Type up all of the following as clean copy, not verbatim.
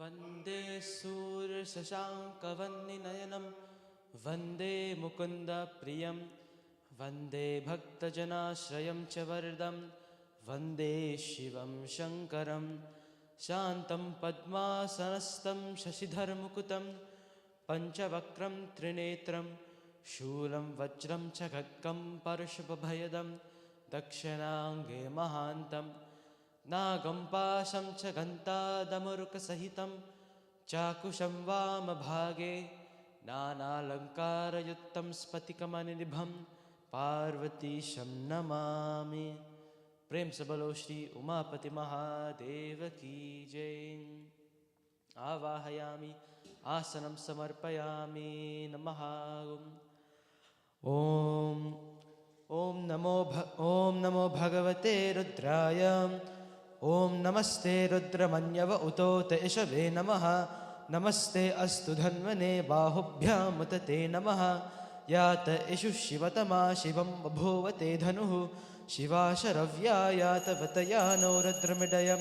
वन्दे सूर्यशशाङ्कवह्निनयनं वन्दे मुकुन्दप्रियं वन्दे भक्तजनाश्रयं च वरदं वन्दे शिवं शङ्करं शान्तं पद्मासनस्थं शशिधरमुकुतं पञ्चवक्त्रं त्रिनेत्रं शूलं वज्रं च खड्गं परशुभभयदं दक्षिणाङ्गे महान्तं नागं पाशं च गन्तादमरुकसहितं चाकुशं वामभागे नानालङ्कारयुक्तं स्फटिकमणिनिभं पार्वतीशं नमामि। प्रेम से बोलो श्री उमापति महादेव की जय। आवाहयामि आसनं समर्पयामि। नमः। ओम नमो भगवते रुद्राय। ओम नमस्ते रुद्रमन्यव उतोत इषवे नमः। नमस्ते अस्तु धन्वने बाहुभ्यामुत ते नमः। यात इषु शिवतमा शिवं बभूवते धनुः। शिवा शरव्या यात वतया नो रुद्रमिडयं।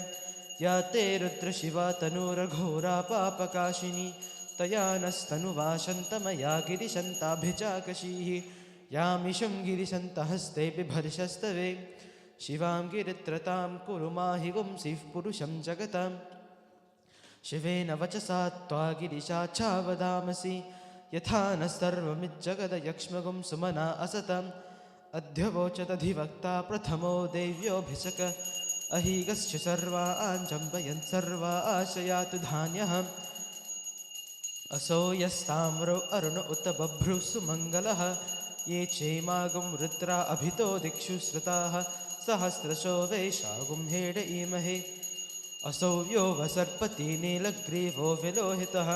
याते रुद्रशिवा तनूरघोरा पापकाशिनी। तया नस्तनुवाशन्तमया गिरिशन्ताभिचाकशीः। यामिषुं गिरिशन्तहस्ते बिभर्षस्तवे। शिवां गिरित्रतां कुरु माहि पुंसिः पुरुषं जगतां। शिवेन वचसा त्वा गिरिशाच्छा वदामसि। यथा न सर्वमिज्जगदयक्ष्मगुं सुमना असतम्। अध्यवोचदधिवक्ता प्रथमो देव्योऽभिषक। अहीगश्च सर्वान् चम्पयन् सर्वा आशयातु धान्यः। असो यस्ताम्रो अरुण उत बभ्रुः सुमङ्गलः। ये चैमागुं रुद्रा अभितो दिक्षु श्रुताः। सहस्रशो वैशागुं हेड ईमहे। असौ यो वसर्पति नीलग्रीवो विलोहितः।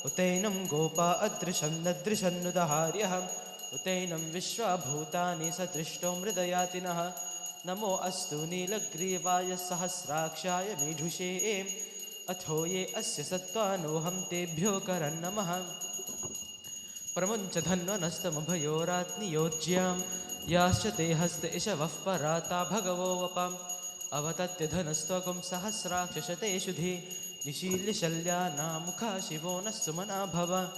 उतैनं गोपा अदृशं नदृशन्नुदहार्यः। उतैनं विश्वाभूतानि सदृष्टो मृदयातिनः। नमो अस्तु नीलग्रीवाय सहस्राक्षाय मीढुषे। अथो ये अस्य सत्त्वानोऽहं तेभ्यो करन् नमः। प्रमुञ्च धन्वनस्तमभयोरात्नियोज्यां। याश्च ते हस्त इषवः पराता भगवो वपाम्। अवतत्य धनस्त्वगुं सहस्राक्षशतेषु धि। निशील्य शल्यानामुखा शिवो नः सुमना भव।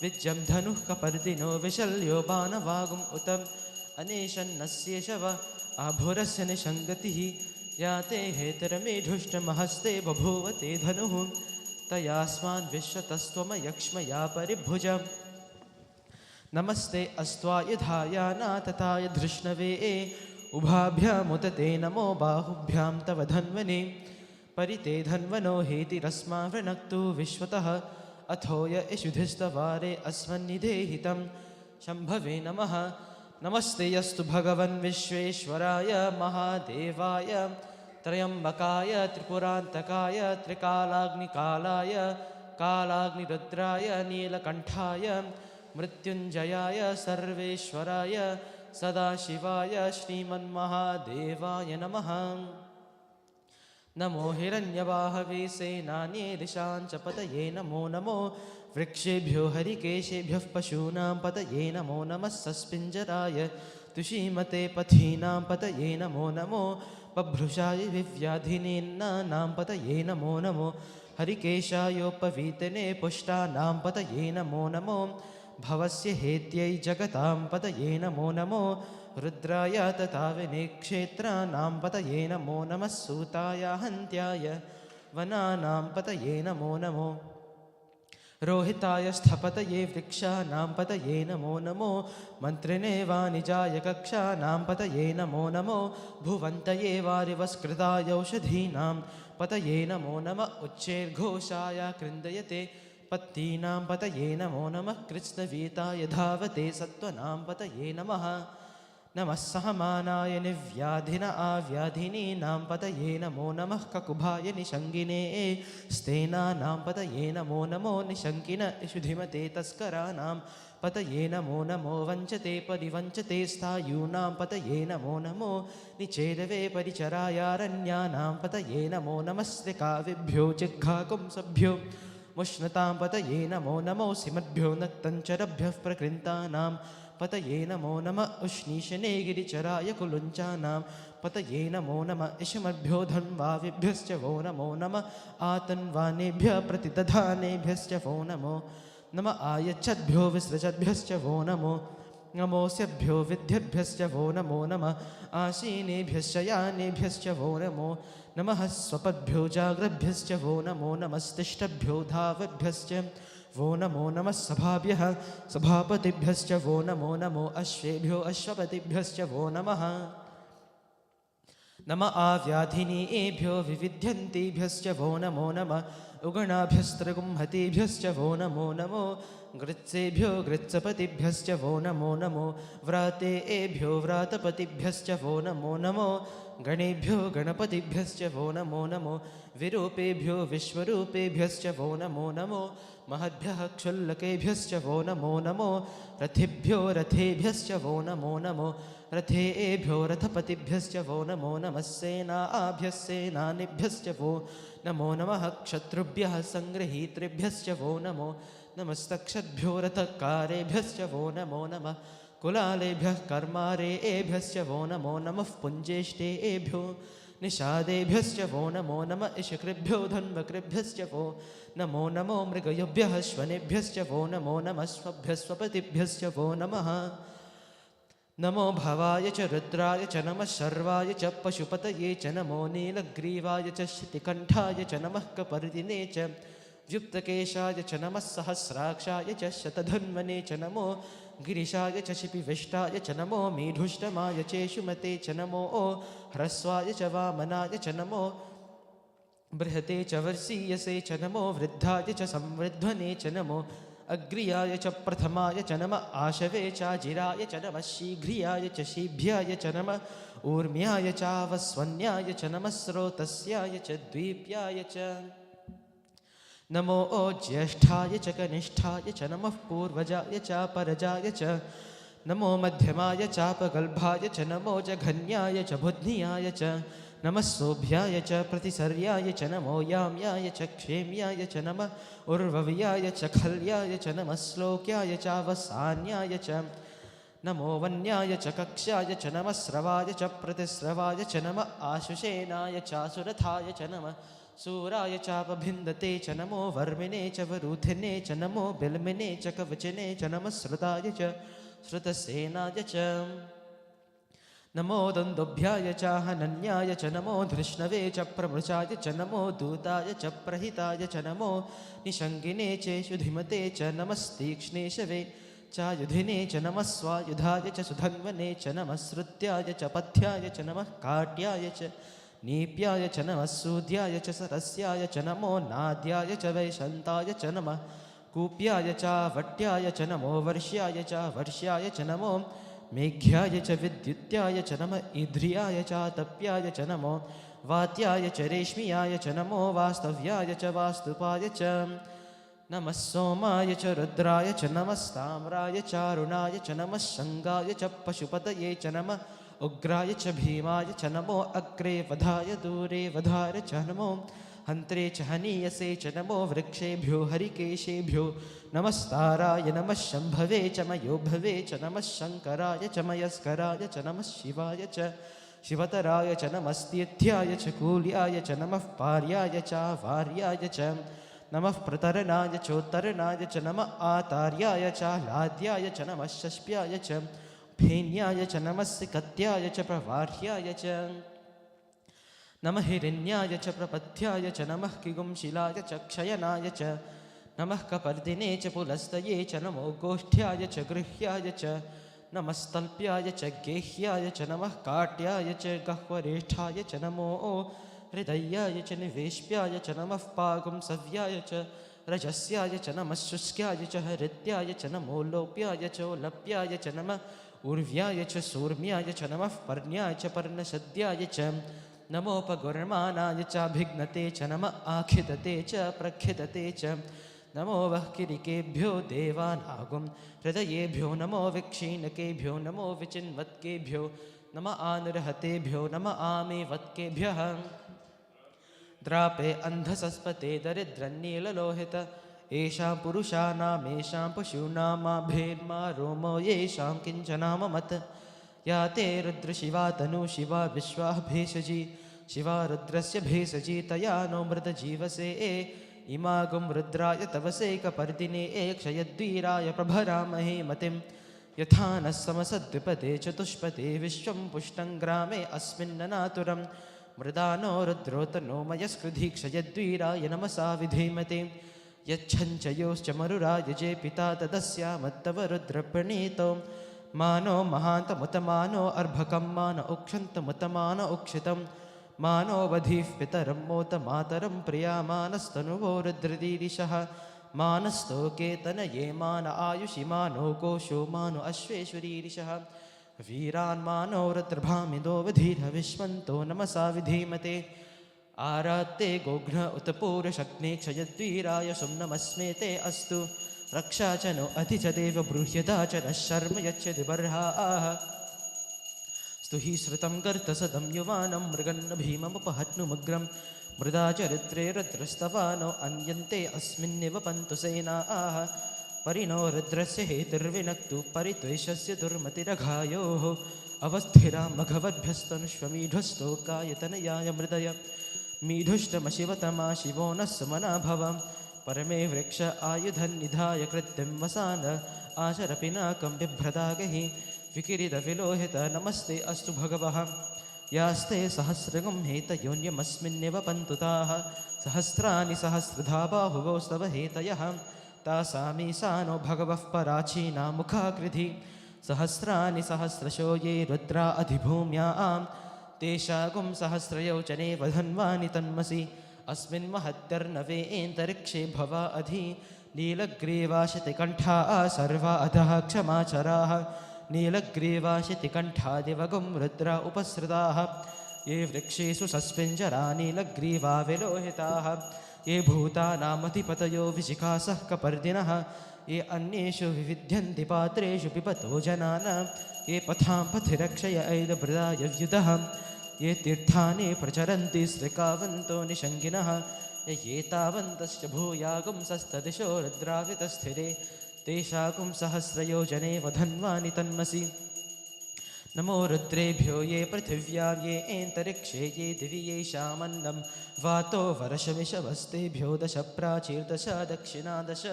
विज्यं धनुः कपर्दिनो विशल्यो बाणवागुम् उतम्। अनेशन्नस्य शव आभुरस्य निषङ्गतिः। याते हेतरमेढुष्टमहस्ते बभूव ते धनुः। तयास्मान् विश्वतस्त्वमयक्ष्मया परिभुजम्। नमस्ते अस्त्वायुधायानातताय धृष्णवे। उभाभ्यामुत ते नमो बाहुभ्यां तव धन्वने। परिते धन्वनो हेतिरस्मा वृणक्तु विश्वतः। अथो य इषुधिस्तवारे अस्मन्निधेहितं। शम्भवे नमः। नमस्ते यस्तु भगवन् विश्वेश्वराय महादेवाय। त्र्यम्बकाय त्रिपुरान्तकाय त्रिकालाग्निकालाय कालाग्निरुद्राय नीलकण्ठाय मृत्युञ्जयाय सर्वेश्वराय सदाशिवाय श्रीमन्महादेवाय नमः। नमो हिरण्यवाहवे सेनान्ये दिशां च पतये नमो नमो। वृक्षेभ्यो हरिकेशेभ्यः पशूनां पतये नमो नमः। सस्पिञ्जराय तुषीमते पथीनां पतये नमो नमो। पभ्रुषाय विव्याधिनेन्नानां पतये नमो नमो। हरिकेशायोपवीतने पुष्टानां पतये नमो नमो। भवस्य हेत्यै जगतां पतये नमो नमो। रुद्राय तथा विनेक्षेत्राणां पतये नमो नमः। सूताय हन्त्याय वनानां पतये नमो नमो। रोहिताय स्थपतये वृक्षाणां पतये नमो नमो। मन्त्रिणे वाणिजाय कक्षाणां पतये नमो नमो। भुवन्तये वारिवस्कृताय औषधीनां पतये नमो नमः। उच्चैर्घोषाय कृन्दयते पत्तीनां पतये नमो नमः। कृत्स्नवीताय धावते सत्त्वनां पतये नमः। नमः सहमानाय निव्याधिन आव्याधिनीनां पतये नमो नमः। ककुभाय निषङ्गिने स्तेनानां पतये नमो नमो। निषङ्किन इषुधिमते तस्कराणां पतये नमो नमो। वञ्चते परिवञ्चते स्थायूनां पतये नमो नमो। निचेदवे परिचरायारण्यानां पतये नमो नमस्त्रिकाविभ्यो जिह्वाकुंसभ्यो मुष्णतां पतये नमो नमो। सिमद्भ्यो नक्तञ्चरभ्यः प्रकृन्तानां पतये नमो नमः उष्णीशने गिरिचराय कुलुञ्चानां पतये नमो नमः इषमभ्यो धन्वाविभ्यश्च वो नमो नमः आतन्वानेभ्यः प्रतिदधानेभ्यश्च वो नमो नमः आयच्छद्भ्यो विसृजद्भ्यश्च वो नमो नमोऽस्यभ्यो विद्येभ्यश्च वो नमो नमः आसीनेभ्यश्च यानेभ्यश्च वो नमो नमः स्वपद्भ्यो जाग्रद्भ्यश्च वो नमो नमस्तिष्ठभ्यो धावद्भ्यश्च वो नमो नमः सभाभ्यः सभापतिभ्यश्च वो नमो नमो अश्वेभ्यो अश्वपतिभ्यश्च वो नमः नमः आव्याधिनीभ्यो विविध्यन्तीभ्यश्च वो नमो नमः उगणाभ्यस्त्रगुंहतीभ्यश्च वो नमो नमो गृत्सेभ्यो गृत्सपतिभ्यश्च वो नमो नमो व्रातेभ्यो व्रातपतिभ्यश्च वो नमो नमो गणेभ्यो गणपतिभ्यश्च वो नमो नमो विरूपेभ्यो विश्वरूपेभ्यश्च वो नमो नमो महद्भ्यः क्षुल्लकेभ्यश्च वो नमो नमो रथिभ्यो रथेभ्यश्च वो नमो नमो रथेभ्यो रथपतिभ्यश्च वो नमो नमः सेनाभ्यः सेनानिभ्यश्च वो नमो नमः क्षत्रुभ्यः सङ्गृहीतृभ्यश्च वो नमो नमस्तक्षद्भ्यो रथकारेभ्यश्च वो नमो नमः कुलालेभ्यः कर्मारेभ्यश्च वो नमो नमः पुञ्जेष्ठेभ्यो निषादेभ्यश्च वो नमो नमः इषकृभ्यो धन्वकृभ्यश्च वो नमो नमो मृगयुभ्यः श्वनेभ्यश्च वो नमो नमः स्वभ्यस्वपतिभ्यश्च वो नमः नमो भवाय च रुद्राय च नमः शर्वाय च पशुपतये च नमो नीलग्रीवाय च शितिकण्ठाय च नमः कपर्दिने च व्युक्तकेशाय च नमः सहस्राक्षाय च शतधन्वने च नमो गिरिशाय च शिपिविष्टाय च नमो मीढुष्टमाय चेषुमते च नमो ह्रस्वाय च वामनाय च नमो बृहते च वर्षीयसे च नमो वृद्धाय च संवृध्वने च नमो अग्र्याय च प्रथमाय च नमः आशवे चाजिराय च नमः शीघ्रियाय च शीभ्याय च नमः ऊर्म्याय चावस्वन्याय च नमः स्रोतस्याय च द्वीप्याय च नमो ज्येष्ठाय च कनिष्ठाय च नमः पूर्वजाय च परजाय च नमो मध्यमाय चापगल्भाय च नमो जघन्याय च बुद्धियाय च नमः सोभ्याय च प्रतिसर्याय च नमो याम्याय च क्षेम्याय च नमः उर्वव्याय च खल्याय च नमः श्लोक्याय चावसान्याय च नमो वन्याय च कक्ष्याय च नमः स्रवाय च प्रतिस्रवाय च नमः आशुषेनाय चासुरथाय च नमः सूराय चापभिन्दते च नमो वर्मिने च वरूथिने च नमो बिल्मिने च कवचने च नमः श्रुताय च श्रुतसेनाय च नमो दन्दुभ्याय च हनन्याय च नमो धृष्णवे च प्रमृचाय च नमो दूताय च प्रहिताय च नमो निषङ्गिने चेषुधिमते च नमस्तीक्ष्णेशवे चायुधिने च नमः स्वायुधाय च सुधन्वने च नमः श्रुत्याय च पथ्याय च नमः काट्याय च नीप्याय च नमः सूद्याय च सरस्याय च नमो नाद्याय च वैशन्ताय च नमः कूप्याय च वट्याय च नमो वर्ष्याय च वर्ष्याय च नमो मेघ्याय च विद्युत्याय च नमः ईध्रियाय च तप्याय च नमो वात्याय च रेश्मियाय च नमो वास्तव्याय च वास्तुपाय च नमः सोमाय च रुद्राय च नमस्ताम्राय च अरुणाय च नमः शङ्गाय च पशुपतये च नमः उग्राय च भीमाय च नमो अग्रे वधाय दूरे वधाय च नमो हन्त्रे च हनीयसे च नमो वृक्षेभ्यो हरिकेशेभ्यो नमस्ताराय नमः शम्भवे च मयोभवे च नमः शङ्कराय च मयस्कराय च नमः शिवाय च शिवतराय च नमस्तीर्थ्याय च कूल्याय च नमः पार्याय च वार्याय च नमः प्रतरणाय चोत्तरणाय च नमः आतार्याय च लाद्याय च नमः शष्प्याय च फेन्याय च नमः सिकत्याय च प्रवार्याय च नमः हिरण्याय च प्रपथ्याय च नमः किगुंशिलाय च क्षयनाय च नमः कपर्दिने च पुलस्तये च नमो गोष्ठ्याय च गृह्याय च नमस्तल्प्याय च गेह्याय च नमः काट्याय च गह्वरेष्ठाय च नमो हृदयाय च निवेश्याय च नमः पागुंसव्याय च रजस्याय च नमः शुष्क्याय च हृत्याय च नमो लोप्याय च ओलप्याय च नमः ऊर्व्याय च सूर्म्याय च नमः पर्ण्याय च पर्णशद्याय च नमोपगुर्मानाय चाभिघ्नते च नमः आखिदते च प्रखिदते च नमो वः किरिकेभ्यो देवानागुं हृदयेभ्यो नमो विक्षीणकेभ्यो नमो विचिन्वत्केभ्यो नमः आनिर्हतेभ्यो नमः आमेवत्केभ्यः द्रापे अन्धसस्पते दरिद्रन्नीललोहित येषां पुरुषाणामेषां पशूनामा भेर्मा रोमो येषां किञ्चनाम मत या ते रुद्रशिवा तनु शिवा विश्वा भेषजी शिवा रुद्रस्य भेषजी तया नो मृतजीवसे इमागुं रुद्राय तवसे कपर्दिने क्षयद्वीराय प्रभरामहे मतिं यथा नः समसद्विपदे चतुष्पदे विश्वं पुष्टं ग्रामे अस्मिन्ननातुरं मृदानो रुद्रोतनो मयस्कृधीक्षयद्वीराय नमसा विधीमते यच्छञ्चयोश्च मरुरायजे पिता तदस्यामत्तव रुद्रप्रणीतो मानो महान्तमुतमानो अर्भकं मान उक्षन्तमुतमान उक्षितं मानो वधीः पितरं मोत मातरं प्रियामानस्तनुवो रुद्रदीदिशः मानस्तोकेतनये मान आयुषि मानो कोशो मानो अश्वेश्वरीरिषः वीरान् मानो रुद्रभामिदो वधीर विश्वन्तो नमसा विधीमते आरात्ते गोघ्न उत्पूरशग्ने क्षयद्वीराय सुं नमस्मे ते अस्तु रक्षा च नो अधि च देव ब्रूह्यता च नः शर्म यच्छति बर्हाः स्तुहि श्रुतं कर्तसदं युवानं मृगन्न भीममुपहत्नुमुग्रं मृदा चरित्रे रुद्रस्तवानो अन्यन्ते अस्मिन्निव पन्तु सेनाः परिणो रुद्रस्य हेतुर्विनक्तु परित्वेषस्य दुर्मतिरघायोः अवस्थिरां मघवद्भ्यस्तनुष्वमीढुस्तोकायतनयाय मृदय मीढुष्टमशिवतमा शिवो नः सुमना भव परमे वृक्ष आयुधन्निधाय कृत्यं वसान आचरपिनाकं बिभ्रदागहि विकिरितविलोहित नमस्ते अस्तु भगवः यास्ते सहस्रगं हेतयोन्यमस्मिन्निव पन्तु ताः सहस्राणि सहस्रधा बाहुवोस्तव हेतयः तासामीशानो भगवः पराचीना मुखाकृधि सहस्राणि सहस्रशो ये रुद्रा अधिभूम्यां तेषागुं सहस्रयोचने वधन्वानि तन्मसि अस्मिन् महत्यर्नवेऽन्तरिक्षे भवा अधि नीलग्रीवाशितिकण्ठा सर्वा अधः क्षमाचराः नीलग्रीवाशितिकण्ठादिवगुं रुद्रा उपसृताः ये वृक्षेषु सस्पिञ्जरा नीलग्रीवा विलोहिताः ये भूतानामधिपतयो विशिखासः कपर्दिनः ये अन्येषु विविध्यन्ति पात्रेषु पिबतो जनान् ये पथां पथि रक्षय ऐदभृदाय व्युदः ये तीर्थानि प्रचरन्ति श्रिकावन्तो निषङ्गिनः ये तावन्तश्च भूयागुंसस्तदिशो रुद्रावितस्थिरे तेषागुं सहस्रयोजने वधन्वानि तन्मसि नमो रुद्रेभ्यो ये पृथिव्यां ये एन्तरिक्षे ये दिवि येषामन्नं वातो वर्षमिषवस्तेभ्यो दश प्राचीर्दश दक्षिणा दश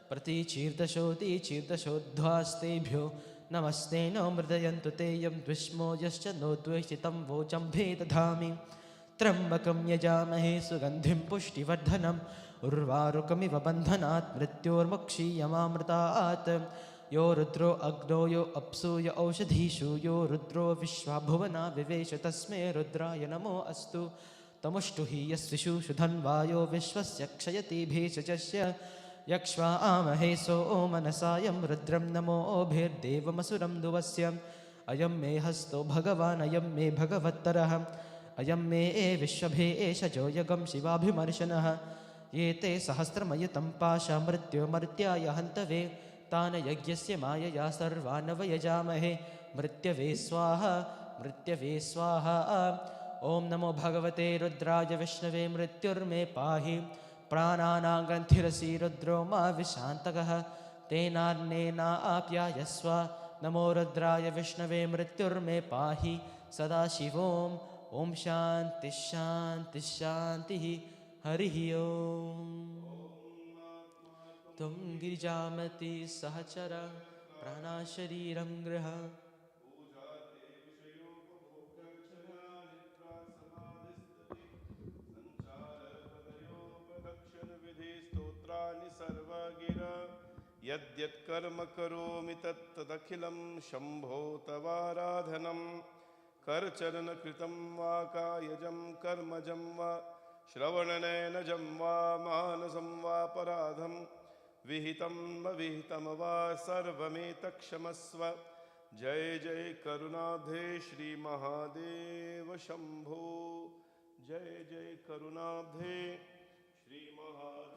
प्रतीचीर्दशोदीचीर्दशोध्वास्तेभ्यो नमस्ते नो मृदयन्तु ते यं द्विष्मो यश्च नो द्वेषितं वोचं भेदधामि त्र्यम्बकं यजामहे सुगन्धिं पुष्टिवर्धनम् उर्वारुकमिव बन्धनात् मृत्योर्मुक्षीयमामृतात् यो रुद्रो अग्नो यो अप्सु य औषधीषु यो रुद्रो विश्वा भुवना विवेश तस्मै रुद्राय नमो अस्तु तमुष्टुहि यस्विषु धन्वायो विश्वस्य क्षयति भेषजस्य यक्ष्वा आमहे सोमनसायं रुद्रं नमोभिर्देवमसुरं दुवस्य अयं मे हस्तो भगवान् अयं मे भगवत्तरः अयं मे विश्वभेषजो यगं शिवाभिमर्शनः ये ते सहस्रमयुतं पाशा मृत्युमर्त्याय हन्तवे तान् यज्ञस्य मायया सर्वान् वयजामहे मृत्यवे स्वाहा मृत्यवे स्वाहा ॐ नमो भगवते रुद्राय विष्णवे मृत्युर्मे पाहि प्राणानां ग्रन्थिरसि रुद्रो मा विशान्तकः तेनान्नेनाप्यायस्व नमो रुद्राय विष्णवे मृत्युर्मे पाहि सदाशिवों ॐ शान्ति शान्ति शान्तिः हरिः ॐ त्वं गिरिजामति सहचर प्राणाशरीरं गृह यद्यत्कर्म करोमि तत्तदखिलं शम्भो तवाराधनं करचरणकृतं वा कायजं कर्मजं वा श्रवणनयनजं वा मानसं वापराधं विहितं विहितं वा सर्वमेतत्क्षमस्व जय जय करुणाब्धे श्रीमहादेव शम्भो जय जय करुणाब्धे श्रीमहादेव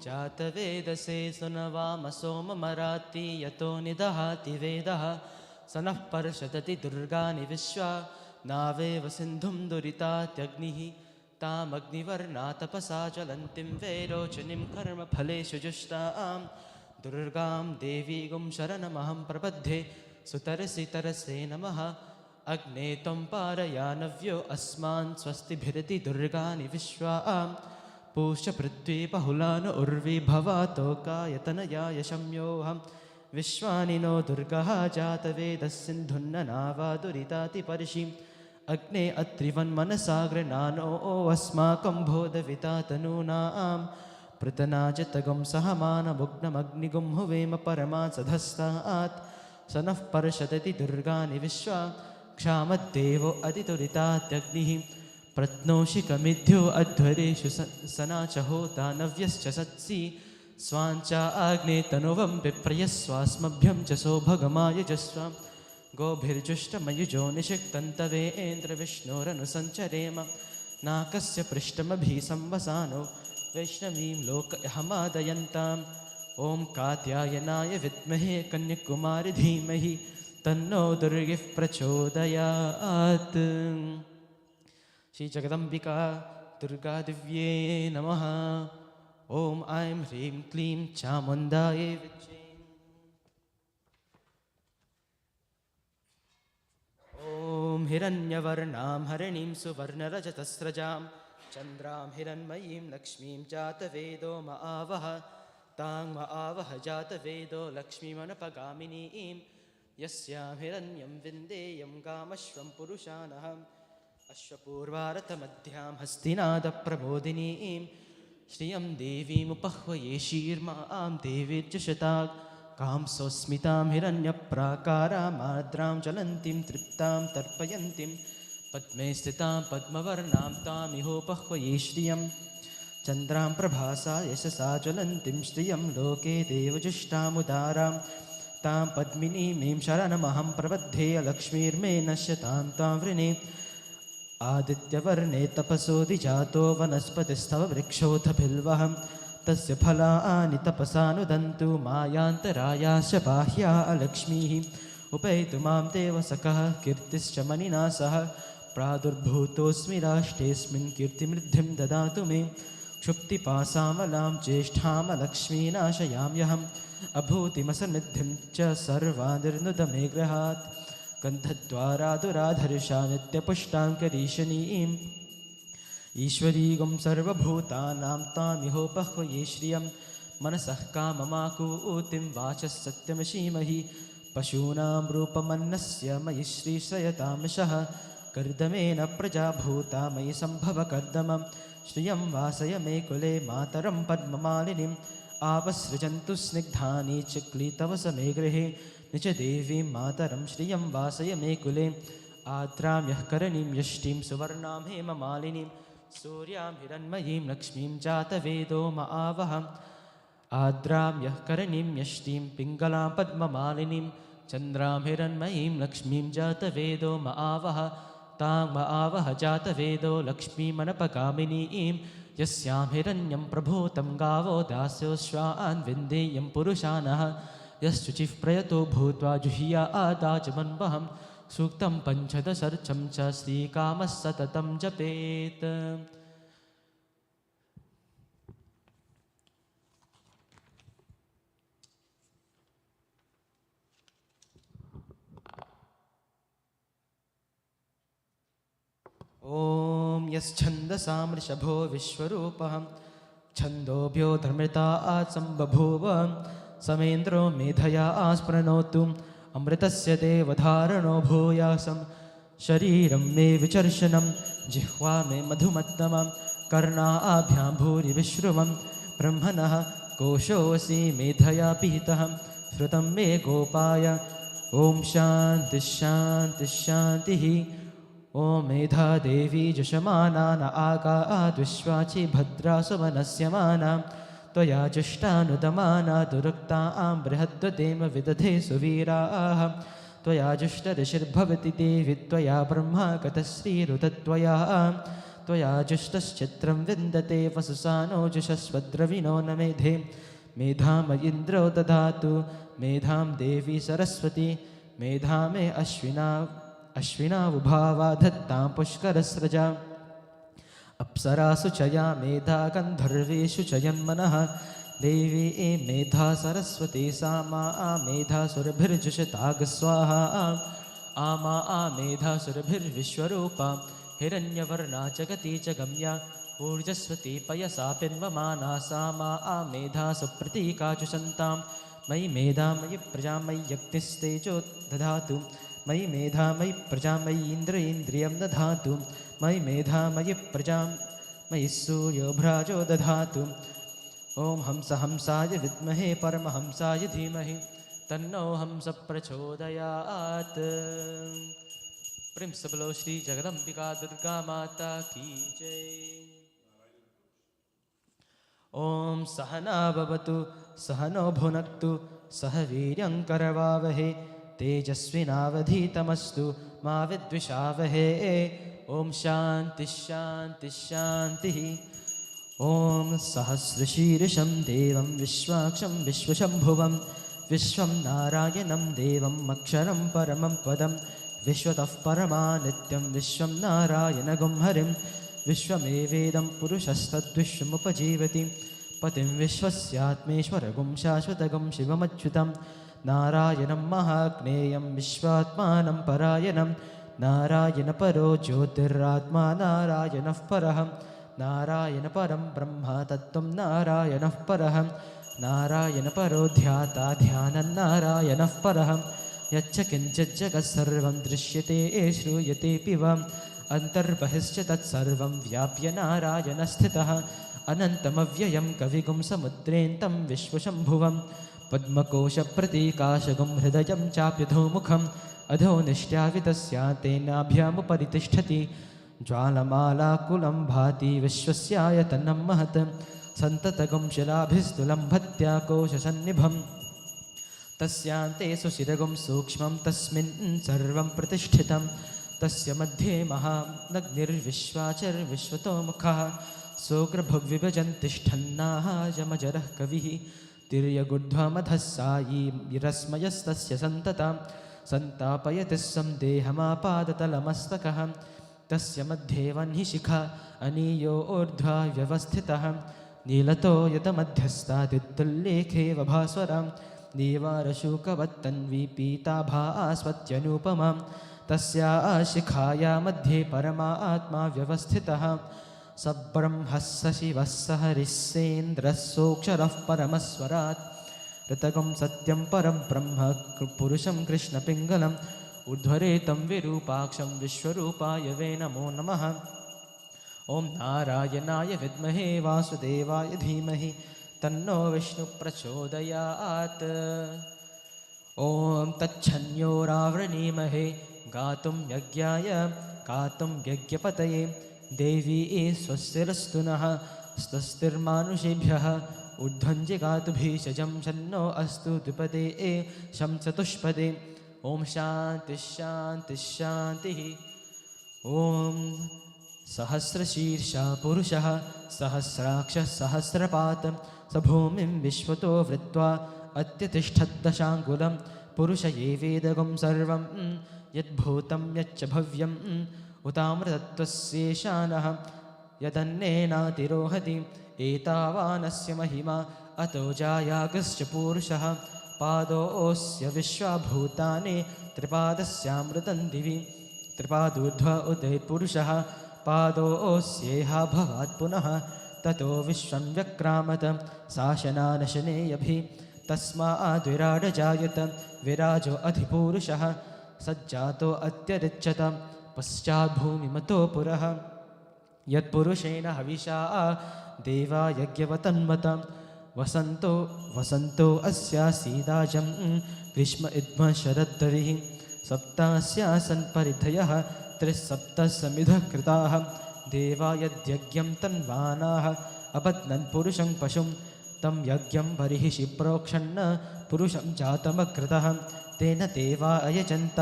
जातवेदसे सुनवाम सोममराति यतो निदहाति वेदः स नः पर्षदति दुर्गानि विश्वा नावेव सिन्धुं दुरितात्यग्निः तामग्निवर्णा तपसा ज्वलन्तीं वैरोचनीं कर्मफलेषु जुष्टां दुर्गां देवीगुं शरणमहं प्रपद्ये सुतरसि तरसे नमः अग्ने त्वं पारयानव्यो अस्मान् स्वस्तिभिरिति दुर्गानि विश्वां पूश्च पृथ्वी बहुलान उर्वी भवातोकायतनयाय शम्योऽहं विश्वानि नो दुर्गः जातवेदः सिन्धुन्ननावादुरितातिपर्षिम् अग्ने अत्रिवन्मनसाग्रनानो अस्माकं बोधविता तनूनां पृतनाजतगं सहमानमुग्नमग्निगुं हुवेम परमा सधस्तात् स नः पर्षदति दुर्गानि विश्वा क्षामद्देवो अतिदुरितात्यग्निः प्रत्नोषिकमिध्यो अध्वरेषु सना च होता नव्यश्च सत्सि स्वाञ्च आग्ने तनुवं विप्रयस्वास्मभ्यं च सौभगमायजस्व गोभिर्जुष्टमयुजो निषिक्तन्तवेन्द्रविष्णोरनुसञ्चरेम नाकस्य पृष्ठमभिसंवसानो वैष्णवीं लोकहमादयन्ताम् ॐ कात्यायनाय विद्महे कन्याकुमारी धीमहि तन्नो दुर्गिः प्रचोदयात्। श्री जगदम्बिका दुर्गादिव्ये नमः। ॐ ऐं ह्रीं क्लीं चामुण्डायै विद्महे। ॐ हिरण्यवर्णां हरिणीं सुवर्णरजतस्रजां चन्द्रां हिरण्मयीं लक्ष्मीं जातवेदो म आवह तां म आवह जातवेदो लक्ष्मीमनपगामिनीं यस्यां हिरण्यं विन्देयं गामश्वं पुरुषानः अश्वपूर्वारथमध्यां हस्तिनादप्रबोधिनीं श्रियं देवीमुपह्वये शीर्मां देवीर्जुषतात् कां सोऽस्मितां हिरण्यप्राकारामार्द्रां ज्वलन्तीं तृप्तां तर्पयन्तीं पद्मे स्थितां पद्मवर्णां तामिहोपह्वये श्रियं चन्द्रां प्रभासा यशसा ज्वलन्तीं श्रियं लोके देवजुष्टामुदारां तां पद्मिनीमीं शरणमहं प्रबध्ये लक्ष्मीर्मे नश्यतां तां वृणे आदित्यवर्णे तपसोऽधिजातो वनस्पतिस्तव वृक्षोऽथ बिल्वः तस्य फलानि तपसानुदन्तु मायान्तरायाश्च बाह्या लक्ष्मीः उपैतु मां देवसखः कीर्तिश्च मणिना सह प्रादुर्भूतोऽस्मि राष्ट्रेऽस्मिन् कीर्तिमृद्धिं ददातु मे क्षुप्तिपासामलां ज्येष्ठां लक्ष्मीनाशयाम्यहम् अभूतिमसन्निधिं च सर्वानिर्नुदमे गृहात् गन्धद्वारादुराधर्षा नित्यपुष्टाङ्करीशनीम् ईश्वरीगुं सर्वभूतानां तामिहोपह्वये श्रियं मनसः काममाकूतिं वाचः सत्यमशीमहि पशूनां रूपमन्नस्य मयि श्रीश्रयतामशः कर्दमेन प्रजाभूता मयि सम्भवकर्दमं श्रियं वासय मे कुले मातरं पद्ममालिनीम् आवसृजन्तु स्निग्धानि चिक्लीतवस मे गृहे निजदेवीं मातरं श्रियं वासय मे कुले आद्रां यः करणीं यष्टिं सुवर्णां हेममालिनीं सूर्यां हिरण्मयीं लक्ष्मीं जातवेदो म आवह आद्रां यः करणीं यष्टिं पिङ्गलां पद्ममालिनीं चन्द्रां हिरण्मयीं लक्ष्मीं जातवेदो म आवह तां म आवह जातवेदो लक्ष्मीमनपगामिनीं यस्यां हिरण्यं प्रभूतं गावो दास्योश्वान् विन्देयं पुरुषानः यश्चुचिः प्रयतो भूत्वा जुह्या आदाचमन्वहं सूक्तं पञ्चदशर्चं च श्रीकामः सततं जपेत्। ॐ यश्छन्दसां वृषभो विश्वरूपः छन्दोभ्यो धर्मृता आसम्बभूव समेन्द्रो मेधया आस्प्रणोतु अमृतस्य देवधारणो भूयासं शरीरं मे विचर्षणं जिह्वा मे मधुमत्तमं कर्णाभ्यां भूरि विश्रुवं ब्रह्मणः कोशोऽसि मेधया पीतः श्रुतं मे गोपाय ॐ शान्तिः शान्तिः शान्तिः। ॐ मेधा देवी जुषमाना न आगाद्विश्वाचि भद्रा सुमनस्यमाना त्वया जुष्टानुदमाना दुरुक्तां बृहद्वदेम विदधे सुवीराः त्वया जुष्टऋषिर्भवति देवि त्वया ब्रह्मा गतश्रीरुतत्वया त्वया जुष्टश्चित्रं विन्दते वसुसानोजुषस्वद्रविणो न मेधे मेधामयीन्द्रो ददातु मेधां देवी सरस्वती मेधा मे अश्विनावुभावा धत्तां पुष्करस्रजा अप्सरासु च या मेधा गन्धर्वेषु च यन्मनः देवी मेधा सरस्वती सा मा मेधासुरभिर्जुषताग स्वाहा आमा मेधासुरभिर्विश्वरूपा हिरण्यवर्णा जगती च गम्या ऊर्जस्वती पयसा पिन्वमाना सा मा मेधा सुप्रतीकाचुषन्तां मयि मेधा मयि प्रजा मयि यज्ञस्तेजो दधातु मयि मेधा मयि प्रजा मयि इन्द्रियं दधातु मयि मेधा मयि प्रजा मयि सूर्योभ्राजो दधातु ॐ हंसाय विद्महे परमहंसाय धीमहि तन्नो हंस प्रचोदयात्। प्रेम से बोलो श्री जगदम्बिका दुर्गा माता की जय। ॐ सहना भवतु सहनो भुनक्तु सह वीर्यं करवावहे तेजस्विनावधीतमस्तु मा विद्विषावहे। ॐ शान्ति शान्ति शान्तिः। ॐ सहस्रशीर्षं देवं विश्वाक्षं विश्वशम्भुवं विश्वं नारायणं देवम् अक्षरं परमं पदं विश्वतः परमा नित्यं विश्वं नारायणगुं हरिं विश्वमेवेदं पुरुषस्तद्विश्वमुपजीवति पतिं विश्वस्यात्मेश्वरगुं शाश्वतगुं शिवमच्युतं नारायणं महाज्ञेयं विश्वात्मानं परायणं नारायणपरो ज्योतिरात्मा नारायणः परः नारायणपरं ब्रह्म तत्त्वं नारायणः परः नारायणपरो ध्याता ध्यानं नारायणः परः यच्च किञ्चित् जगत्सर्वं दृश्यते श्रूयतेऽपि वा अन्तर्बहिश्च तत्सर्वं व्याप्य नारायणस्थितः अनन्तमव्ययं कविगुं समुद्रेन्तं विश्वशम्भुवं पद्मकोशप्रतीकाशगुं हृदयं चाप्यधोमुखम् अधो निष्ट्यावितस्यातेनाभ्यामुपरि तिष्ठति ज्वालमालाकुलं भाति विश्वस्यायतनं महत् सन्ततगुं शिलाभिस्तुलं भत्याकोशसन्निभं तस्यान्ते सुशिरगुं सूक्ष्मं तस्मिन् सर्वं प्रतिष्ठितं तस्य मध्ये महानग्निर्विश्वाचर्विश्वतोमुखः सोग्रभुग्विभजन् तिष्ठन्नाः यमजरः कविः तिर्यगुड्ध्वमधः सायी विरस्मयस्तस्य सन्ततां सन्तापयति सन्देहमापादतलमस्तकः तस्य मध्ये वह्निशिखा अनीयो ऊर्ध्वा व्यवस्थितः नीलतो यतमध्यस्तादित्तुल्लेखेव भास्वरां दीवारशूकवत्तन्वी पीताभास्वत्यनुपमां तस्या शिखाया मध्ये परमात्मा व्यवस्थितः स ब्रह्मः स शिवः स हरिः सेन्द्रः सोऽक्षरः परमस्वरात् ऋतगं सत्यं परं ब्रह्म पुरुषं कृष्णपिङ्गलम् ऊर्ध्वरेतं विरूपाक्षं विश्वरूपाय वै नमो नमः। ॐ नारायणाय विद्महे वासुदेवाय धीमहि तन्नो विष्णु प्रचोदयात्। ॐ तच्छन्योरावृणीमहे गातुं यज्ञपतये देवी स्वस्तिरस्तु नः स्वस्तिर्मानुषेभ्यः ऊर्ध्वं जिगातु भीषजं शन्नो अस्तु द्विपदे शं चतुष्पदे। ॐ शान्ति शान्ति शान्तिः। ॐ सहस्रशीर्षा पुरुषः सहस्राक्षः सहस्रपात् स भूमिं विश्वतो वृत्वा अत्यतिष्ठद्दशाङ्गुलं पुरुष एवेदगुं सर्वं यद्भूतं यच्च भव्यम् उतामृतत्वस्येशानः यदन्नेनातिरोहति एतावानस्य महिमा अतो जायागश्च पूरुषः पादोऽस्य विश्वभूतानि त्रिपादस्यामृतं दिवि त्रिपादूर्ध्व उदयपुरुषः पादोऽस्येहा भवात् पुनः ततो विश्वं व्यक्रामत शासनानशनेयभि तस्माद्विराडजायत विराजो अधिपूरुषः सज्जातो अत्यरिच्यत पश्चाद्भूमिमतो पुरः यत्पुरुषेण हविषा देवा यज्ञवतन्मत वसन्तो अस्यासीदाजं ग्रीष्म इद्म शरद्दरिः सप्तास्यासन् परिधयः त्रिसप्तसमिधः कृताः देवा यद्यज्ञं तन्वानाः अपत्नन् पुरुषं पशुं तं यज्ञं बर्हिषि प्रोक्षन्न पुरुषं जातमकृतः तेन देवा अयजन्त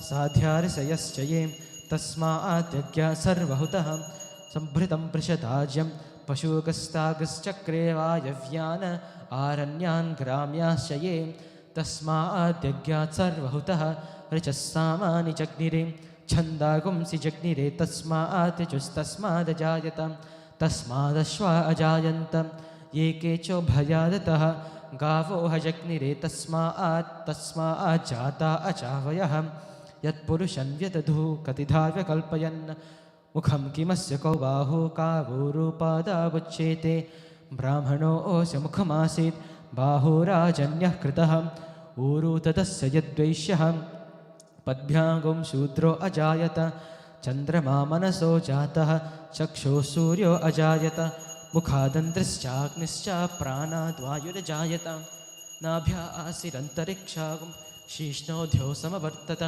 साध्यार्षयश्च ये तस्मात् यज्ञः सर्वहुतः सम्भृतं पृषदाज्यं पशुकस्तागश्चक्रे वायव्यान् आरण्यान् ग्राम्याश्च ये तस्माद्यज्ञात् सर्वहुतः ऋचः सामानि जग्निरे छन्दागुंसि जग्निरे तस्मात् तस्मादश्वा अजायन्त ये केचोभयादतः गावो हजग्निरे तस्मात् जाता अचावयः यत्पुरुषं व्यदधु कतिधा व्यकल्पयन् मुखं किमस्य कौ बाहु कावोरुपादावुच्येते ब्राह्मणोऽस्य मुखमासीत् बाहुराजन्यः कृतः ऊरु तदस्य यद्वैश्यः पद्भ्यागुं शूद्रो अजायत चन्द्रमा मनसो जातः चक्षुः सूर्यो अजायत मुखादन्त्रश्चाग्निश्च प्राणाद्वायुरजायत नाभ्या आसिरन्तरिक्षागुं शीष्णोऽध्यो समवर्तत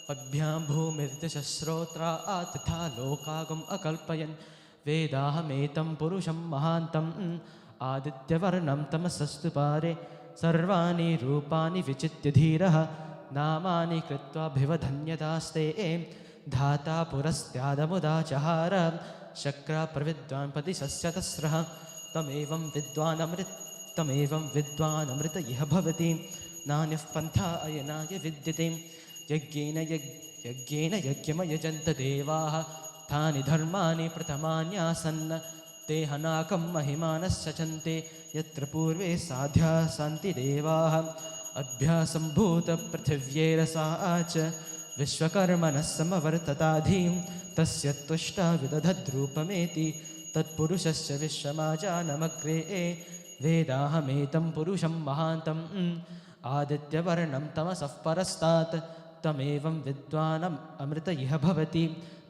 पद्भ्यां भूमिर्दशस्रोत्रा तथा लोकागुम् अकल्पयन् वेदाहमेतं पुरुषं महान्तम् आदित्यवर्णं तमसस्तु पारे सर्वाणि रूपाणि विचित्य धीरः नामानि कृत्वाभिवधन्यतास्ते धाता पुरस्त्यादमुदा चहार शक्राप्रविद्वान् पतिशस्यतस्रः तमेवं विद्वानमृत इह भवति नान्यः पन्था अयनाय विद्यते यज्ञेन यज्ञमयजन्त देवाः तानि धर्माणि प्रथमान्यासन् ते हनाकं महिमानश्चन्ते यत्र पूर्वे साध्या सन्ति देवाः अभ्यासम्भूतपृथिव्यैरसा च विश्वकर्मणः समवर्तताधीं तस्य त्वष्टा विदधद्रूपमेति तत्पुरुषस्य विश्वमाजानमग्रे वेदाहमेतं पुरुषं महान्तम् आदित्यवर्णं तमसः परस्तात् तमेवं विद्वानम् अमृत इह भवति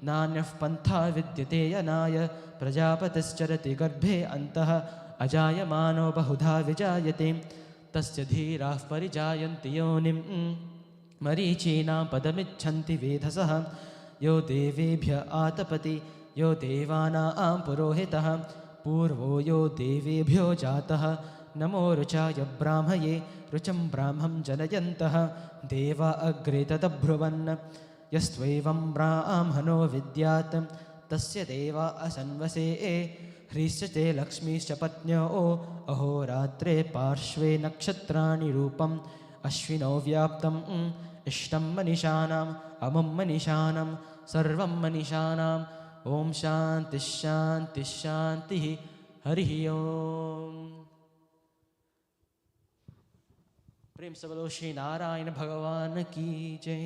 नान्यः पन्था विद्यते यनाय प्रजापतिश्चरति गर्भे अन्तः अजायमानो बहुधा विजायते तस्य धीराः परिजायन्ति योनिं मरीचीनां पदमिच्छन्ति वेधसः यो देवेभ्य आतपति यो देवानां पुरोहितः पूर्वो यो देवेभ्यो जातः नमो रुचाय ब्राह्मये रुचं ब्राह्मं जनयन्तः देवा अग्रे तदब्रुवन् यस्त्वैवं ब्राह्मणो विद्यात् तस्य देवा असन्वसे ह्रीश्च ते लक्ष्मीश्च पत्न्यो अहोरात्रे पार्श्वे नक्षत्राणि रूपम् अश्विनौ व्याप्तम् इष्टं मनीषाणाम् अमुं मनीषाणां सर्वं मनीषाणाम् ॐ शान्तिः शान्तिः शान्तिः हरिः ओम्। प्रेम से बोलो श्री नारायण भगवान की जय।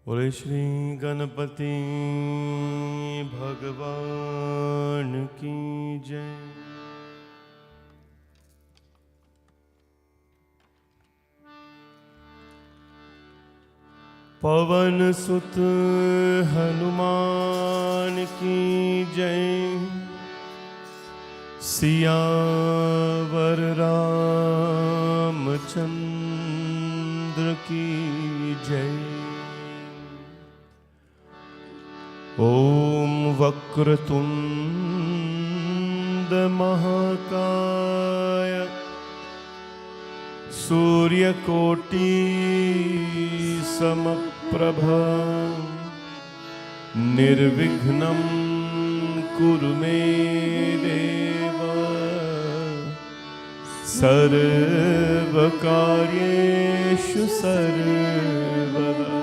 बोले श्री गणपति भगवान की जय। पवन सुत हनुमान की जय। सियावर रामचंद्र की जय। ओम वक्रतुंड महाकाय सूर्यकोटि समप्रभा निर्विघ्नं कुरु मे देव सर्वकार्येषु सर्वदा।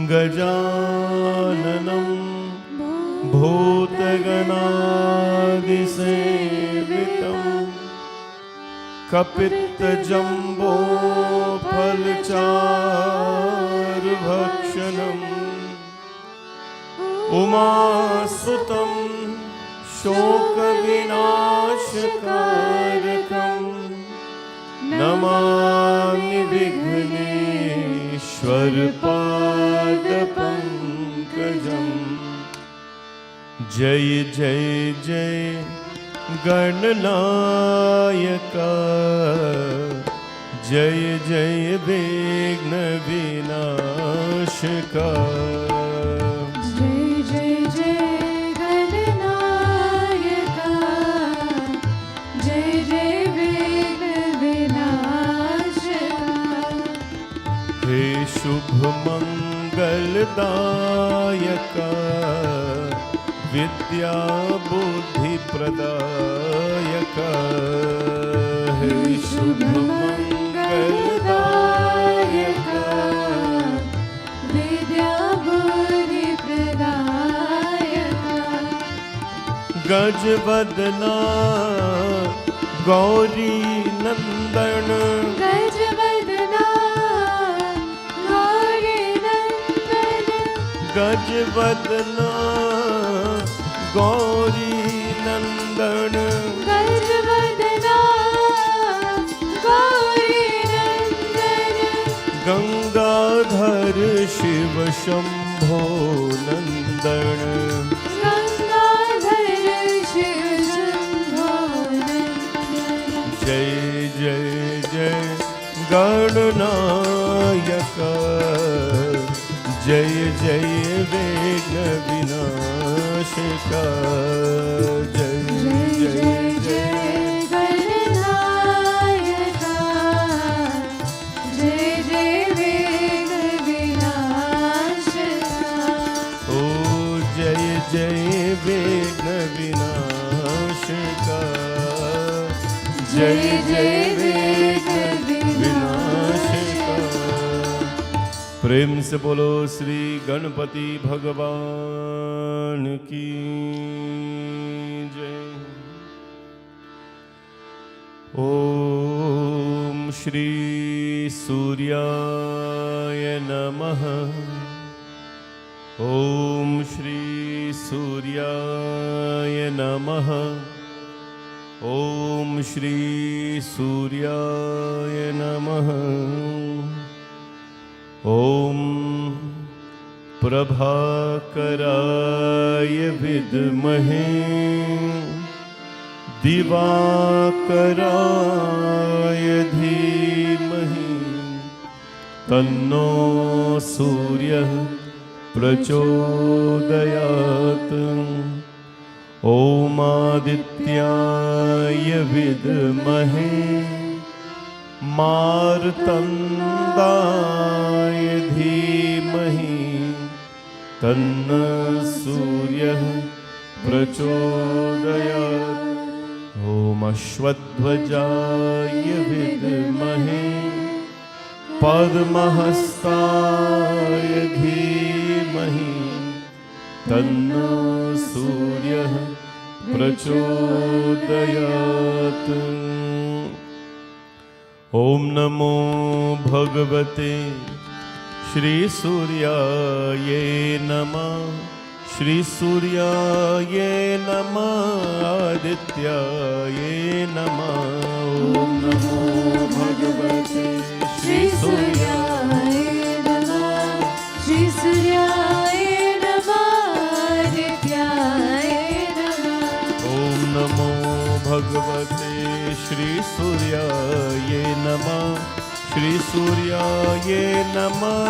गजाननं भूतगणादिसेवितं कपित्तजम्बो फलचारुभक्षणम् उमासुतं शोकविनाशकारकं नमामि विघ्नेश्वरपादपङ्कजम्। जय जय जय गणनायक जय जय विघ्न विनाशक। जय जय जय गणनायक जय जय विघ्न विनाशक। हे शुभ मंगलदायक विद्या बुद्धि प्रदायक। हे शुभ मंगलदायक विद्या बुद्धि प्रदायक। गजवदना गौरी नंदन गजवदना गौरी नंदन। गजवदना गौरी नंदन गजवदना गौरी नंदन। गंगाधर शिव शंभो नंदन। गंगाधर शिव शंभो नंदन। जय जय जय गणनायक जय जय विघ्न विनाशक। जय जय जय गणनायक जय जय विघ्न विनाशक। ओ जय जय विघ्न विनाशक जय जय विघ्न विनाशक। प्रेम से बोलो श्री गणपति भगवान की जय। ओम श्री सूर्याय नमः। ओम श्री सूर्याय नमः। ओम श्री सूर्याय नमः। ओम प्रभाकराय विद्महे दिवाकराय धीमहि तन्नो सूर्यः प्रचोदयात्। ओमादित्याय विद्महे मार्तण्डाय धीमहि तन्नो सूर्यः प्रचोदयात्। ओम अश्वध्वजाय विद्महे पद्महस्ताय धीमहि तन्नो सूर्यः प्रचोदयात्। ओम नमो भगवते श्री सूर्याय नमः श्री सूर्याय नमः आदित्याय नमः ओम नमो भगवते श्री सूर्याय श्री सूर्याय नमः आदित्याय नमः ओम नमो भगवते श्री सूर्याय नमः श्री सूर्याय नमः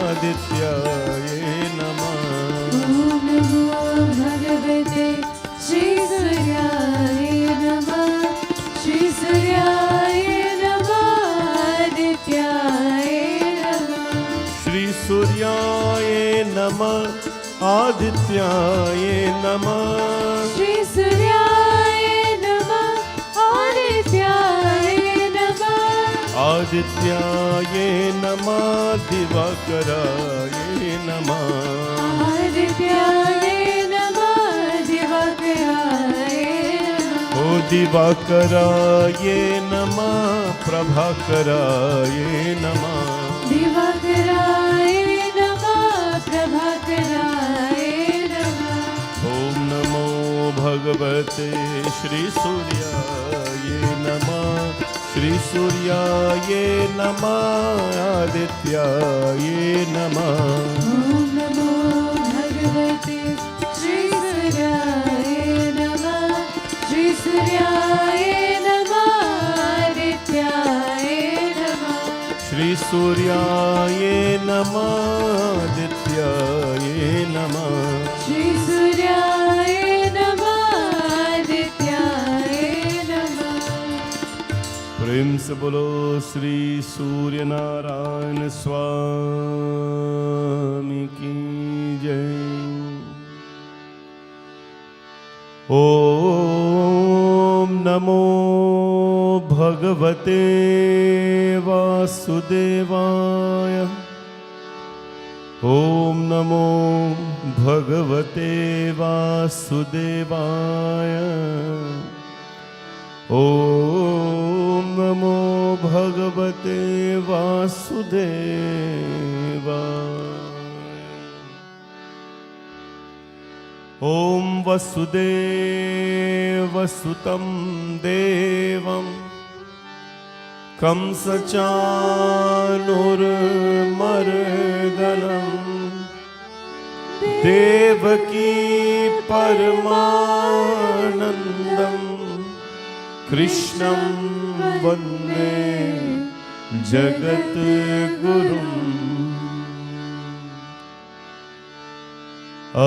आदित्याय नमः ओम नमो भगवते श्री सूर्याय नमः श्री सूर्याय नमः आदित्याय नमः श्री सूर्याय नमः आदित्याय नमः श्री सूर्याय नमः आदित्याय नमः आदित्याय नमः दिवाकराय नमः आदित्याय नमः दिवाकराय नमः ओ दिवाकराय नमः प्रभाकराय नमः दिवाकराय नमः प्रभाकराय नमः ओम नमो भगवते श्री सूर्याय नमः श्री सूर्याय नमः आदित्याय नमः ओम नमो भगवते श्री सूर्याय नमः श्री सूर्याय नमः आदित्याय नमः श्री सूर्याय नमः आदित्याय नमः श्री सूर्याय नमः आदित्याय नमः प्रेम से बोलो श्री सूर्य नारायण स्वामी की जय। ओम नमो भगवते वासुदेवाय ओम नमो भगवते वासुदेवाय ओम नमो भगवते वासुदेवाय ओम वसुदेवसुतं देवं कंसचाणूरमर्दनं देवकी परमानन्दं कृष्णं वन्दे जगद्गुरुम्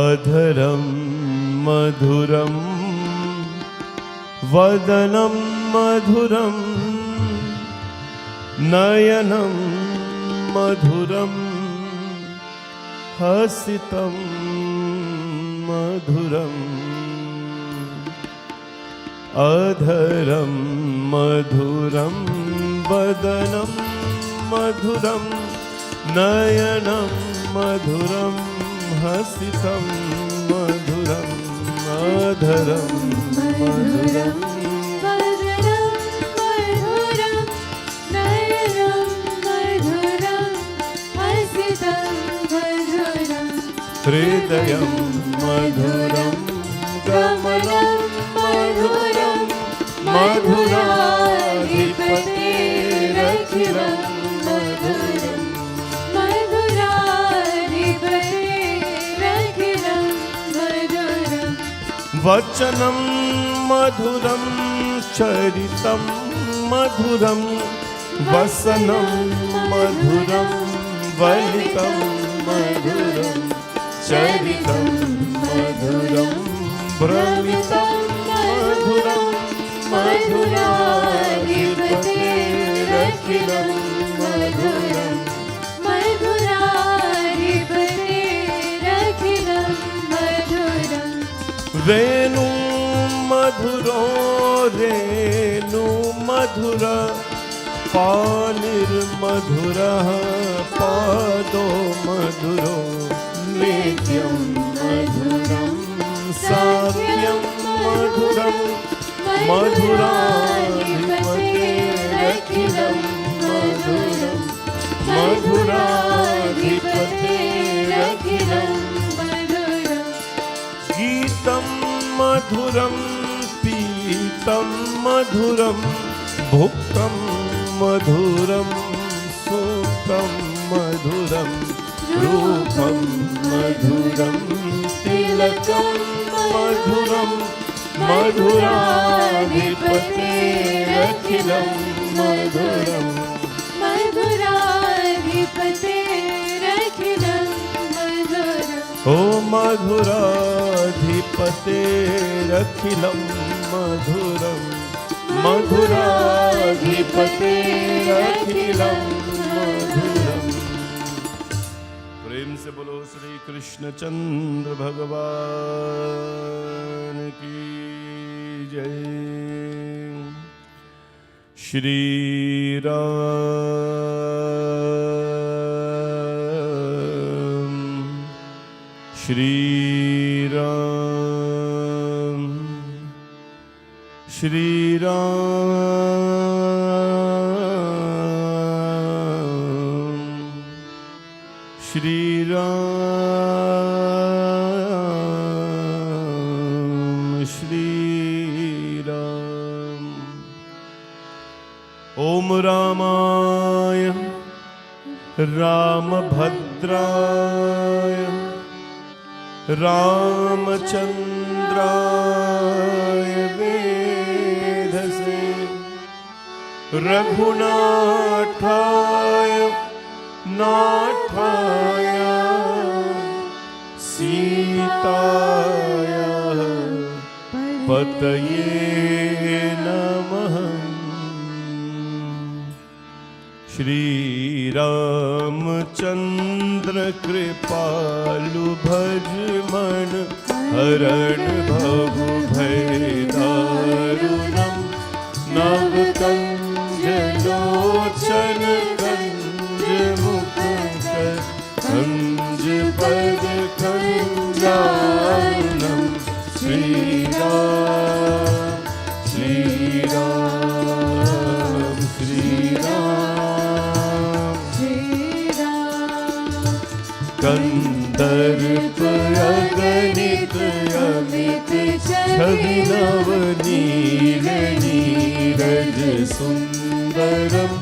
अधरं मधुरं वदनं मधुरं नयनं मधुरं हसितं मधुरम् अधरं मधुरं वदनं मधुरं नयनं मधुरं हसितं मधुरम् अधरं मधुरं वदनं मधुरं नयनं मधुरं हसितं मधुरं हृदयं मधुरं गमनं मधुरं मधुराधिपतेरखिलं मधुरम् मधुराधिपतेरखिलं मधुरम् वचनं मधुरं चरितं मधुरं वसनं मधुरं वलितं मधुरं चरितं मधुरं भ्रमितं मधुरं मधुराधिपतेरखिलं मधुरम् मधुराधिपतेरखिलं मधुरम् वेणु मधुरो रेणु मधुर पानिर्मधुरः पादो मधुरो नित्यं मधुरं साव्यं मधुरं मधुराधिपतेरखिलं मधुरं मधुराधिपतेरखिलं पतेरखिलं मधुरम् गीतं मधुरं पीतं मधुरं भुक्तं मधुरं सूक्तं मधुरं रूपं मधुरं तिलकं मधुरं मधुराधिपतेरखिलं मधुरम् मधुराधिपतेरखिलं मधुरम् ओ मधुराधिपतेरखिलं मधुरं मधुराधिपतेरखिलं मधुरम् प्रेम से बोलो श्री कृष्ण चंद्र भगवान की जय। श्री राम श्री राम श्री राम श्री राम श्री राम। ओम रामाय रामभद्राय रामचंद्राय वेधसे रघुनाथाय नाथाय सीताय पतये नमः। श्री रामचंद्र कृपालु भज मन हरण भव भय दारुणम नव कंज लोचन कंज मुकुट कंज पद कंजानम। श्री राम श्री राम श्री राम कंदर्प अगणित अमित छवि नव नील नीरज सुंदरम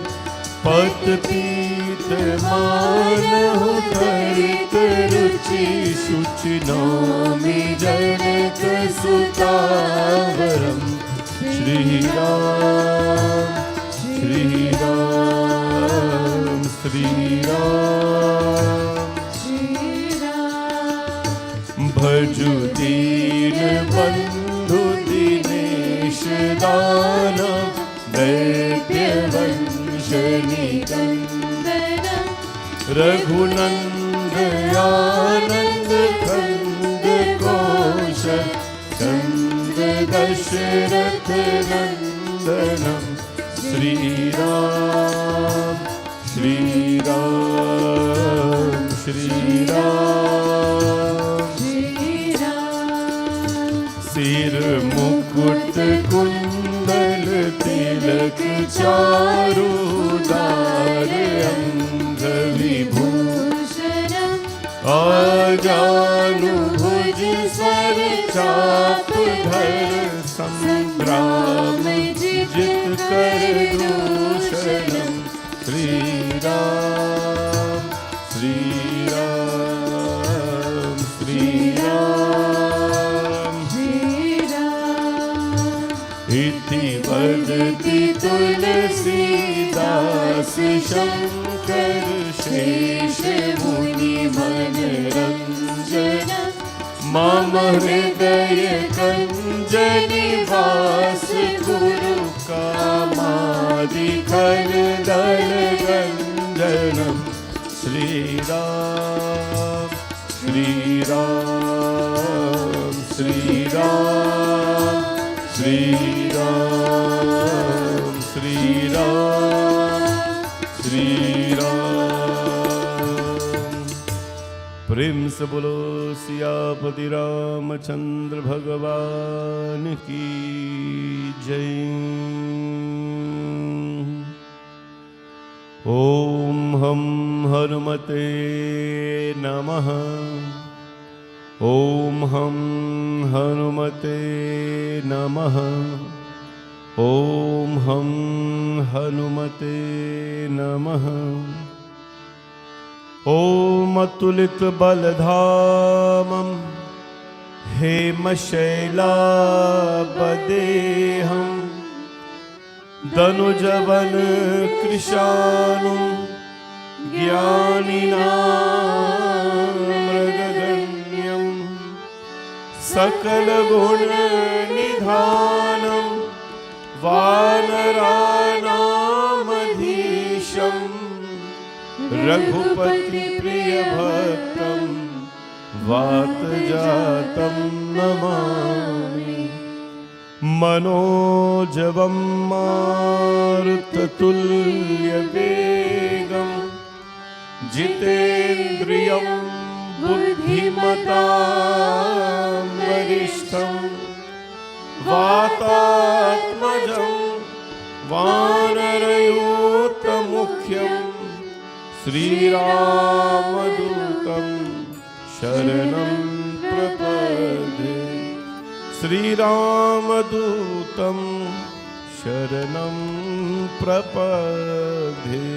पत पीत मानहु धरित रुचि शुचि नौमि जनक सुतावरम। श्री राम श्री राम श्री राम भजु दीन बंधु दिनेश दानव दैत्य वंश निकंदन रघुनंद आनंद कंद कोश चंद दशरथ नंदनम। श्री राम श्री राम श्री राम सिर मुकुट कुंडल तिलक चारु दार अंग विभूषण आजानु भुज सर चाप धर संग्राम जित कर दूषणम। श्री राम श्री राम श्री राम इति वदति तुलसीदास शंकर शेष मुनि मनरंजन मम हृदय कंज निवास गुरु कामादिकल दल गंजनम। श्री राम श्री राम श्री राम श्री राम श्री राम श्री राम। प्रेम से बोलो सियापति रामचंद्र भगवान की जय। ॐ हं हनुमते नमः। ॐ हं हनुमते नमः। ॐ हं हनुमते नमः। ॐ अतुलितबलधामं हेमशैलाबदेहं दनुजवन कृशानुं ज्ञानिनामृगगण्यं सकलगुणनिधानं वानराणामधीशं रघुपतिप्रियभक्तं वातजातं नमामि। मनोजवं मारुततुल्यवेगं जितेन्द्रियं बुद्धिमतां वरिष्ठं वातात्मजं वानरयूथमुख्यं श्रीरामदूतं शरणं प्रपद्ये। श्रीरामदूतं शरणं प्रपद्ये।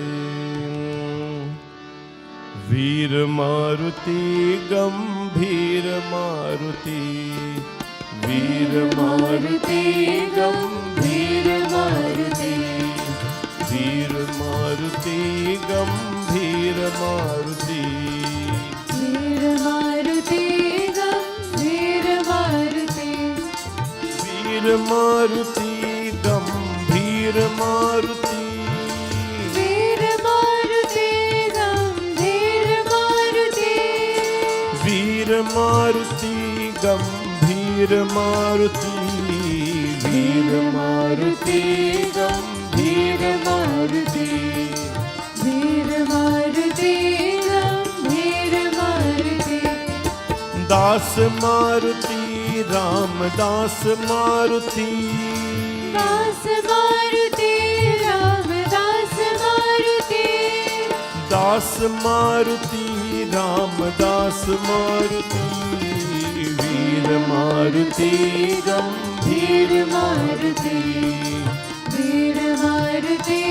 वीरमारुति गंभीरमारुति वीरमारुति गंभीरमारुति वीरमारुति गंभीरमारुति वीरमारुति गंभीरमारुति वीरमारुति गंभीरमारुति वीरमारुति गंभीरमारुति वीरमारुति गंभीरमारुति वीरमारुति गंभीरमारुति वीरमारुति गंभीरमारुति दास मारुति रामदास मारुति दास मारुति रामदास मारुति दास मारुति रामदास मारुति वीर मारुति गंभीर मारुति वीरमारुति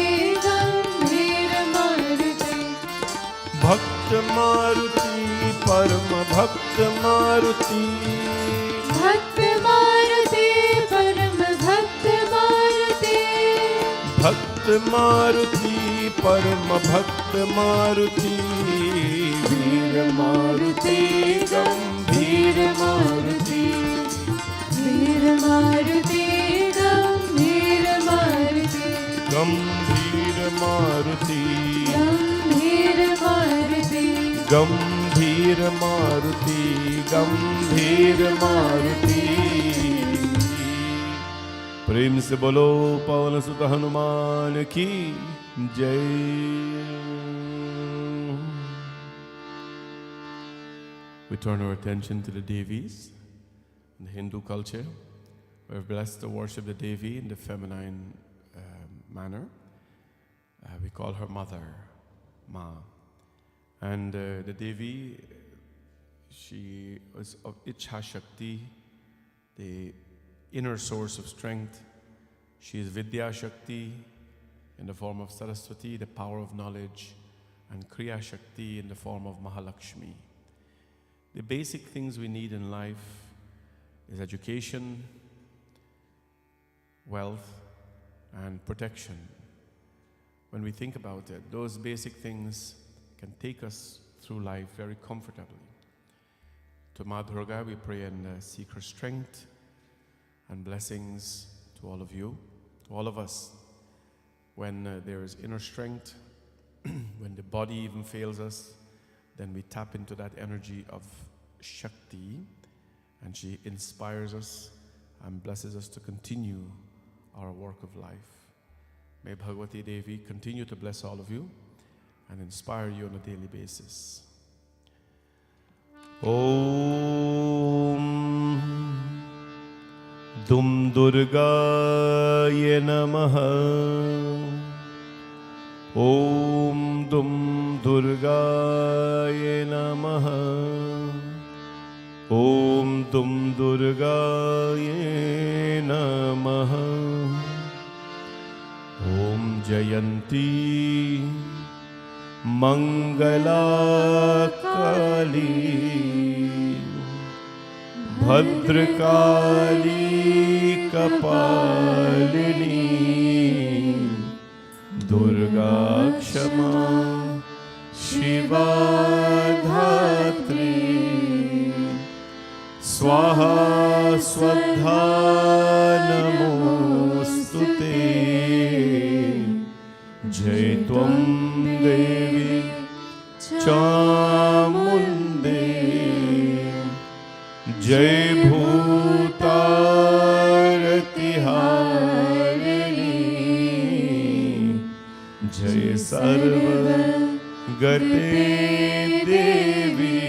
गंभीरमारुति भक्त मारुति परम भक्त मारुति भक्त मारुति परम भक्त मारुति भक्त मारुति परम भक्त मारुति वीर मारुति गंभीर मारुति वीरमारुति गंभीरमारुति गंभीर मारुति गंभीरमारुति गंभीर मारुति गंभीर मारुति। प्रेम से बोलो पवन सुत हनुमान की जय। We turn our attention to the Devis in the Hindu culture. We are blessed to worship the Devi in the feminine manner. We call her mother, Ma. And the Devi, she was of Ichha Shakti, the inner source of strength. She is Vidya Shakti in the form of Saraswati, the power of knowledge, and Kriya Shakti in the form of Mahalakshmi. The basic things we need in life is education, wealth, and protection. When we think about it, those basic things can take us through life very comfortably. To Ma Durga, we pray and seek her strength and blessings to all of you, to all of us. When there is inner strength, when the body even fails us, then we tap into that energy of Shakti, and she inspires us and blesses us to continue our work of life. May Bhagavati Devi continue to bless all of you and inspire you on a daily basis. Om Dum Durgaye Namaha. Om दुम दुर्गाय नमः। ॐ दुम दुर्गाय नमः। ॐ जयन्ती मंगला काली भद्रकाली कपालिनी दुर्गा क्षमा शिवा धात्री स्वाहा स्वधा नमोस्तुते। जय त्वं देवी चामुण्डे जय भूतारतिहारिणी जय सर्वगते देवी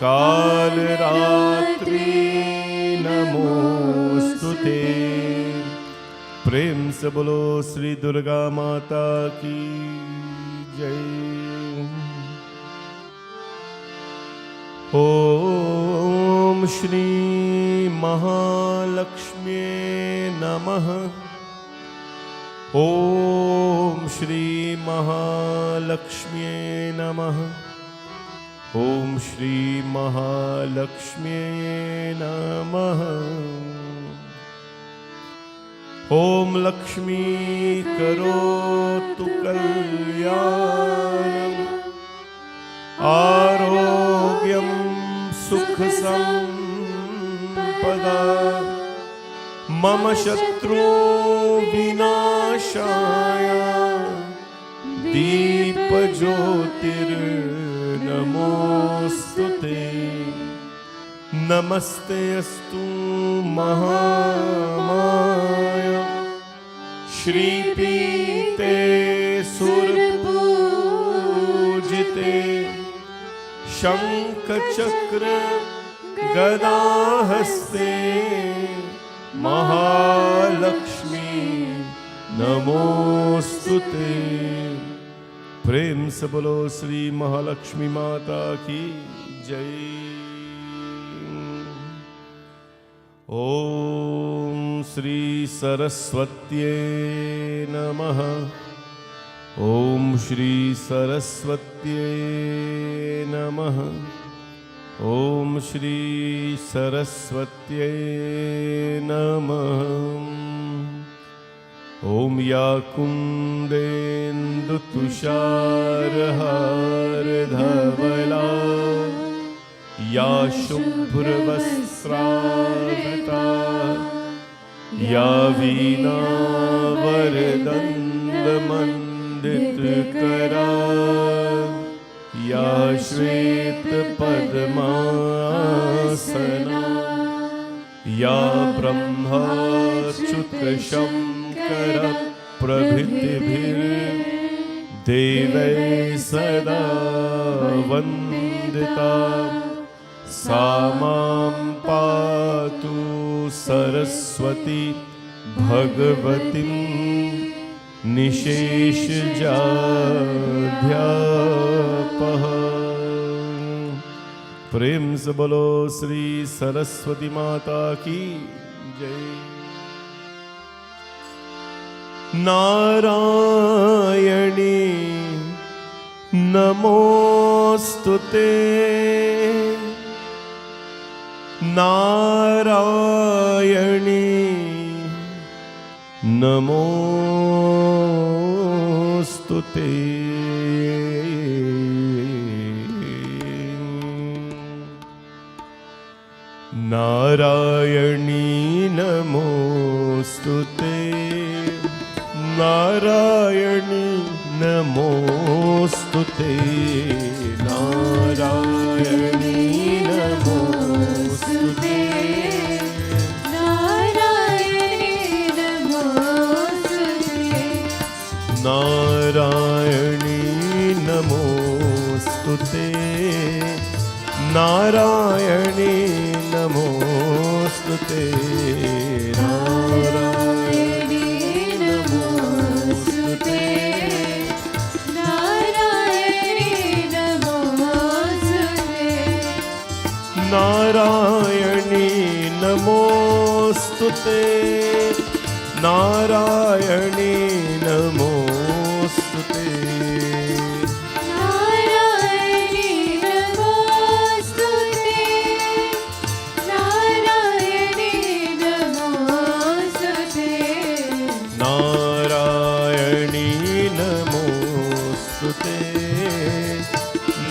कालरात्रि नमोस्तुते। प्रेम से बोलो श्री दुर्गा माता की जय। ओम श्री महालक्ष्मी नमः। ओम श्री महालक्ष्मी नमः। ओम श्री महालक्ष्मी नमः। ओम लक्ष्मी करोतु कल्याणं आरोग्यं सुख संपदा मम शत्रु विनाशाय दीपज्योतिर्नमोस्तुते। नमस्ते अस्तु महामाया श्रीपीते सुरपूजिते शंखचक्र गदाहस्ते महालक्ष्मी नमोस्तुते। प्रेम से बोलो श्री महालक्ष्मी माता की जय। ओम श्री सरस्वत्यै नमः। ओम श्री सरस्वत्यै नमः। ओम श्री सरस्वत्यै नमः। ओम या कुन्देन्दुतुषारहारधवला या शुभ्रवस्त्रावृता या वीणावरदण्डमण्डितकरा या श्वेतपद्मासना या ब्रह्माच्युतशङ्करप्रभृतिभिर्देवैः सदा वन्दिता। सा मां पातु सरस्वती भगवती निशेषजाध्यापः। प्रेम से बोलो श्री सरस्वती माता की जय। नारायणी नमोस्तुते। नारायणी नमोस्तुते। नारायणी नमोस्तुते। नारायणी नमोस्तुते। नारायणी नमोस्तुते। नारायणी नमोस्तुते। नारायणी नमोस्तुते। नारायणी नमोस्तुते। नमोस्तुते नारायणी नमोस्तुते नारायणी नमोस्तुते नारायणी नमोस्तुते नारायणी नमोस्तुते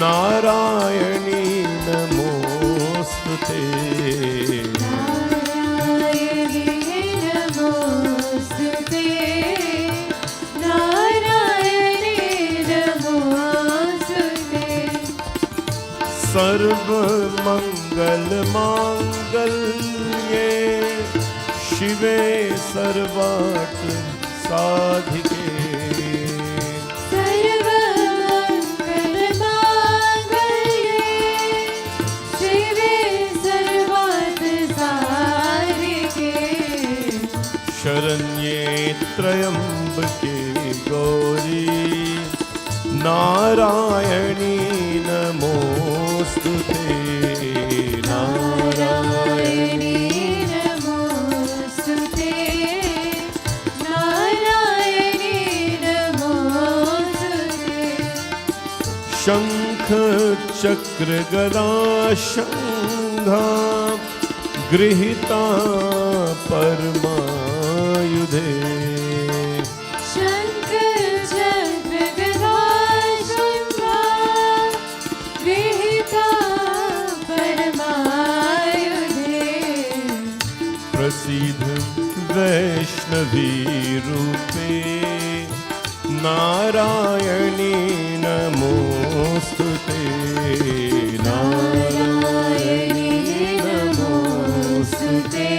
नारायणी नमोस्तुते नारायणी नमोस्तुते नारायणी नमोस्तुते सर्वमङ्गलमाङ्गल्ये शिवे सर्वार्थ साधिके सर्वमङ्गलमाङ्गल्ये शिवे सर्वार्थसाधिके शरण्ये त्र्यम्बके गौरी नारायणी नमोस्तुते नारायणी नमोस्तुते नारायणी नमोस्तुते शङ्ख चक्र गदा शङ्घा गृहीता परमायुधे शङ्कर चक्र गदा शङ्खा विहिता परमायुधे प्रसीद वैष्णवी रूपे नारायणी नमोस्तुते नारायणी नमोस्तुते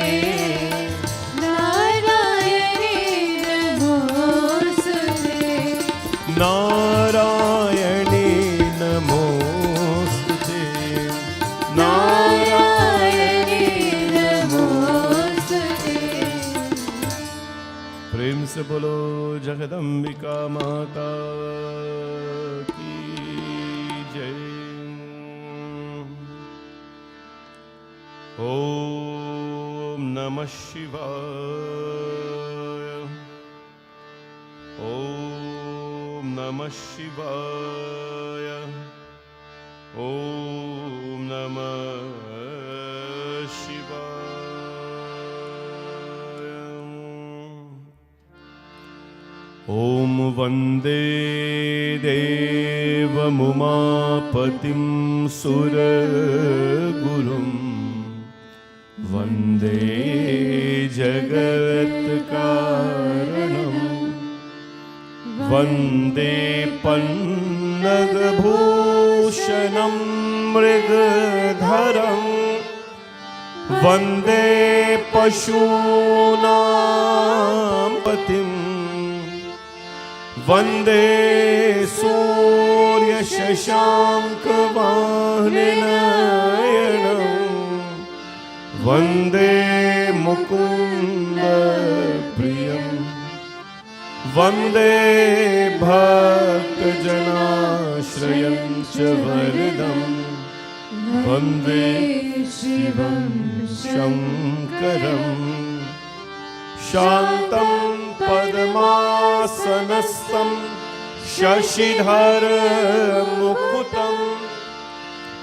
नारायणी नमोस्तुते नारायणी नमोस्तुते नारायणी नमोस्तुते प्रेम से बोलो जगदम्बिका माता की जय। ओम नमः शिवाय ओम नमः शिवाय ओम नमः शिवाय। ॐ वन्दे देवमुमापतिं सुरगुरुं वन्दे जगत्कारणं वन्दे पन्नगभूषणं मृगधरं वन्दे पशूनां पतिम् वन्दे सूर्यशशाङ्कवाहननयनं वन्दे मुकुन्दप्रियं वन्दे भक्तजनाश्रयं च वरदं वन्दे शिवं शङ्करं शान्तं पद्मासनस्थं शशिधरमुकुटं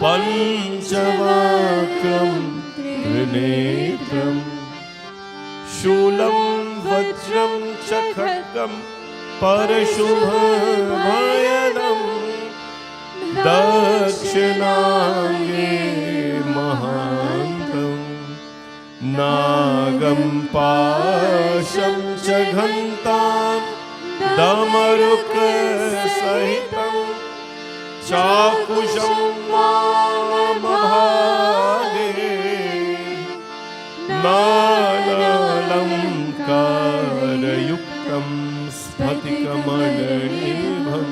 पञ्चवक्त्रं त्रिनेत्रं शूलं वज्रं च खड्गं परशुभभयदं दक्षिणाङ्गे महान्तं नागं पाशं च घन्तां दमरुकसहितं चाकुशं वामभागे नानालङ्कारयुक्तं स्फटिकमणिनिभं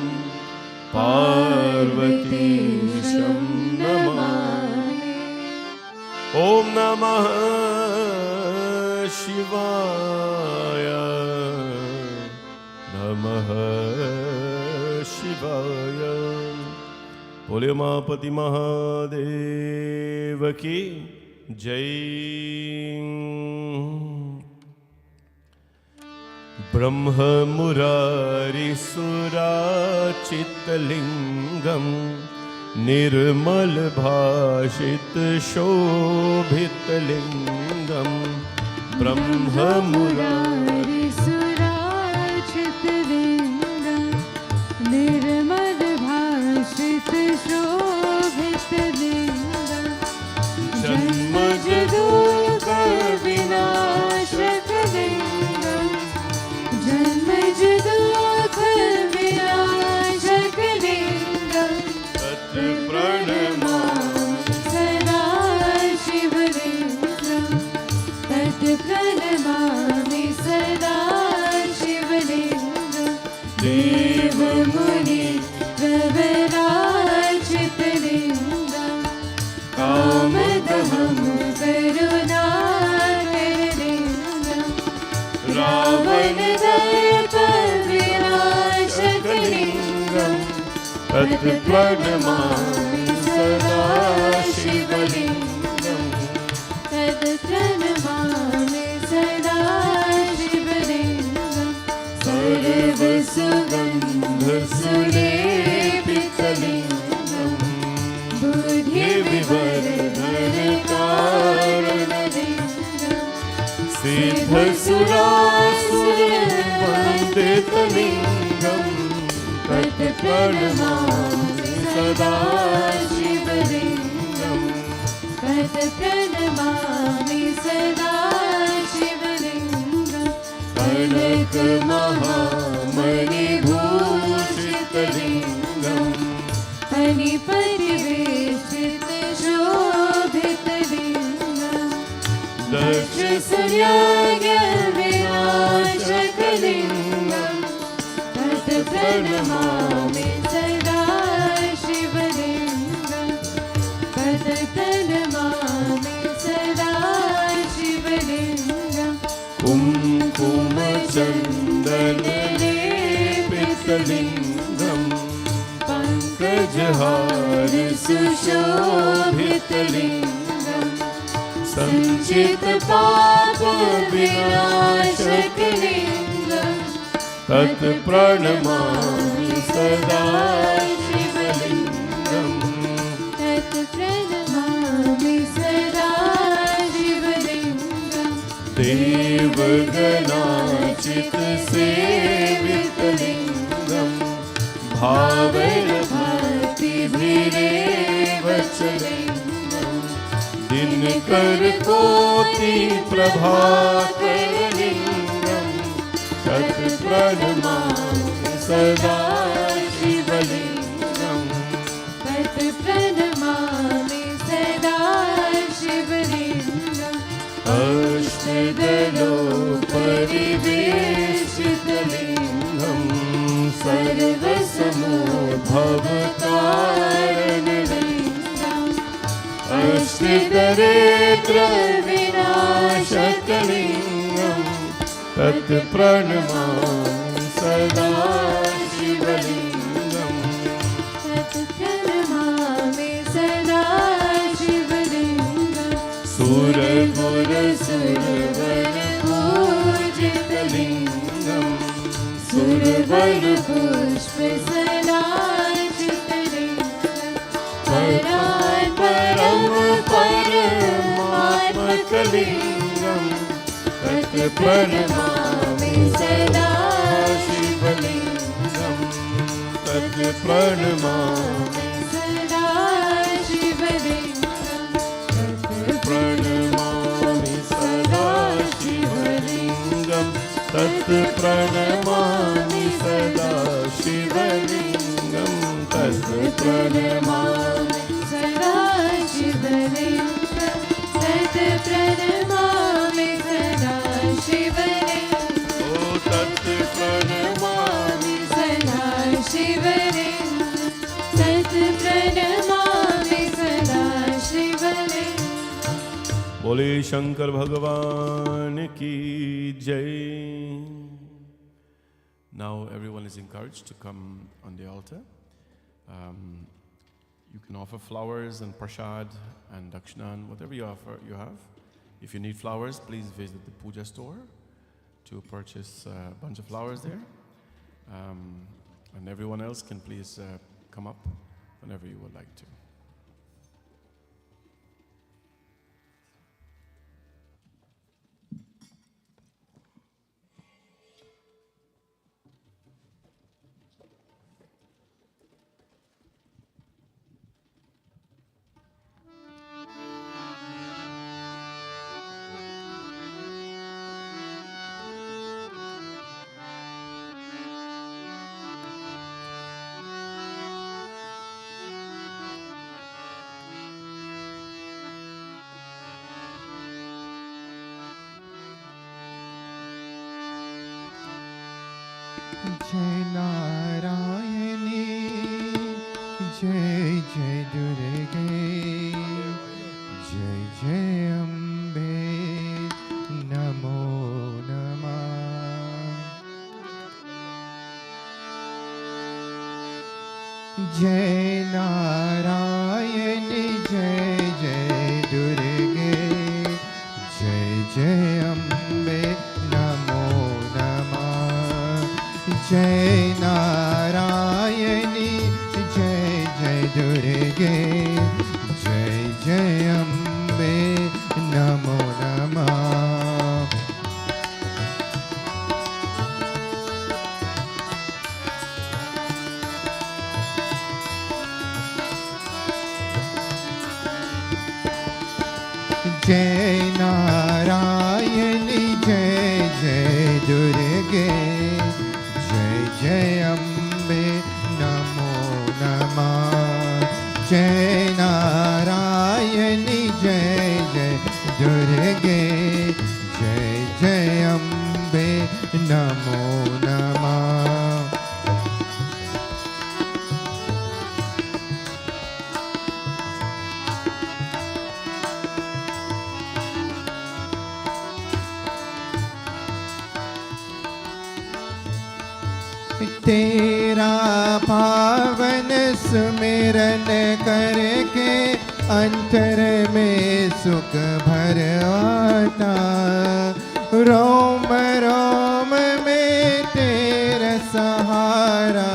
पार्वतीशं नमामि। ॐ नमः शिवाय नमः शिवाय। बोले उमापति महादेव की जय। ब्रह्म मुरारी सुराचितलिंगम निर्मल भाषित शोभित लिंगम ब्रह्म मुरारी सुराचितलिंगं निर्मल भाषित शोभित लिंगं जन्मज दुःख विनाशक लिंगं जन्मज दुःख विनाशक लिंगं प्रणमामि सदा शिवलिंगं प्रणमामि सदा शिवलिंगं देवमुनि प्रवराचितलिंगं कामदहं करुणाकरलिंगं रावणदर्पविनाशकलिंगं प्रणमामि सदा शिवलिंगं प्रणमामि सदा शिवलिंगं सर्वसुगन्धसुलेपितलिंगं बुद्धिविवर्धनकारणलिंगं सिद्धसुरासुरवन्दितलिंगं प्रणमामि सदा शिवलिंगं प्रणमामि सदा शिवलिंगं कनकमहामणिभूषितलिंगं फणिपरिवेष्टितशोभितलिंगं दक्षसूर्याग्निविनाशकलिंगं प्रणमामि सदा शिवलिंगं प्रणमामि सदा शिवलिंगं कुङ्कुमचन्दनलेपितलिङ्गं पङ्कजहार सुशोभितलिङ्गं सञ्चितपापविनाशकलिङ्गं तत्प्रणमामि सदा शिवलिंगं प्रणमामि सदा शिवलिंगं देवगणाचितसेवितलिङ्गं भावैर्भक्तिभिरेव च लिङ्गं दिनकरकोटिप्रभाकरलिङ्गं तत्प्रणमामि सदा शिवलिंगं प्रणमामि सदा शिवलिंगं अष्टदलोपरिवेशितलिङ्गं सर्वसमोभवकारणलिङ्गम् अष्टदरिद्रविनाशकलिङ्गं तत्प्रणमामि सदा शिवलिंगं प्रणमामि सदा शिवलिंगं सुरगुरसुरवरपूजितलिङ्गं सुरवरपुष्पसदाचितलिंगं परं परमात्मकलिङ्गं तत्प्रणमामि सदा शिवलिंगं तत्प्रणमामि सदा शिवलिंगं प्रणमामि सदा शिवलिंगं तत्प्रणमामि सदा शिवलिंगं तत्प्रणमामि सदा शिवलिंगं प्रणमामि सदा शिवलिंगं ओ तत्प्रणमामि सदा शिवलिंगं प्रणमामि सदा शिवलिंगं बोले शंकर भगवान की जय। Now everyone is encouraged to come on the altar. You can offer flowers and prasad and dakshinan, whatever you offer, you have. If you need flowers, please visit the puja store to purchase a bunch of flowers there. And everyone else can please come up whenever you would like to. जय नारायणी जय जय दुर्गे जय जय अम्बे नमो नमः जय नारायणी जय जय दुर्गे जय जय अम्बे नमो नमः जय नारायणी जय जय दुर्गे जय जय अम्बे नमो नमः जय नारायणी जय जय दुर्गे जय जय अम्बे नमो नमः जय नारायणी जय जय दुर्गे जय जय अम्बे नमो नमः तेरा पावन सुमिरन करके अंतर में सुख भर आता रोम रोम में तेरा सहारा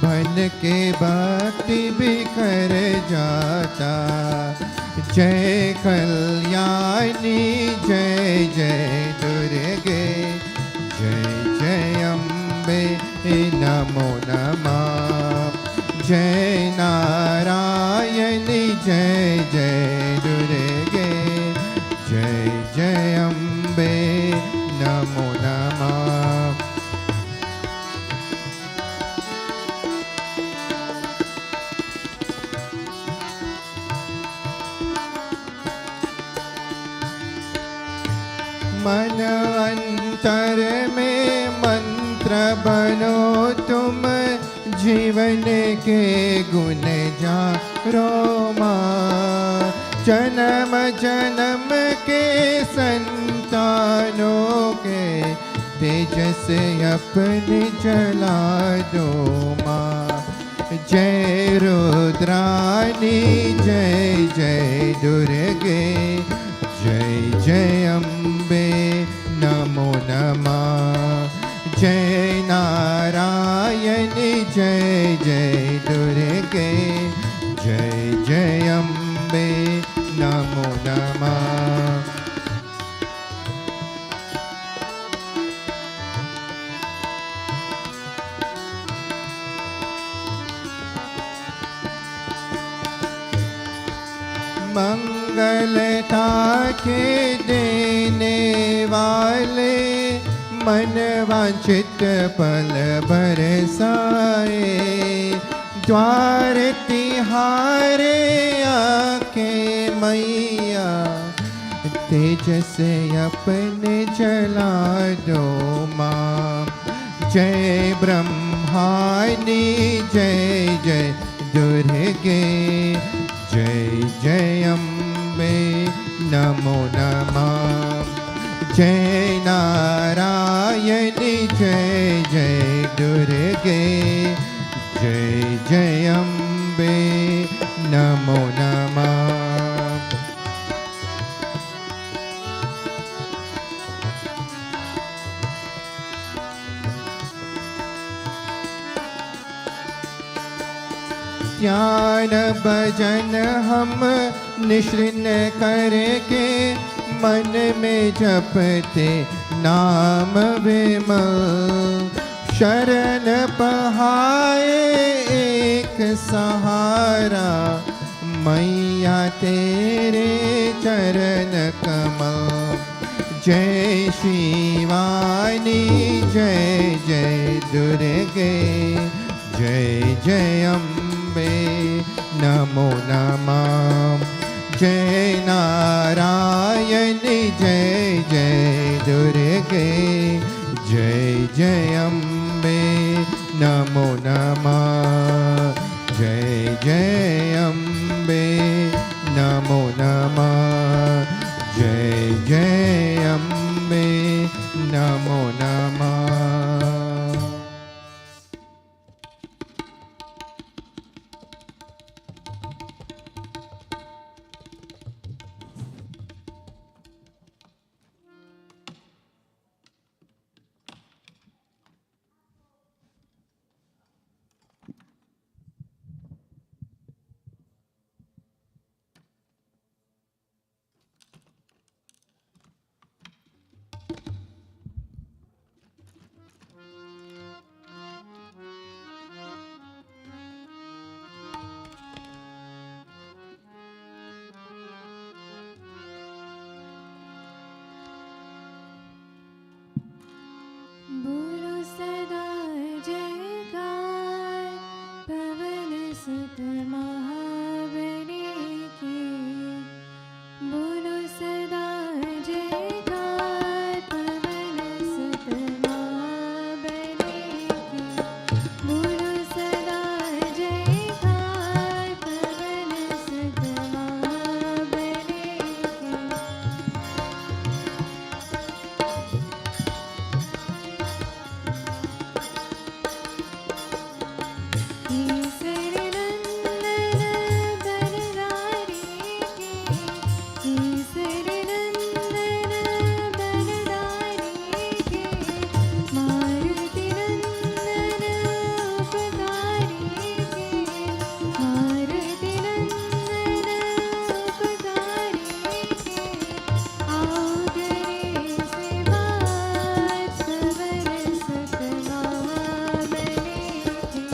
बन के भक्ति बिखर जाता जय कल्याणी जय जय दुर्गे जय जय अम्बे नमो नमः जय नारायणी जय जय दुर्गे जय जय अम्बे नमो नमः मन अंतर में मंत्र बनो तुम जीवन के गुण जारो माँ जन्म जन्म के संतानों के तेजस अपने जला दो माँ जय रुद्राणी जय जय दुर्गे जय जय अम्बे नमो नमः जय नारायणी जय जय दुर्गे जय जय अम्बे नमो नमः मंगलता के देने वाले मन वांछित पल बरसाए द्वार तिहारे आके मैया तेजस अपने जला दो माँ जय ब्रह्मानी जय जय दुर्गे जय जय अम्बे नमो नमः जय नारायणी जय जय दुर्गे जय जय अम्बे नमो नमः। ध्यान भजन हम निश्चिन करके मन में जपते नाम विमल। शरण पहाए एक सहारा मैया तेरे चरण कमल। जय शिवानी जय जय दुर्गे जय जय अम्बे नमो नमः। जय नारायण जय जय दुर्गे जय जय अम्बे नमो नमः। जय जय अम्बे नमो नमः। जय जय अम्बे नमो नमः। बोलो सदा जयकार पवन सुत महाबली की। बोलो सदा जयकार पवन सुत महाबली की। बोलो सदा जयकार पवन सुत महाबली की। ईश्वर नंदन बनधारी के। ईश्वर नंदन बनधारी के। मारुति नंदन उपकारी के। मारुति नंदन उपकारी के। आओ करे सेवा सबर सुत महाबली की।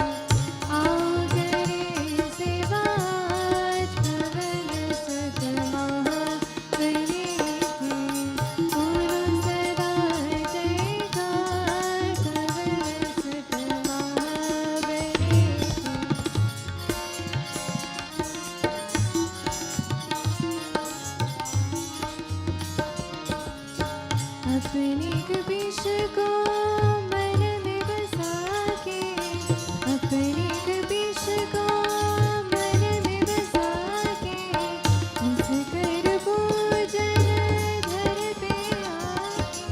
आओ करे सेवा पवन सुत महाबली की। बोलो सदा जयकार पवन सुत महाबली की। अपने कपीश को मन में बसा के। अपने कपीश को मन में बसा के। इस कर पूजन घर पे आके।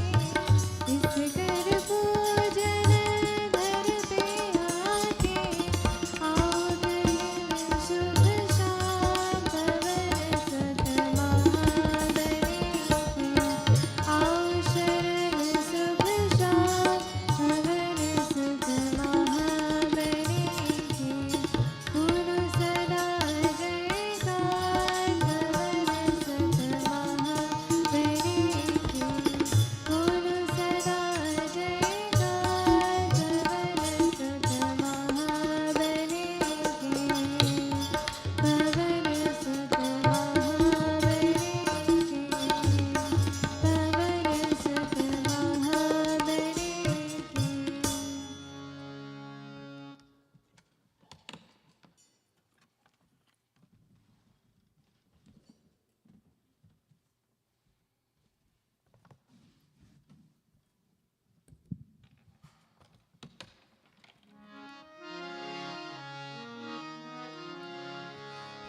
इस कर पूजन घर पे आके। आओ गए शुभ शाम पवन सुत महाबली की। आओ शरण शुभ शाम पवन सुत महाबली की। बोलो सदा जयकार पवन सुत महाबली की। बोलो सदा जयकार पवन सुत महाबली की। पवन सुत महाबली की। पवन सुत महाबली की।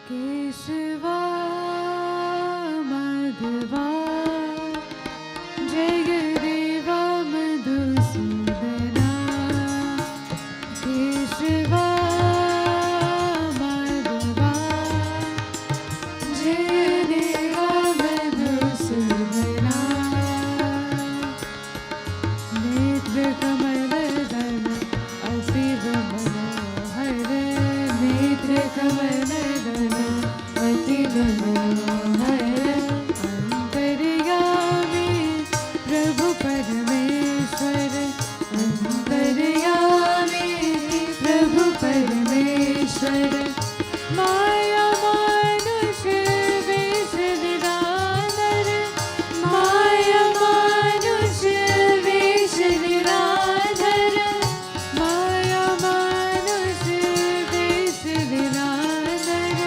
केशवा माधवा जयदेवा मधुसूदना। केशवा माधवा कमलदल अतीव मनोहर अंतर्यामी प्रभु परमेश्वर अंतर्यामी प्रभु परमेश्वर माया मानुष वेश निराधर माया मानुष वेश निराधर माया मानुष वेश निराधर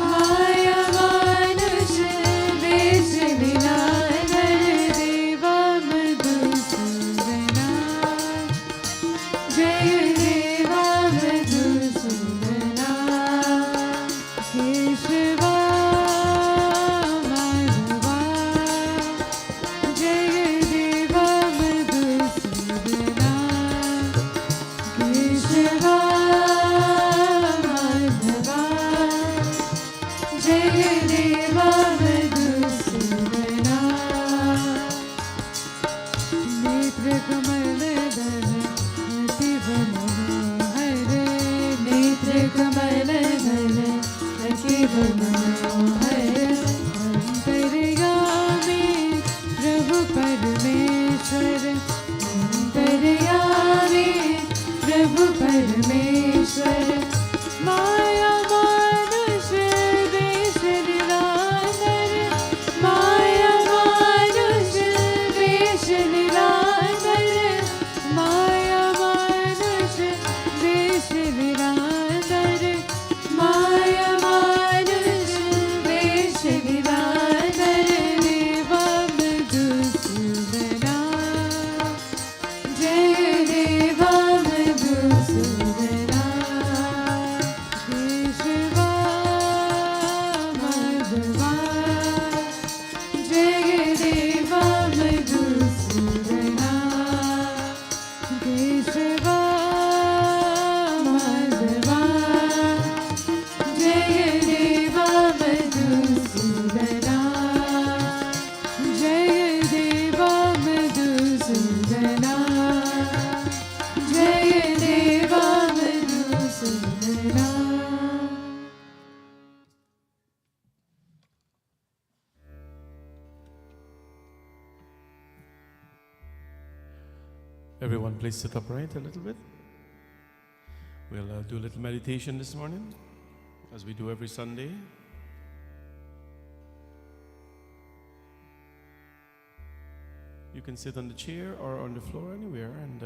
माया मानुष वेश निराधर देवा मधुसूदना जय देवा मधुसूदना केशवा माधवा जय देवा मधुसूदना केशवा माधवा जय देवा मधुसूदना नेत्र कमलदल अतीव मनोहर नेत्र कमलदल अतीव मनोहर अंतर्यामी प्रभु परमेश्वर अंतर्यामी प्रभु परमेश्वर माया मानुष वेश निराधर माया मानुष वेश निराधर माया मानुष वेश निराधर माया मानुष वेश निराधर देवा मधुसूदना जय देवा मधुसूदना केशवा माधवा जय देवा मधुसूदना केशवा माधवा जय देवा मधुसूदना जय देवा मधुसूदना जय देवा Madhusudana Everyone, please sit upright a little bit. We'll do a little meditation this morning, as we do every Sunday. You can sit on the chair or on the floor anywhere and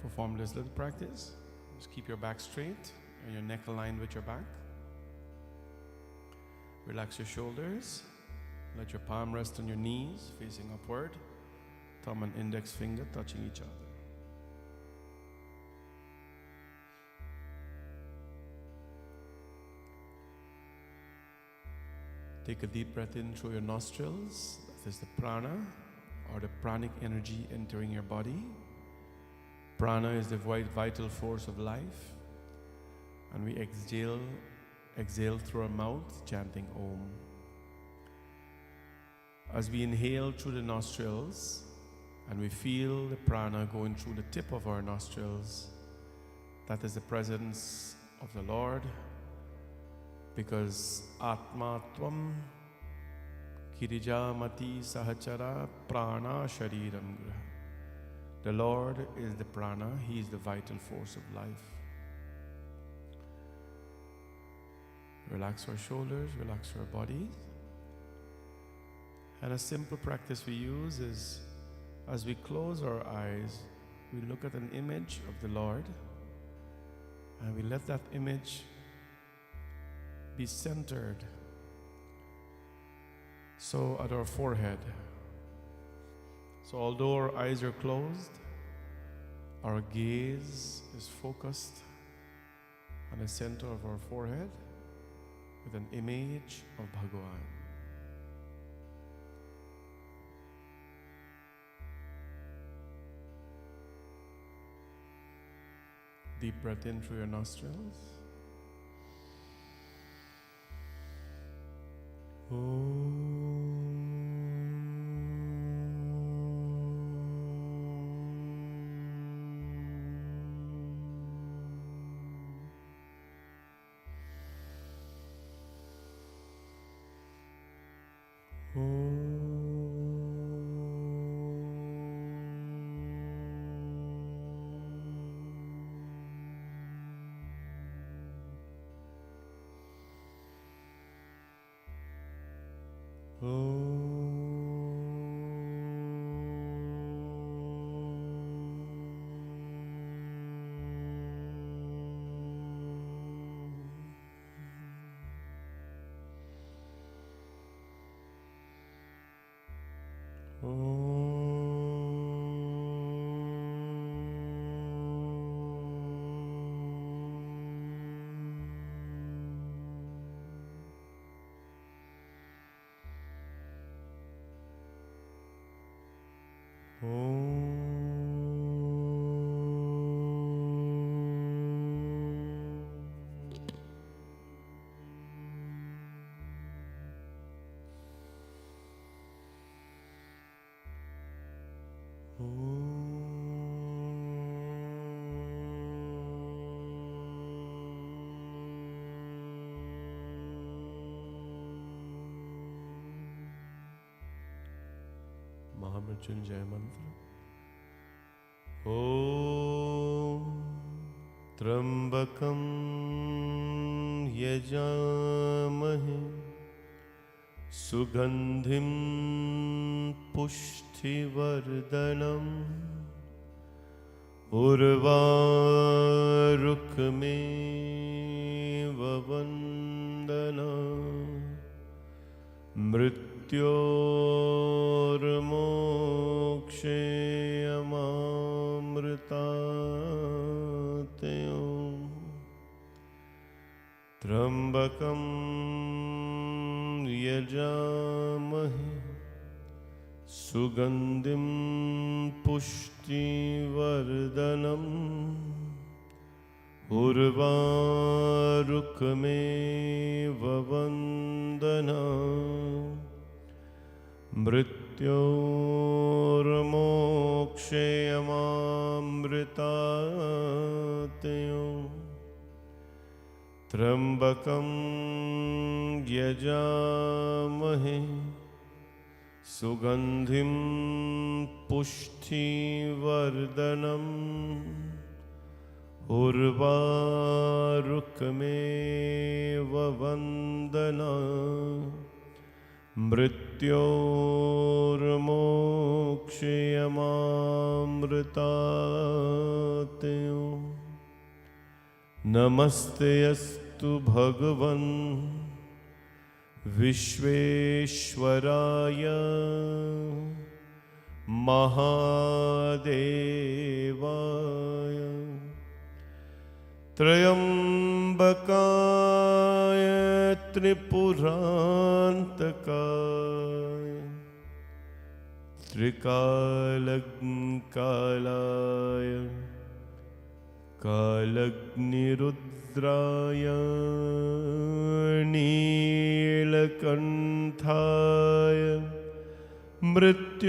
perform this little practice. Just keep your back straight and your neck aligned with your back. Relax your shoulders. Let your palm rest on your knees, facing upward. Thumb and index finger touching each other. Take a deep breath in through your nostrils. That is the prana, or the pranic energy entering your body. Prana is the vital force of life. And we exhale through our mouth, chanting Om. As we inhale through the nostrils, and we feel the prana going through the tip of our nostrils, that is the presence of the Lord, because Atma Tvam Kirijamati Sahachara Prana Shariram Graha. The Lord is the prana, He is the vital force of life. Relax our shoulders, relax our bodies. And a simple practice we use is, as we close our eyes, we look at an image of the Lord, and we let that image be centered. So at our forehead. So although our eyes are closed, our gaze is focused on the center of our forehead with an image of Bhagavan. Deep breath in through your nostrils. महामृत्युंजय मंत्र। ॐ त्र्यंबकं यजामहे सुगंधिं पुष्टिवर्धनम् उर्वारुकमेव वन्दनाम् मृत्योर्मोक्षेयमामृतातयो त्र्यंबकं यजामहे सुगंधिं पुष्टिवर्धनम् उर्वारुकमेव वन्दनाम् मृत्योर्मोक्षेयमामृतातयो त्र्यंबकं यजामहे सुगंधिं पुष्टिवर्धनम् उर्वारुकमेव वन्दनाम् मृत्योर्मोक्षेयमामृतातयो नमस्तेऽस्तु भगवन् विश्वेश्वराय महादेवाय त्र्यंबकाय त्रिपुरान्तकाय त्रिकालज्ञकालाय कालग्निरुद्राय नीलकण्ठाय मृत्युञ्जयाय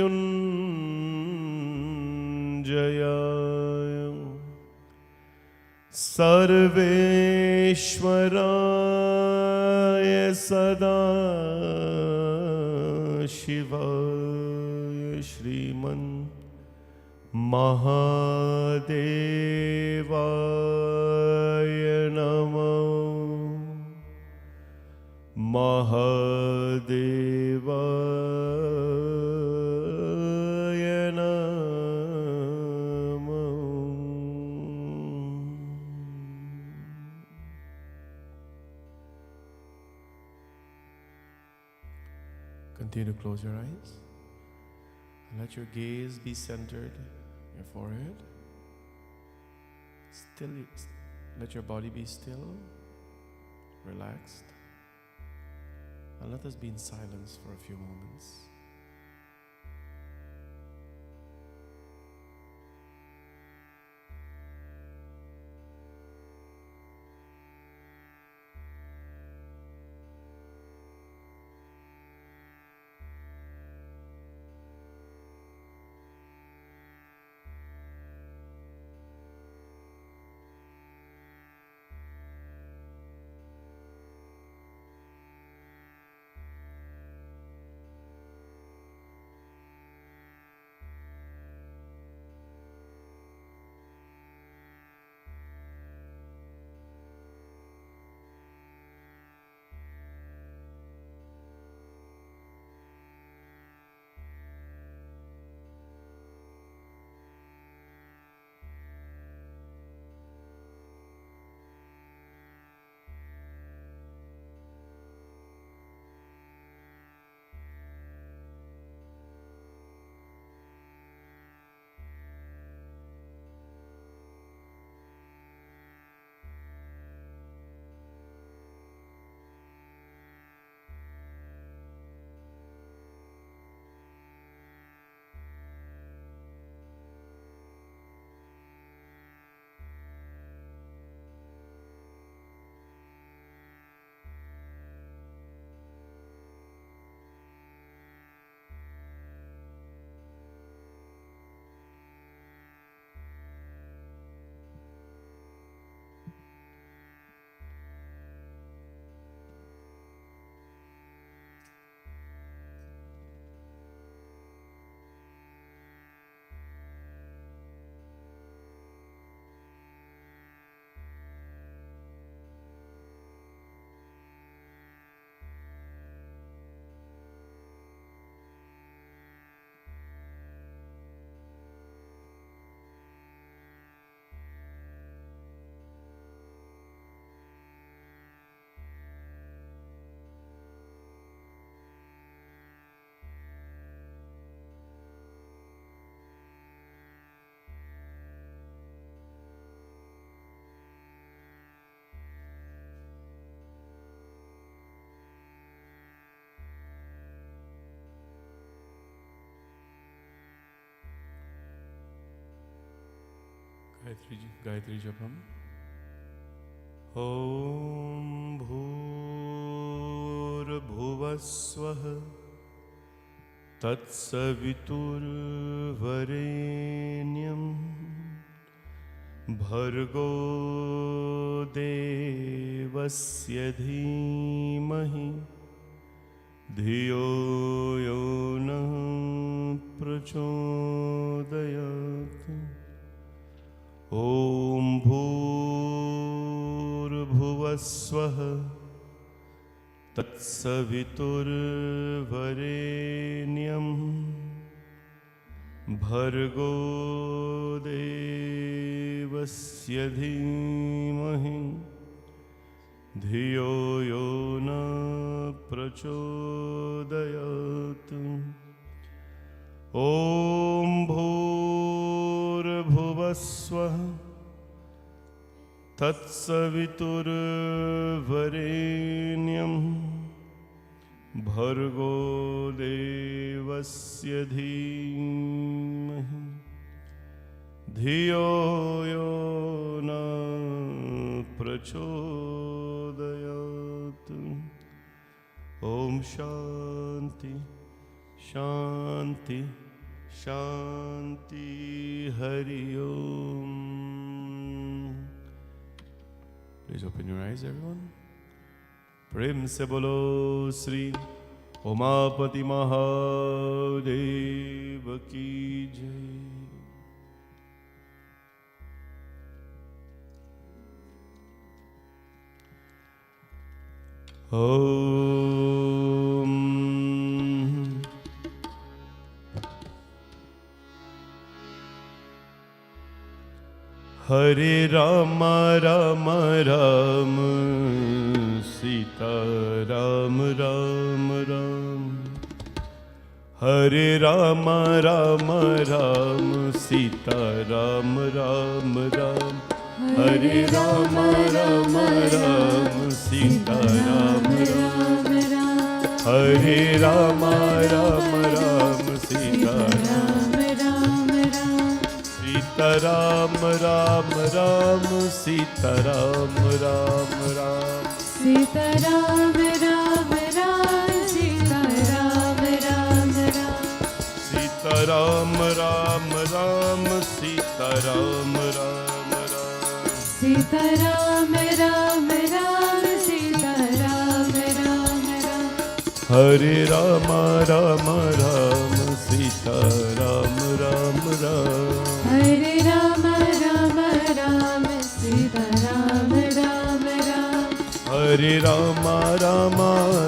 सर्वेश्वराय सदाशिवाय श्रीमन् महादेवाय नमः। महादेवाय नमः। Continue to close your eyes and let your gaze be centered in your forehead. Let your body be still, relaxed, and let us be in silence for a few moments. Gayatri जप हम। ॐ भूर्भुवस्वः तत्सवितुर्वरेण्यं भर्गो देवस्य धीमहि धियो यो नः प्रचोदयात्। ॐ भूर्भुवस्वः तत्सवितुर्वरेण्यं भर्गो देवस्य धीमहि धियो यो न प्रचोदयात्। ॐ भूर्भुवस्वः तत्सवितुर्वरेण्यं भर्गो देवस्य धीमहि धियो यो न प्रचोदयात्। ॐ शान्ति शान्ति शान्ति हरि ओम। Please open your eyes, everyone. प्रेम से बोलो श्री उमापति महादेव की जय। ओम हरे राम राम राम सीता राम राम राम। हरे राम राम राम सीता राम राम राम। हरे राम राम राम सीता राम राम राम। हरे राम राम राम सीता राम राम राम। सीता राम राम राम सीता राम राम राम। सीता राम राम राम सीता राम राम राम। सीता राम राम राम सीता राम राम राम। सीता राम राम राम सीता राम राम राम। हरे राम राम राम सीता राम राम राम। हरे राम राम राम सीता राम राम राम। हरे राम राम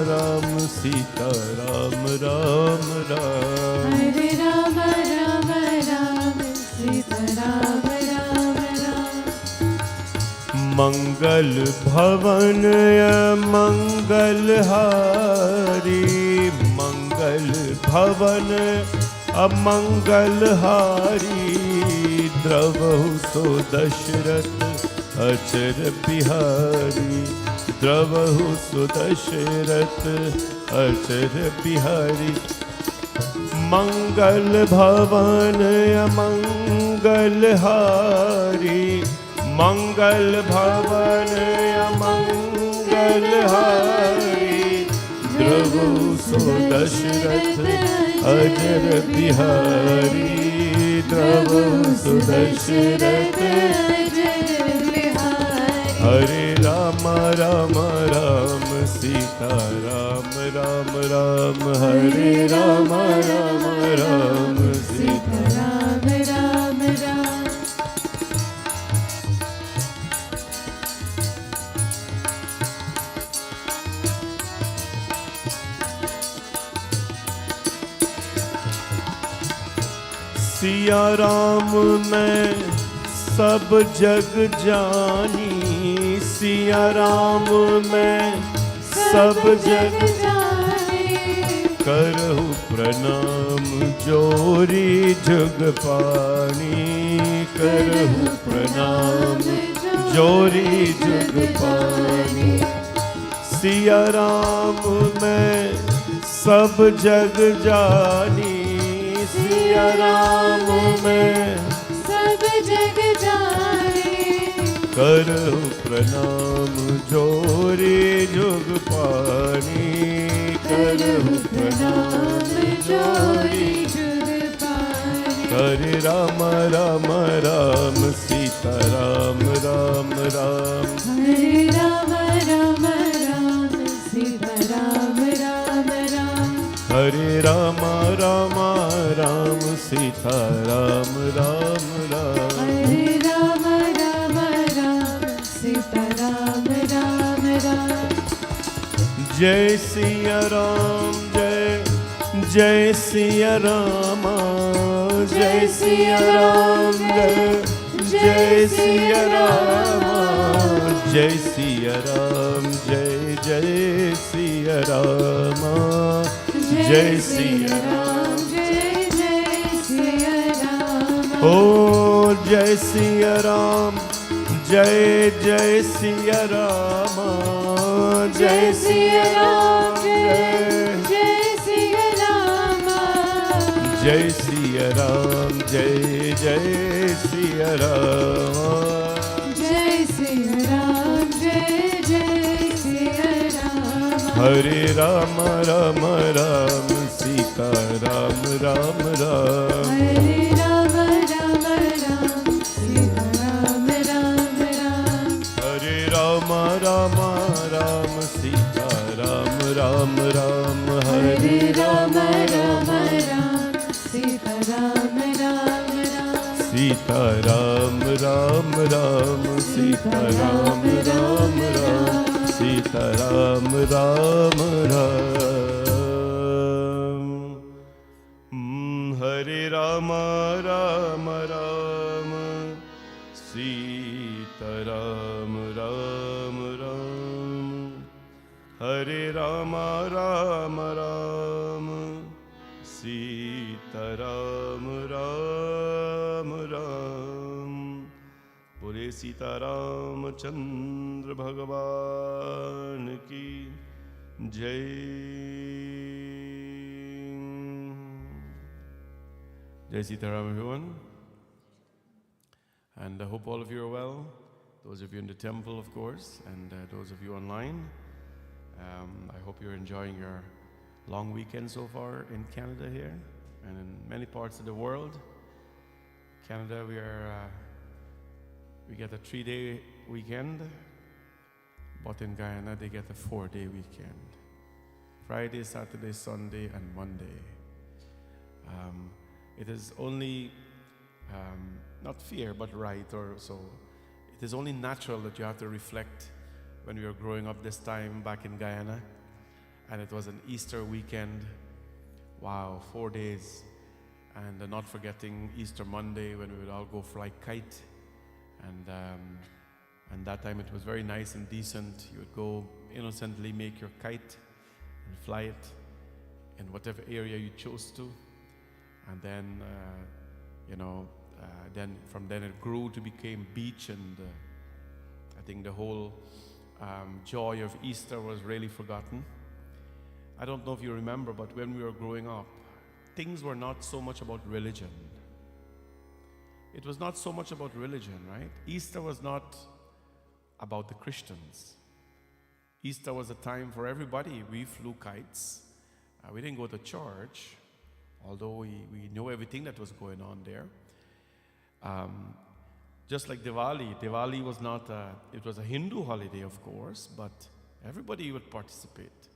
राम सीता राम राम राम। हरे राम राम राम सीता राम राम राम। मंगल भवन मंगल हारी मंगल भवन अमंगल हारी द्रवहु सो दशरथ अचर बिहारी। द्रवहु सो दशरथ अचर बिहारी। मंगल भवन अमंगल हारी मंगल भवन अमंगल हारी द्रवहु सो दशरथ अचर बिहारी। द्रवहु सो दशरथ हरे राम राम राम सीता राम राम राम। हरे राम राम राम सीता राम राम राम। सिया राम मैं सब जग जानी। सिया राम मैं सब जग करहु प्रणाम जोरी जुग पानी। करहु प्रणाम जोरी जुग पानी। सिया राम मैं सब जग जानी। सिया राम मैं सब जग जानी। करो प्रणाम जोरे जुग पानी करो प्रणाम जोरी जुग पानी हरे राम राम राम सीता राम राम राम हरे राम राम राम सीता राम राम राम हरे राम राम राम सीता राम राम राम हरे राम राम राम सीता राम राम राम जय सिया राम जय जय सिया राम जय सिया राम जय जय सिया राम जय सिया राम जय जय सिया राम जय सिया राम जय जय सिया राम ओ जय सिया राम जय जय सिया राम जय सिया राम जय जय सिया राम जय सिया राम जय जय सिया राम जय सिया राम जय जय सिया राम हरे राम राम राम सीता राम राम राम हरे राम राम राम सीता राम राम राम हरे राम राम राम सीता राम राम राम हरे हरे राम राम राम सीता राम राम राम सीता राम राम राम सीता राम राम राम सीता राम राम राम हरे राम राम राम सीता राम राम राम हरे राम राम राम सीता राम राम राम बोले सीतारामचंद्र भगवान की जय जय Sitaram everyone, and I hope all of you are well, those of you in the temple of course, and those of you online. I hope you're enjoying your long weekend so far in Canada here and in many parts of the world. Canada, we get a 3-day weekend, but in Guyana they get a 4-day weekend. Friday, Saturday, Sunday, and Monday. It is only not fair but right, or so it is only natural that you have to reflect when we were growing up this time back in Guyana, and it was an Easter weekend. Wow, 4 days, and not forgetting Easter Monday when we would all go fly kite, and that time it was very nice and decent. You would go innocently make your kite and fly it in whatever area you chose to, and then then from then it grew to become beach, and I think the whole joy of Easter was really forgotten. I don't know if you remember, but when we were growing up, things were not so much about religion. It was not so much about religion, right? Easter was not about the Christians. Easter was a time for everybody. We flew kites. We didn't go to church, although we knew everything that was going on there. Just like Diwali was not it was a Hindu holiday, of course, but everybody would participate.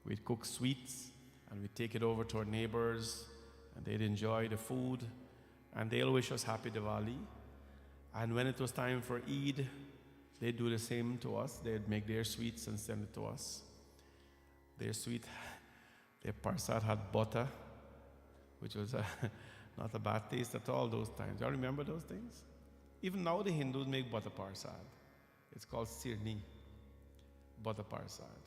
We'd cook sweets and we'd take it over to our neighbors, and they'd enjoy the food, and they'll wish us happy Diwali. And when it was time for Eid, they'd do the same to us. They'd make their sweets and send it to us. Their parsad had butter, which was not a bad taste at all those times. You remember those things? Even now the Hindus make butter parsad. It's called sirni, butter parsad.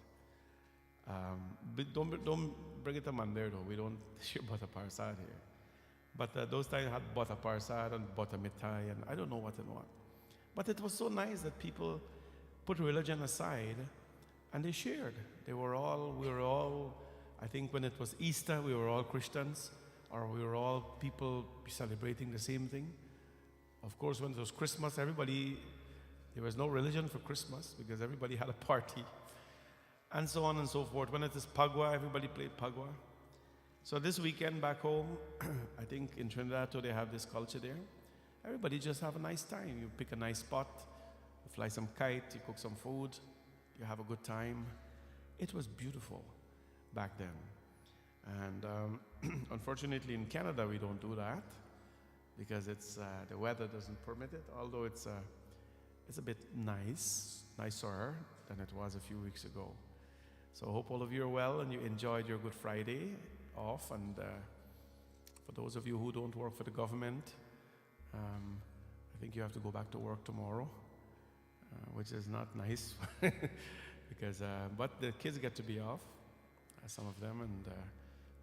But don't bring it to Mandir though. We don't share butter parsad here. But those times had butter parsad and butter mithai and I don't know what and what. But it was so nice that people put religion aside and they shared. We were all, I think when it was Easter, we were all Christians, or we were all people celebrating the same thing. Of course, when it was Christmas, everybody There was no religion for Christmas because everybody had a party, and so on and so forth. When it is Pagua, everybody played Pagua. So this weekend back home, I think in Trinidad too, they have this culture there. Everybody just have a nice time. You pick a nice spot, you fly some kite, you cook some food, you have a good time. It was beautiful back then. And unfortunately in Canada we don't do that because the weather doesn't permit it, although it's a bit nicer than it was a few weeks ago. So I hope all of you are well and you enjoyed your Good Friday off. And for those of you who don't work for the government, I think you have to go back to work tomorrow, which is not nice because but the kids get to be off, some of them, and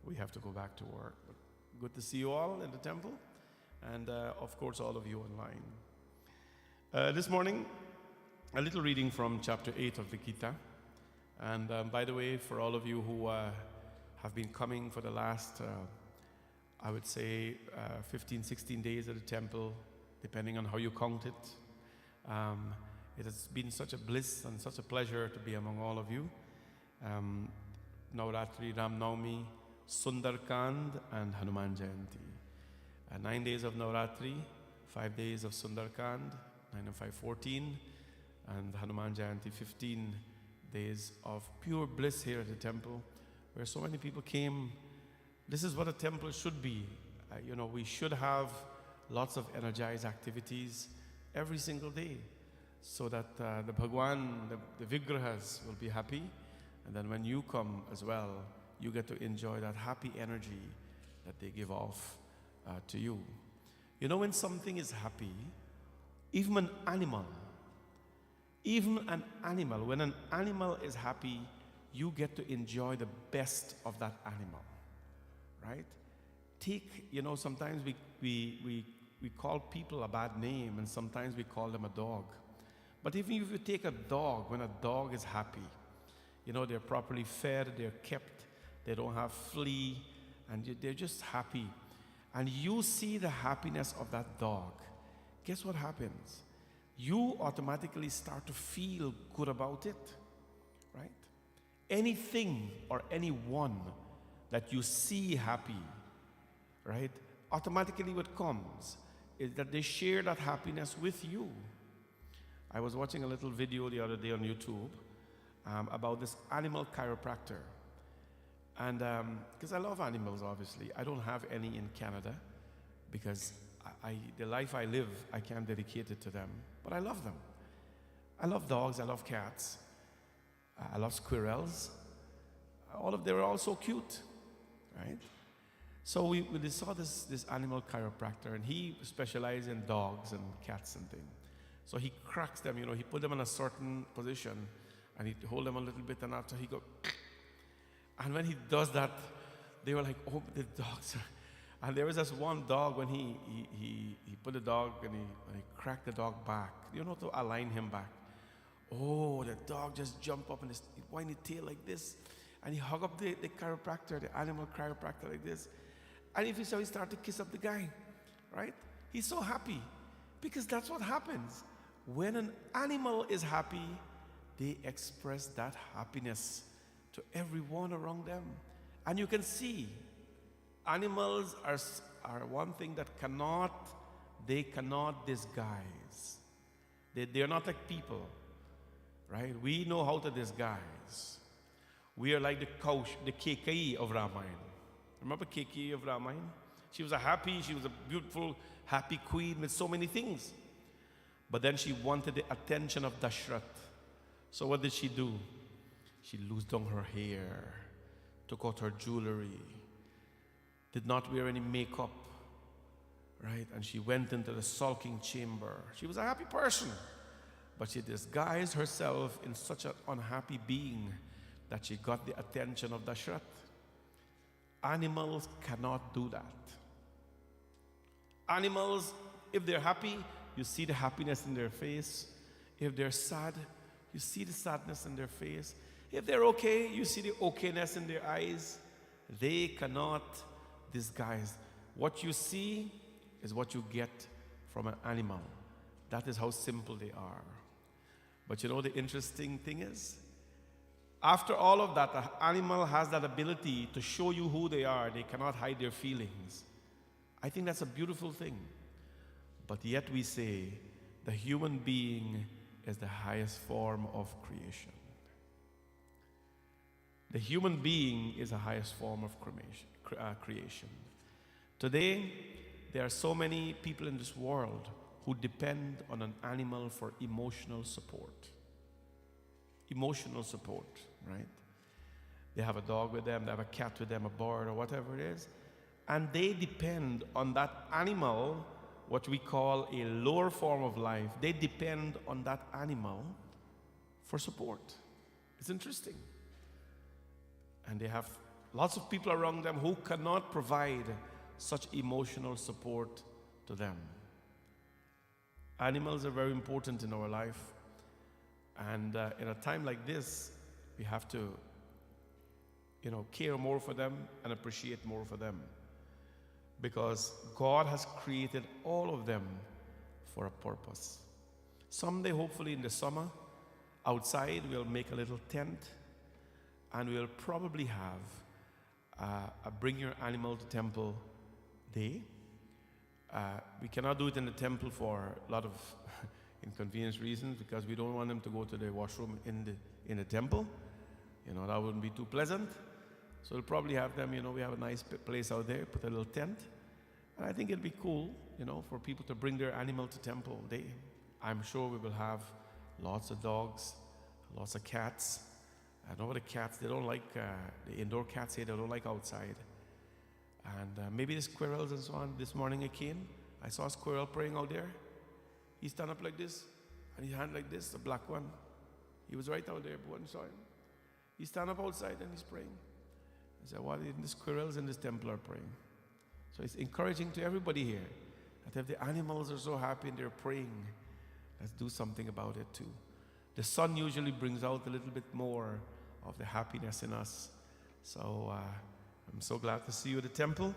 we have to go back to work. But good to see you all in the temple, and of course all of you online. This morning, a little reading from chapter 8 of the Gita. And by the way, for all of you who have been coming for the last, I would say, 15, 16 days at the temple, depending on how you count it, it has been such a bliss and such a pleasure to be among all of you. Navratri, Ram Navami, Sundarkand, and Hanuman Jayanti. 9 days of Navratri, 5 days of Sundarkand, 9 and 5, 14, and Hanuman Jayanti, 15 days of pure bliss here at the temple, where so many people came. This is what a temple should be. We should have lots of energized activities every single day, so that the Bhagwan, the Vigrahas will be happy, and then when you come as well, you get to enjoy that happy energy that they give off to you. When something is happy, even an animal, when an animal is happy, you get to enjoy the best of that animal, right? Sometimes we call people a bad name, and sometimes we call them a dog. But even if you take a dog, when a dog is happy, they're properly fed, they're kept, they don't have flea, and they're just happy. And you see the happiness of that dog, guess what happens? You automatically start to feel good about it, right? Anything or anyone that you see happy, right? Automatically what comes is that they share that happiness with you. I was watching a little video the other day on YouTube about this animal chiropractor. And because I love animals, obviously. I don't have any in Canada because the life I live, I can't dedicate it to them. But I love them. I love dogs, I love cats, I love squirrels. They were all so cute, right? So we saw this animal chiropractor, and he specializes in dogs and cats and things. So he cracks them, he put them in a certain position, and he'd hold them a little bit, and after he go, and when he does that, they were like, oh, the dogs are. And there was this one dog, when he put the dog and he cracked the dog back, to align him back. Oh, the dog just jumped up and his whiny tail like this, and he hug up the chiropractor, the animal chiropractor like this. And if you saw, he started to kiss up the guy, right? He's so happy because that's what happens. When an animal is happy, they express that happiness to everyone around them. And you can see, animals are one thing that they cannot disguise. They're not like people, right? We know how to disguise. We are like the Kekai of Ramayana. Remember Kekai of Ramayana? She was she was a beautiful, happy queen with so many things. But then she wanted the attention of Dashrath. So what did she do? She loosed down her hair, took out her jewelry, did not wear any makeup, right? And she went into the sulking chamber. She was a happy person, but she disguised herself in such an unhappy being that she got the attention of Dashrath. Animals cannot do that. Animals, if they're happy, you see the happiness in their face. If they're sad, you see the sadness in their face. If they're okay, you see the okayness in their eyes. They cannot disguise. What you see is what you get from an animal. That is how simple they are. But you know the interesting thing is, after all of that, the animal has that ability to show you who they are. They cannot hide their feelings. I think that's a beautiful thing. But yet we say the human being is the highest form of creation. The human being is the highest form of creation. Today, there are so many people in this world who depend on an animal for emotional support. Emotional support, right? They have a dog with them, they have a cat with them, a bird, or whatever it is. And they depend on that animal, what we call a lower form of life. They depend on that animal for support. It's interesting. And they have lots of people around them who cannot provide such emotional support to them. Animals are very important in our life. And in a time like this, we have to, care more for them and appreciate more for them. Because God has created all of them for a purpose. Someday, hopefully in the summer, outside we'll make a little tent, and we'll probably have a Bring Your Animal to Temple day. We cannot do it in the temple for a lot of inconvenience reasons, because we don't want them to go to the washroom in the temple. That wouldn't be too pleasant. So we'll probably have them, we have a nice place out there, put a little tent. And I think it'd be cool, for people to bring their animal to temple day. I'm sure we will have lots of dogs, lots of cats. I know the cats, they don't like, the indoor cats here, they don't like outside. And maybe the squirrels and so on. This morning I saw a squirrel praying out there. He stand up like this, and his hand like this, the black one. He was right out there, but one saw him. He stand up outside and he's praying. I said, well, the squirrels in this temple are praying. So it's encouraging to everybody here that if the animals are so happy and they're praying, let's do something about it too. The sun usually brings out a little bit more of the happiness in us. So I'm so glad to see you at the temple,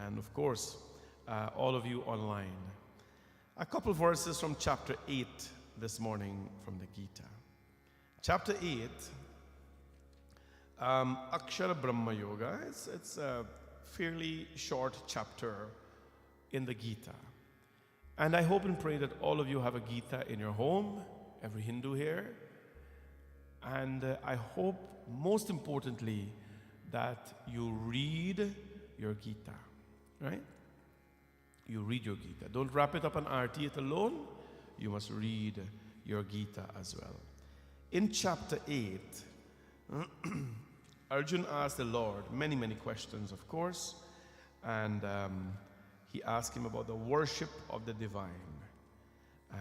and of course, all of you online. A couple verses from chapter 8 this morning from the Gita. Chapter 8, Akshara Brahma Yoga. It's a fairly short chapter in the Gita. And I hope and pray that all of you have a Gita in your home, every Hindu here. And I hope, most importantly, that you read your Gita, right? You read your Gita. Don't wrap it up on RT alone. You must read your Gita as well. In chapter 8, Arjun asked the Lord many, many questions, of course. And he asked him about the worship of the divine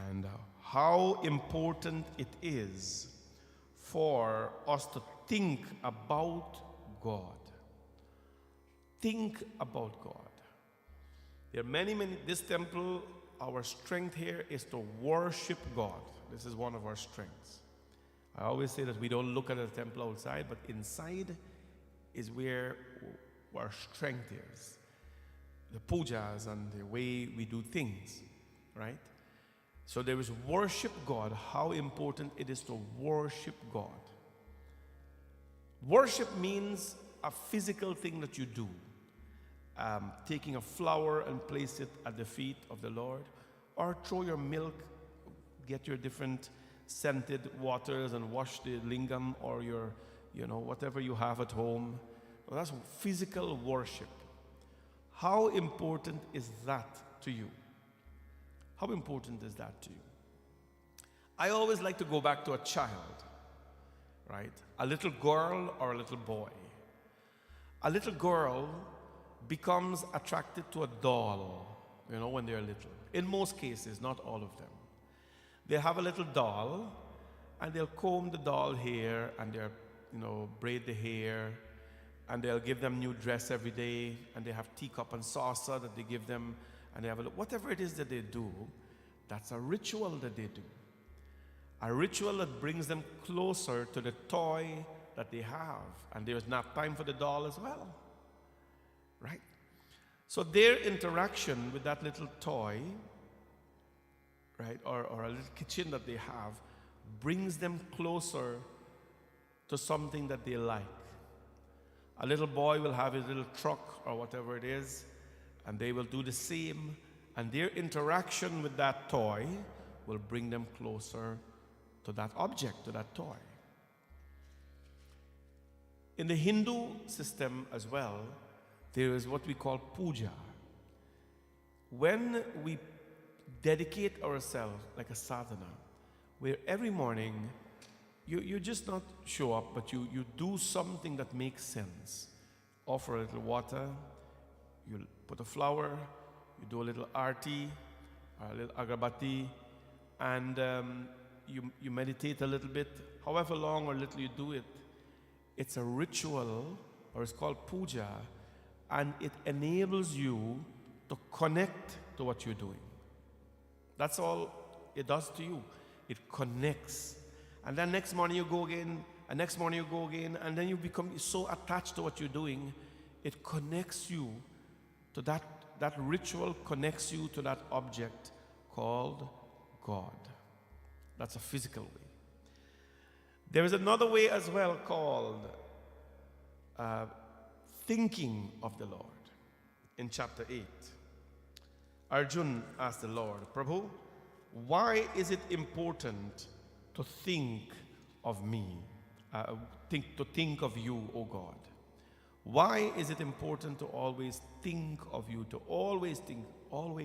and how important it is for us to think about God. Think about God. There are many, this temple, our strength here is to worship God. This is one of our strengths. I always say that we don't look at the temple outside, but inside is where our strength is. The pujas and the way we do things, right? So there is worship God, how important it is to worship God. Worship means a physical thing that you do. Taking a flower and place it at the feet of the Lord, or throw your milk, get your different scented waters and wash the lingam or your, whatever you have at home. Well, that's physical worship. How important is that to you? How important is that to you? I always like to go back to a child, right? A little girl or a little boy. A little girl becomes attracted to a doll, when they're little. In most cases, not all of them. They have a little doll, and they'll comb the doll hair, and they'll, braid the hair, and they'll give them new dress every day, and they have teacup and saucer that they give them, and they have whatever it is that they do, that's a ritual that they do. A ritual that brings them closer to the toy that they have, and there's nap time for the doll as well. Right? So their interaction with that little toy, right, or a little kitchen that they have, brings them closer to something that they like. A little boy will have his little truck or whatever it is, and they will do the same, and their interaction with that toy will bring them closer to that object, to that toy. In the Hindu system as well, there is what we call puja. When we dedicate ourselves like a sadhana, where every morning you just not show up, but you do something that makes sense. Offer a little water, you put a flower, you do a little arti, a little agarbatti, and you meditate a little bit, however long or little you do it. It's a ritual, or it's called puja, and it enables you to connect to what you're doing. That's all it does to you. It connects. And then next morning you go again, and next morning you go again, and then you become so attached to what you're doing, it connects you to that ritual, connects you to that object called God. That's a physical way. There is another way as well called thinking of the Lord. In chapter 8, Arjun asked the Lord, Prabhu, why is it important to think of me, to think of you, O God? Why is it important to always think of you, to always think of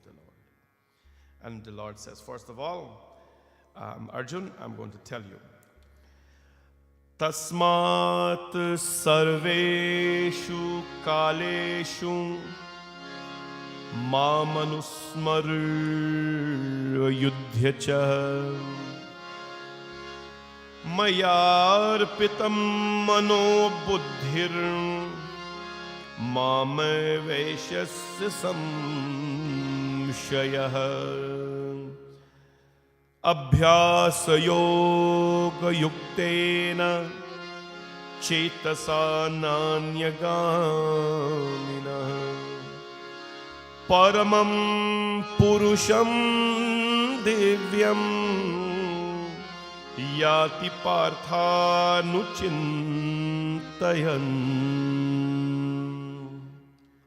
the Lord? And the Lord says, first of all, Arjun, I'm going to tell you. Tasmat sarveshu kaleshu mamanusmar yudhyacha mayarpitam mano buddhir mame vaishasya samshayah Abhyasa yoga yuktena chetasa nanyagamina paramam purusham divyam yati parthanuchintayan.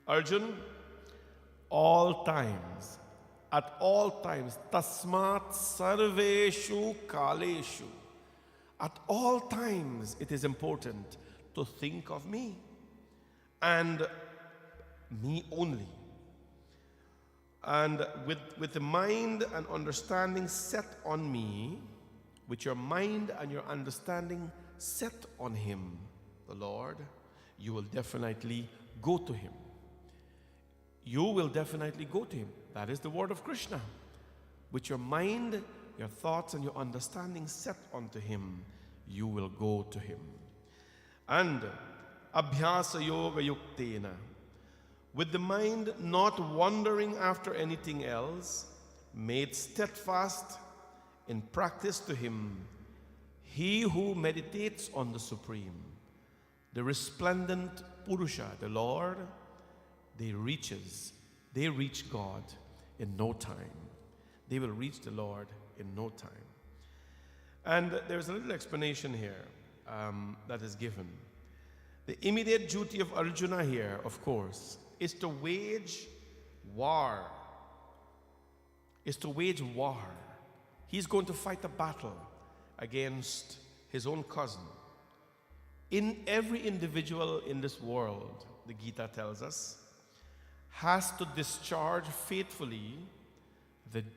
Arjun, at all times, tasmat sarveshu kaleshu. At all times, it is important to think of me, and me only. And with the mind and understanding set on me, with your mind and your understanding set on Him, the Lord, you will definitely go to Him. You will definitely go to Him. That is the word of Krishna. With your mind, your thoughts, and your understanding set onto Him, you will go to Him. And abhyasa yoga yuktena, with the mind not wandering after anything else, made steadfast in practice to Him, he who meditates on the Supreme, the resplendent Purusha, the Lord, they reach God in no time. They will reach the Lord in no time. And there's a little explanation here that is given. The immediate duty of Arjuna here, of course, is to wage war. He's going to fight a battle against his own cousin. In every individual in this world, the Gita tells us, has to discharge faithfully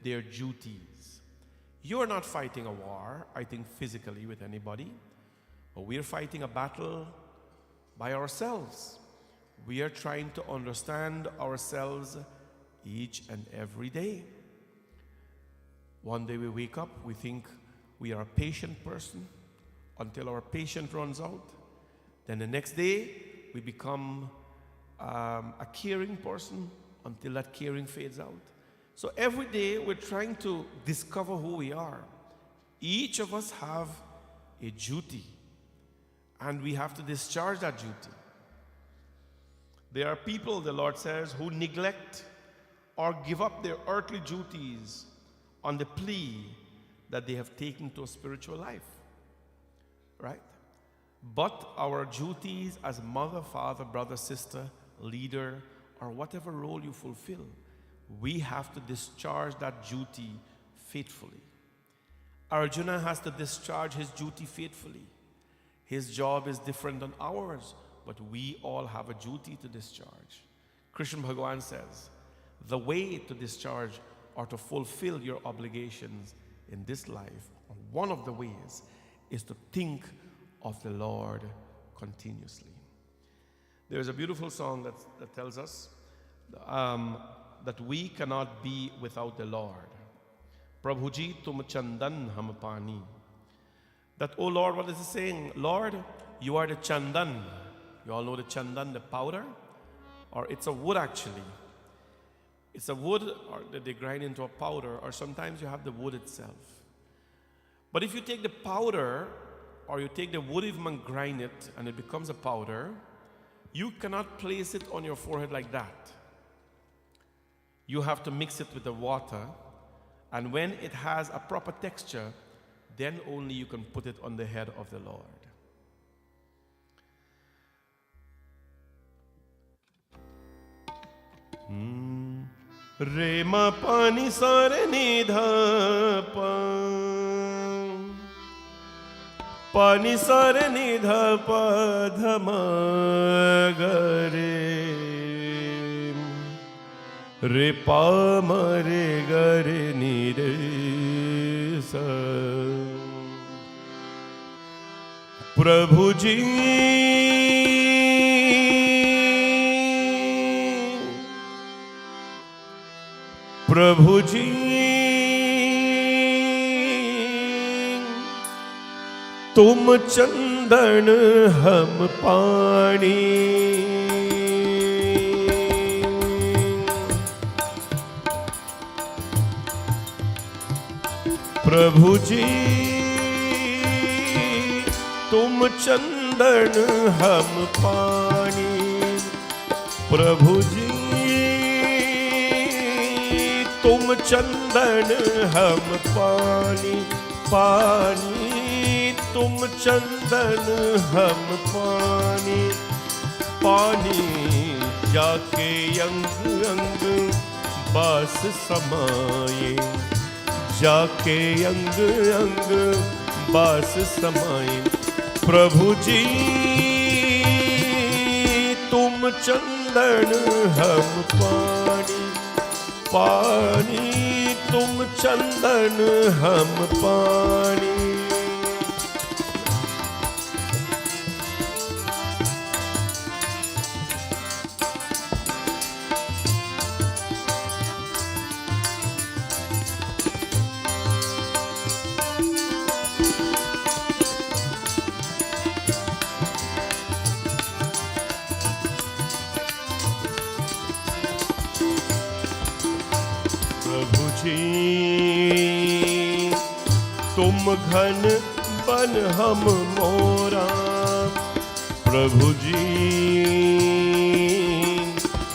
their duties. You're not fighting a war, I think, physically with anybody, but we're fighting a battle by ourselves. We are trying to understand ourselves each and every day. One day we wake up, we think we are a patient person until our patience runs out. Then the next day, we become a caring person until that caring fades out. So every day we're trying to discover who we are. Each of us have a duty, and we have to discharge that duty. There are people, the Lord says, who neglect or give up their earthly duties on the plea that they have taken to a spiritual life, right? But our duties as mother, father, brother, sister, leader, or whatever role you fulfill, we have to discharge that duty faithfully. Arjuna has to discharge his duty faithfully. His job is different than ours, but we all have a duty to discharge. Krishna Bhagavan says, the way to discharge or to fulfill your obligations in this life, one of the ways, is to think of the Lord continuously. There's a beautiful song that tells us that we cannot be without the Lord. Prabhuji tum chandan hum pani. That, oh Lord, what is it saying? Lord, you are the chandan. You all know the chandan, the powder? Or it's a wood actually. It's a wood that they grind into a powder, or sometimes you have the wood itself. But if you take the powder, or you take the wood even and grind it, and it becomes a powder, you cannot place it on your forehead like that. You have to mix it with the water, and when it has a proper texture, then only you can put it on the head of the Lord. Re ma pa ni sa re ni dha pa ni sa re ni dha pa dha ma ga re re pa ma re ga re ni re sa. Prabhu ji प्रभु जी तुम चंदन हम पानी प्रभु जी तुम चंदन हम पानी प्रभु जी तुम चंदन हम पानी पानी तुम चंदन हम पानी पानी जाके अंग अंग बास समाये जाके अंग अंग बास समाये प्रभु जी तुम चंदन हम पानी पानी तुम चंदन हम पानी तुम घन बन हम मोरा प्रभु जी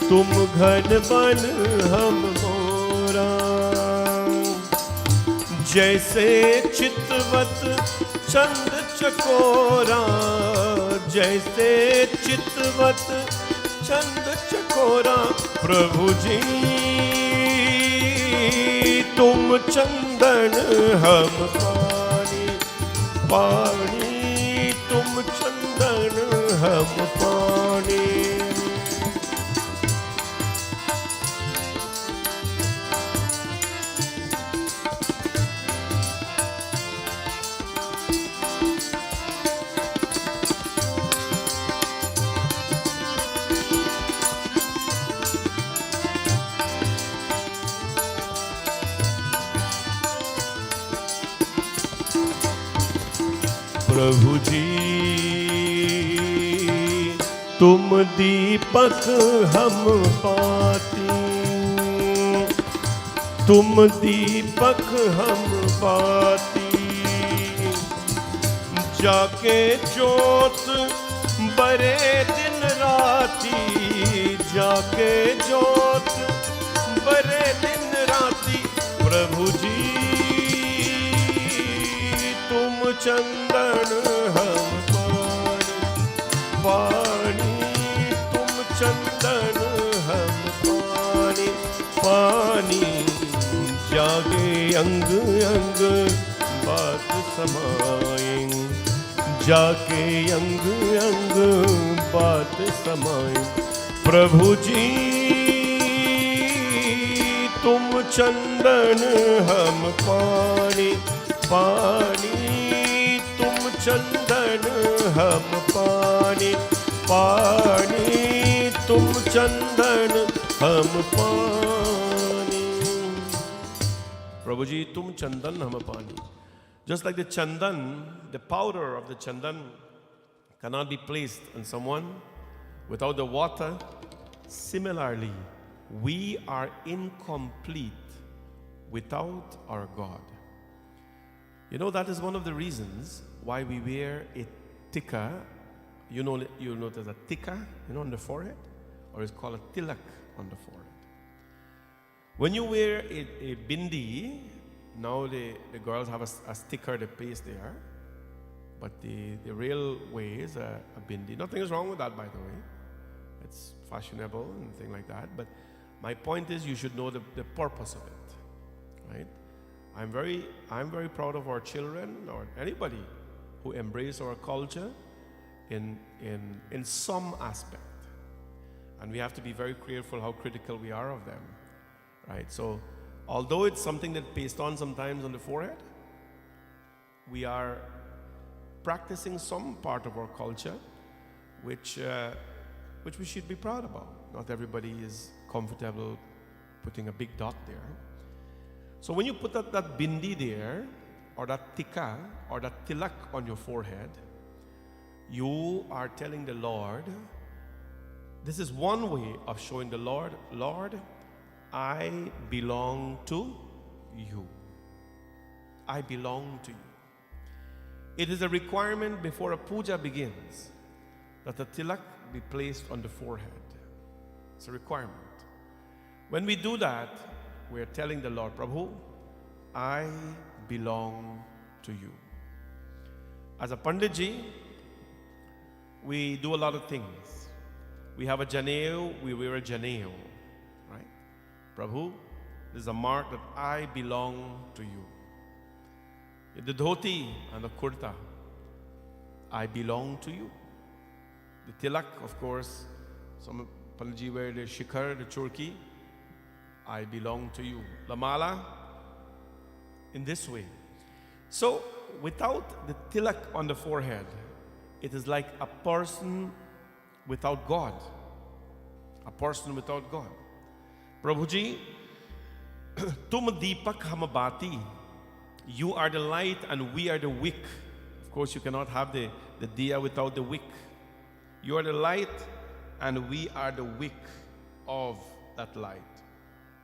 तुम घन बन हम मोरा जैसे चितवत चंद चकोरा जैसे चितवत चंद चकोरा प्रभु जी तुम चंदन हम पानी पानी तुम चंदन हम पानी प्रभु जी तुम दीपक हम पाती तुम दीपक हम पाती जाके जोत बरे दिन राती जाके जोत बरे दिन राती प्रभु जी चंदन हम पानी, तुम चंदन हम पानी, पानी जागे अंग अंग बात समाए, जाके अंग अंग बात समाए। प्रभु जी तुम चंदन हम पानी, पानी तुम चंदन हम पानी, पानी तुम चंदन हम पानी। प्रभु जी तुम चंदन हम पानी। Just like the chandan, the powder of the chandan cannot be placed on someone without the water, similarly, we are incomplete without our God. You know, that is one of the reasons why we wear a tikka. You know, you'll notice a tikka, on the forehead, or it's called a tilak on the forehead. When you wear a bindi, now the girls have a sticker they paste there, but the real way is a bindi. Nothing is wrong with that, by the way. It's fashionable and things like that. But my point is, you should know the purpose of it, right? I'm very proud of our children or anybody who embrace our culture in some aspect, and we have to be very careful how critical we are of them, right? So, although it's something that pastes on sometimes on the forehead, we are practicing some part of our culture which we should be proud about. Not everybody is comfortable putting a big dot there. So when you put that bindi there, or that tikka, or that tilak on your forehead, you are telling the Lord, this is one way of showing the Lord, Lord, I belong to you. I belong to you. It is a requirement before a puja begins that the tilak be placed on the forehead. It's a requirement. When we do that, we're telling the Lord, Prabhu, I belong to you. As a Panditji, we do a lot of things. We have a janeo, we wear a janeo, right? Prabhu, this is a mark that I belong to you. The dhoti and the kurta, I belong to you. The tilak, of course, some Panditji wear the shikhar, the churki, I belong to you. La mala, in this way. So, without the tilak on the forehead, it is like a person without God. A person without God. Prabhuji, tum deepak hum bati. You are the light and we are the wick. Of course, you cannot have the diya without the wick. You are the light and we are the wick of that light.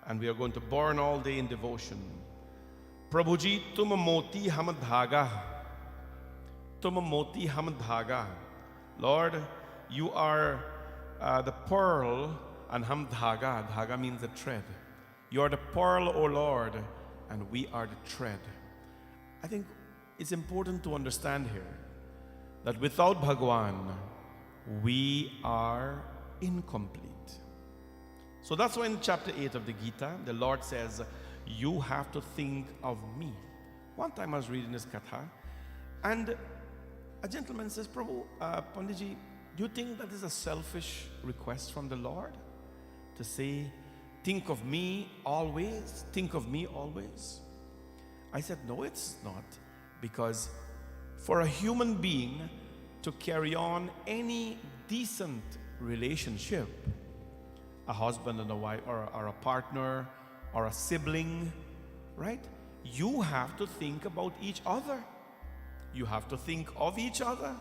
And we are going to burn all day in devotion. Prabhuji, tum moti hum dhaga. Tum moti hum dhaga. Lord, you are the pearl and hum dhaga. Dhaga means the thread. You are the pearl, O Lord, and we are the thread. I think it's important to understand here that without Bhagwan, we are incomplete. So that's why in chapter 8 of the Gita, the Lord says, you have to think of me. One time I was reading this katha, and a gentleman says, Prabhu, Panditji, do you think that is a selfish request from the Lord? To say, think of me always, think of me always? I said, no, it's not. Because for a human being to carry on any decent relationship, a husband and a wife, or a partner, or a sibling, right? You have to think about each other. You have to think of each other.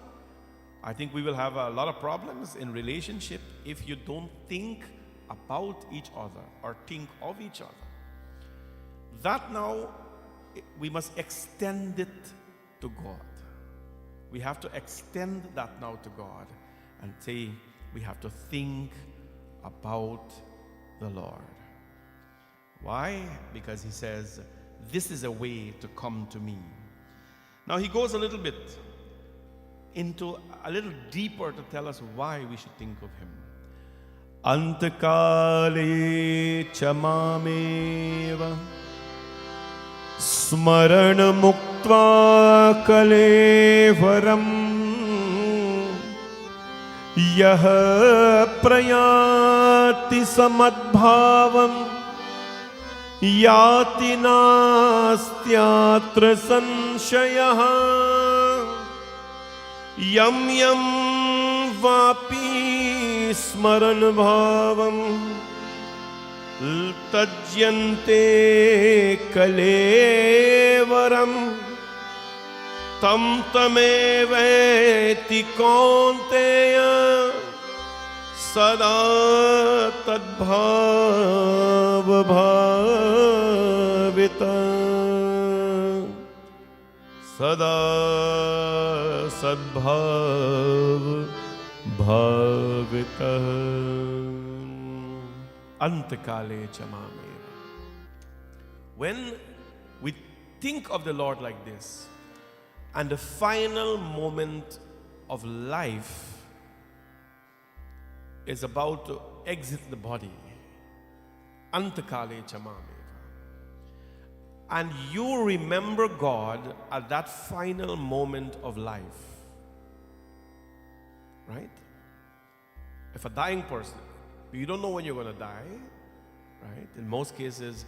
I think we will have a lot of problems in relationship if you don't think about each other or think of each other. That now, we must extend it to God. We have to extend that now to God and say we have to think about the Lord. Why? Because he says, this is a way to come to me. Now he goes a little bit into a little deeper to tell us why we should think of him. Antakale chamameva smaran muktva kalevaram yah prayati samadbhavam yati nastyatra sanshayah yam yam vapi smaran bhavam tajyante kalevaram tam tameveti kaunteya sada tadbhav bhavita sada sadbhav bhavita antakale chamameva. When we think of the Lord like this, and the final moment of life is about to exit the body, antakale chamameva, and you remember God at that final moment of life, right? If a dying person, you don't know when you're going to die, right? In most cases,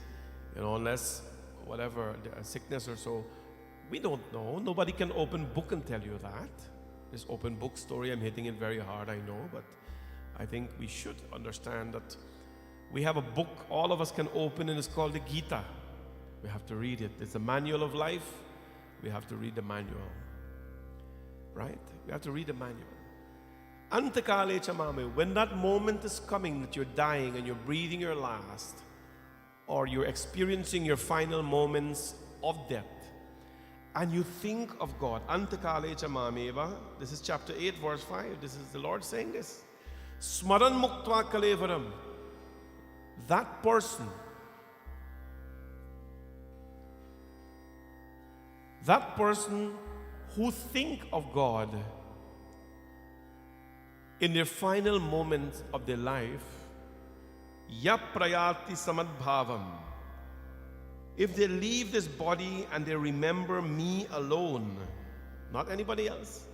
unless whatever, a sickness or so, we don't know. Nobody can open book and tell you that. This open book story, I'm hitting it very hard, I know, but I think we should understand that we have a book all of us can open, and it's called the Gita. We have to read it. It's a manual of life. We have to read the manual, right? We have to read the manual. Antakale chamame, when that moment is coming that you're dying and you're breathing your last, or you're experiencing your final moments of death, and you think of God, antakale chamameva, this is chapter 8, verse 5, this is the Lord saying this. Smaran muktva kalevaram, that person who think of God in their final moments of their life, ya prayati samadbhavam, if they leave this body and they remember me alone, not anybody else,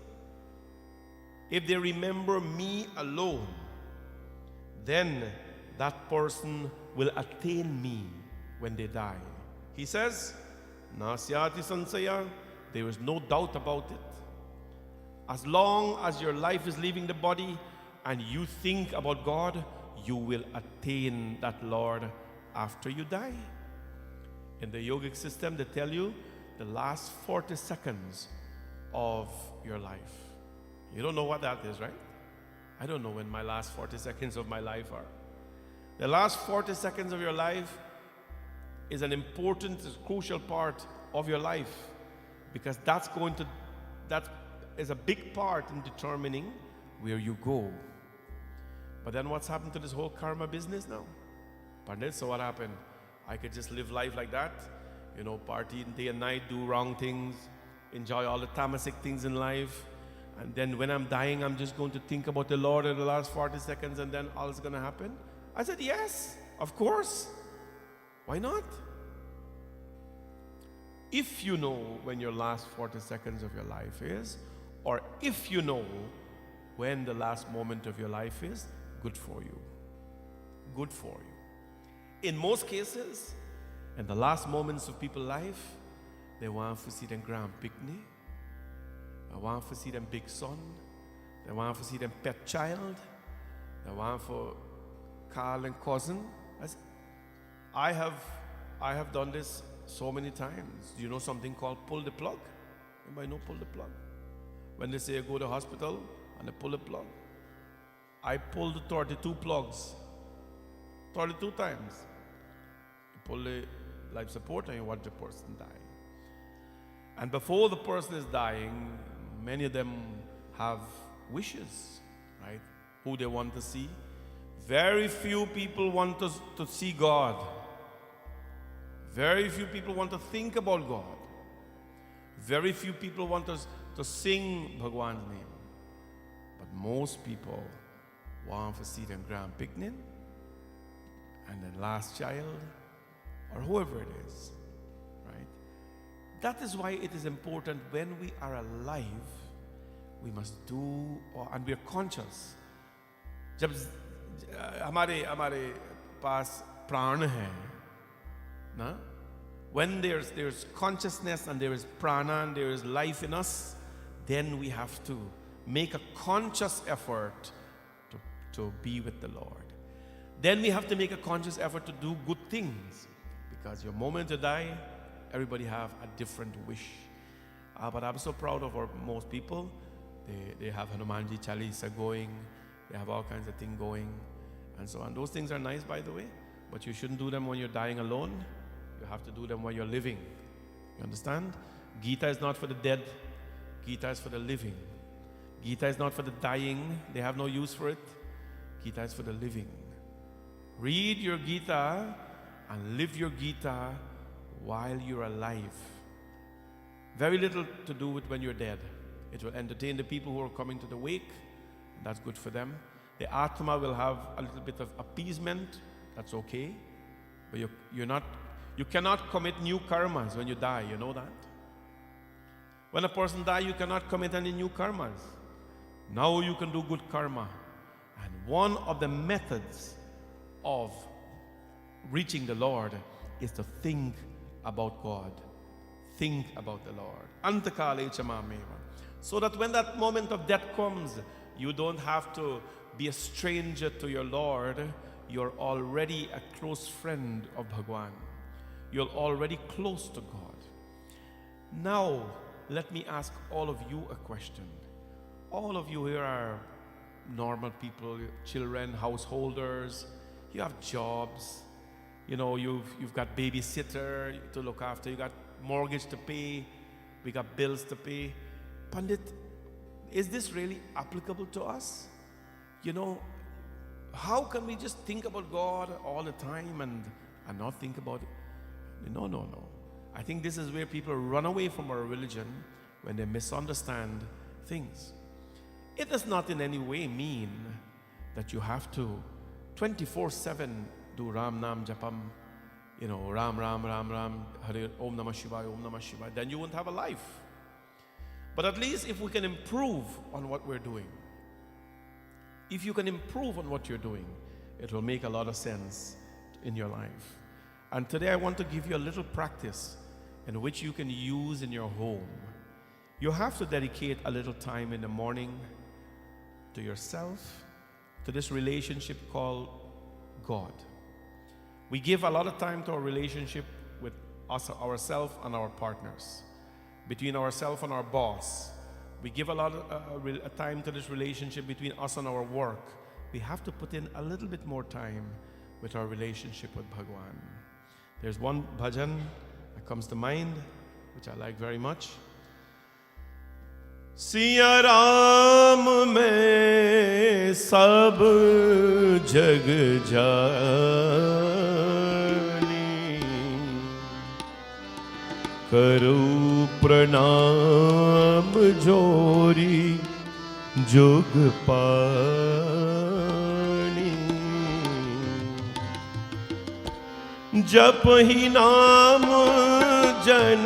if they remember me alone, then that person will attain me when they die. He says, nasyati sansaya, there is no doubt about it. As long as your life is leaving the body and you think about God, you will attain that Lord after you die. In the yogic system, they tell you the last 40 seconds of your life. You don't know what that is, right? I don't know when my last 40 seconds of my life are. The last 40 seconds of your life is an important, crucial part of your life, because that is a big part in determining where you go. But then what's happened to this whole karma business now? Pandit, so what happened? I could just live life like that, party day and night, do wrong things, enjoy all the tamasic things in life, and then when I'm dying, I'm just going to think about the Lord in the last 40 seconds, and then all is going to happen? I said, yes, of course. Why not? If you know when your last 40 seconds of your life is, or if you know when the last moment of your life is, good for you. Good for you. In most cases, in the last moments of people's life, they want to see them grand picnic, they want to see them big son, they want to see them pet child, they want for Carl and cousin. I have done this so many times. Do you know something called pull the plug? Anybody know pull the plug? When they say go to the hospital and they pull the plug. I pulled 32 plugs, 32 times. You pull the life support and you watch the person die. And before the person is dying, many of them have wishes, right? Who they want to see. Very few people want to see God. Very few people want to think about God. Very few people want us to sing Bhagwan's name. But most people want to see them grand picnic and the last child or whoever it is, right? That is why it is important when we are alive, we must do and we are conscious. जब हमारे पास प्राण है, ना? When there's consciousness and there is prana and there is life in us, then we have to make a conscious effort to be with the Lord. Then we have to make a conscious effort to do good things, because your moment to die, everybody have a different wish. But I'm so proud of most people. They have Hanumanji Chalisa going, they have all kinds of things going, and so on. Those things are nice, by the way, but you shouldn't do them when you're dying alone. You have to do them while you're living. You understand? Gita is not for the dead. Gita is for the living. Gita is not for the dying. They have no use for it. Gita is for the living. Read your Gita and live your Gita while you're alive. Very little to do with when you're dead. It will entertain the people who are coming to the wake. And that's good for them. The Atma will have a little bit of appeasement. That's okay. But you cannot commit new karmas when you die. You know that? When a person dies, you cannot commit any new karmas. Now you can do good karma. And one of the methods of reaching the Lord is to think about God. Think about the Lord. Antakale chamameva. So that when that moment of death comes, you don't have to be a stranger to your Lord. You're already a close friend of Bhagwan. You're already close to God. Now, let me ask all of you a question. All of you here are normal people, children, householders. You have jobs. You know, you've got babysitter to look after. You got mortgage to pay. We got bills to pay. Pandit, is this really applicable to us? You know, how can we just think about God all the time and not think about it? No. I think this is where people run away from our religion when they misunderstand things. It does not in any way mean that you have to 24/7 do Ram Nam Japam, you know, Ram, Hare, Om Namah Shivaya, then you won't have a life. But at least if we can improve on what we're doing, if you can improve on what you're doing, it will make a lot of sense in your life. And today I want to give you a little practice in which you can use in your home. You have to dedicate a little time in the morning to yourself, to this relationship called God. We give a lot of time to our relationship with ourselves and our partners, between ourselves and our boss. We give a lot of time to this relationship between us and our work. We have to put in a little bit more time with our relationship with Bhagwan. There's one bhajan that comes to mind, which I like very much. Siya Ram mein sab jag jani, karu pranam jori jug pani, jap hi naam jan